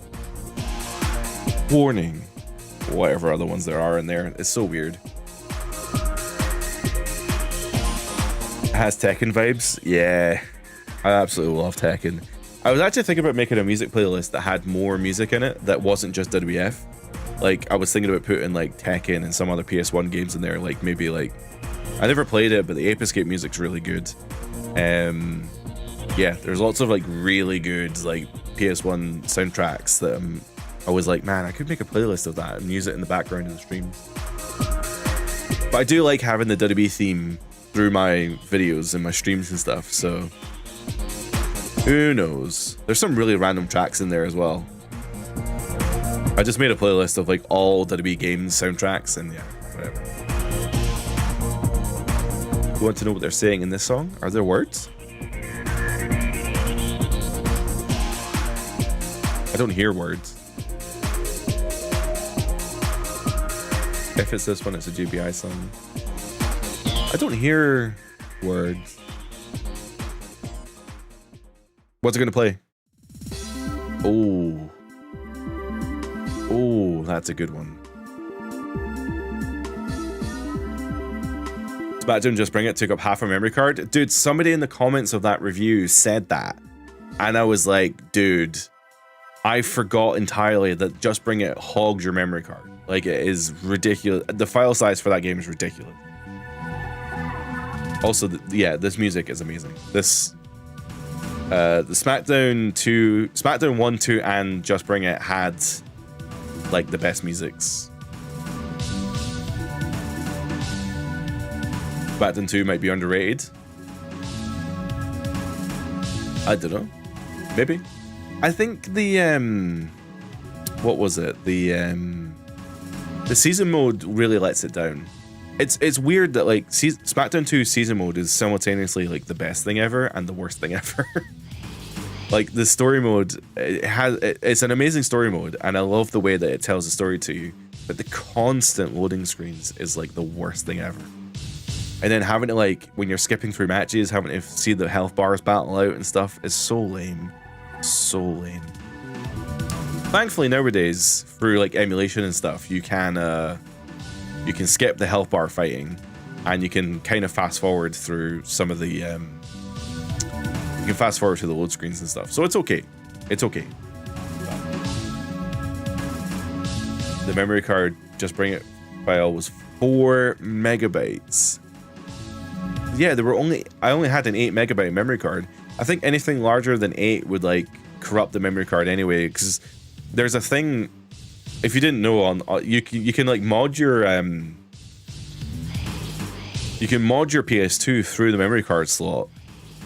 warning, whatever other ones there are in there. It's so weird. It has Tekken vibes. Yeah, I absolutely love Tekken. I was actually thinking about making a music playlist that had more music in it that wasn't just WWF. Like, I was thinking about putting like Tekken and some other PS1 games in there. Like maybe like, I never played it, but the Ape Escape music's really good. Yeah, there's lots of like really good like PS1 soundtracks that I was like, man, I could make a playlist of that and use it in the background of the streams. But I do like having the WWE theme through my videos and my streams and stuff, so who knows? There's some really random tracks in there as well. I just made a playlist of like all WWE games soundtracks, and yeah, whatever. You want to know what they're saying in this song? Are there words? I don't hear words. If it's this one, it's a GBI song. I don't hear words. What's it gonna play? Oh. Oh, that's a good one. SmackDown Just Bring It took up half a memory card. Dude, somebody in the comments of that review said that. And I was like, dude, I forgot entirely that Just Bring It hogs your memory card. Like, it is ridiculous. The file size for that game is ridiculous. Also, yeah, this music is amazing. This, the SmackDown 1, 2, and Just Bring It had like the best musics. SmackDown 2 might be underrated. I don't know. Maybe. I think the what was it? The season mode really lets it down. It's weird that like SmackDown 2 season mode is simultaneously like the best thing ever and the worst thing ever. Like the story mode, it's an amazing story mode, and I love the way that it tells the story to you. But the constant loading screens is like the worst thing ever. And then having to like, when you're skipping through matches, having to see the health bars battle out and stuff is so lame. So lame. Thankfully nowadays, through like emulation and stuff, you can skip the health bar fighting, and you can kind of fast forward through some of the you can fast forward to the load screens and stuff, so it's okay. It's okay. The memory card Just Bring It file was 4 megabytes. Yeah, I only had an 8 megabyte memory card. I think anything larger than 8 would like corrupt the memory card anyway, because there's a thing, if you didn't know, on you can like mod your PS2 through the memory card slot.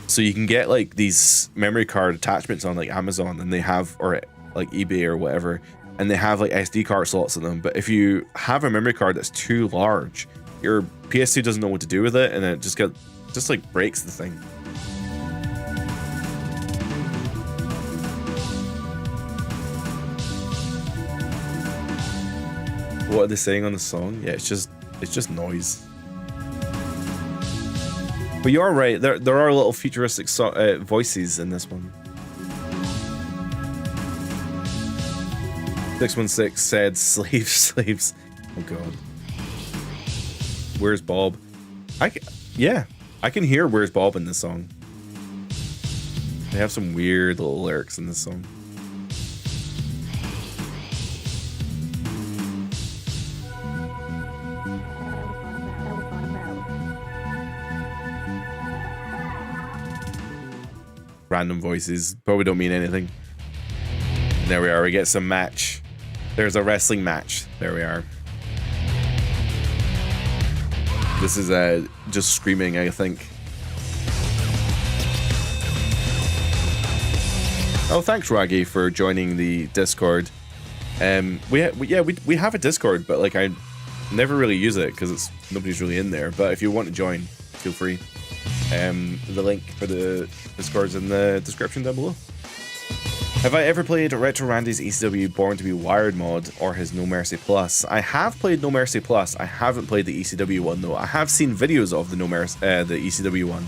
So you can get like these memory card attachments on like Amazon, and they have, or like eBay or whatever, and they have like SD card slots in them. But if you have a memory card that's too large, your PS2 doesn't know what to do with it, and it just like breaks the thing. What are they saying on the song? Yeah, it's just noise. But you are right. There are little futuristic voices in this one. 616 said slaves. Oh god. Where's Bob? Yeah, I can hear Where's Bob in this song. They have some weird little lyrics in this song. Random voices probably don't mean anything. There we are, we get some match. There's a wrestling match. There we are. This is just screaming, I think. Oh, thanks, Raggy, for joining the Discord. We have a Discord, but like I never really use it because nobody's really in there. But if you want to join, feel free. The link for the Discord's in the description down below. Have I ever played Retro Randy's ECW Born to be Wired mod or his No Mercy Plus? I have played No Mercy Plus. I haven't played the ECW one though. I have seen videos of the the ECW one,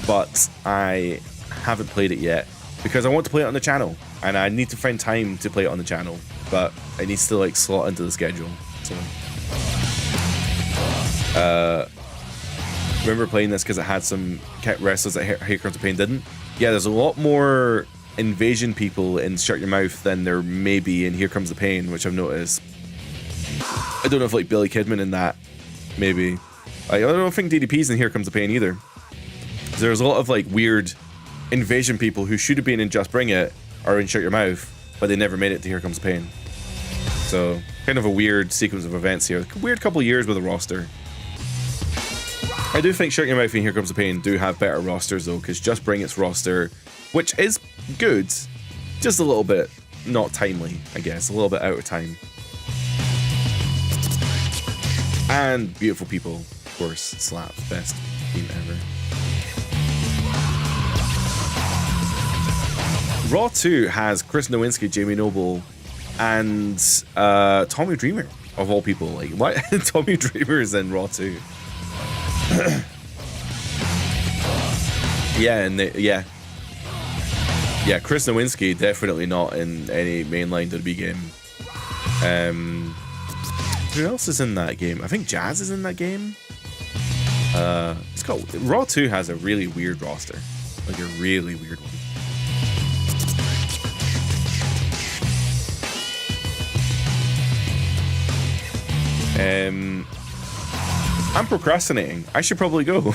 but I haven't played it yet because I want to play it on the channel and I need to find time to play it on the channel, but it needs to like slot into the schedule. So, remember playing this because it had some wrestlers that Here Comes the Pain didn't. Yeah, there's a lot more invasion people in Shut Your Mouth than there may be in Here Comes the Pain, which I've noticed. I don't know if like Billy Kidman in that, maybe. I don't think DDP's in Here Comes the Pain either. There's a lot of like weird invasion people who should have been in Just Bring It or in Shut Your Mouth, but they never made it to Here Comes the Pain. So kind of a weird sequence of events here. Weird couple of years with a roster. I do think Shut Your Mouth and Here Comes the Pain do have better rosters though, because Just Bring It's roster, which is good, just a little bit not timely, I guess, a little bit out of time. And Beautiful People, of course, slaps, best team ever. Raw 2 has Chris Nowinski, Jamie Noble, and Tommy Dreamer, of all people. Like, why? Tommy Dreamer is in Raw 2. Yeah, Chris Nowinski definitely not in any mainline WWE game. Who else is in that game? I think Jazz is in that game. It's called Raw 2 has a really weird roster, like a really weird one. I'm procrastinating. I should probably go.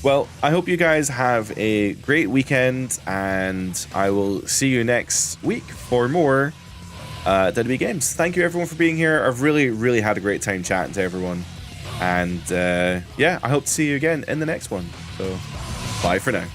Well, I hope you guys have a great weekend, and I will see you next week for more WWE games. Thank you everyone for being here. I've really had a great time chatting to everyone, and yeah, I hope to see you again in the next one. So bye for now.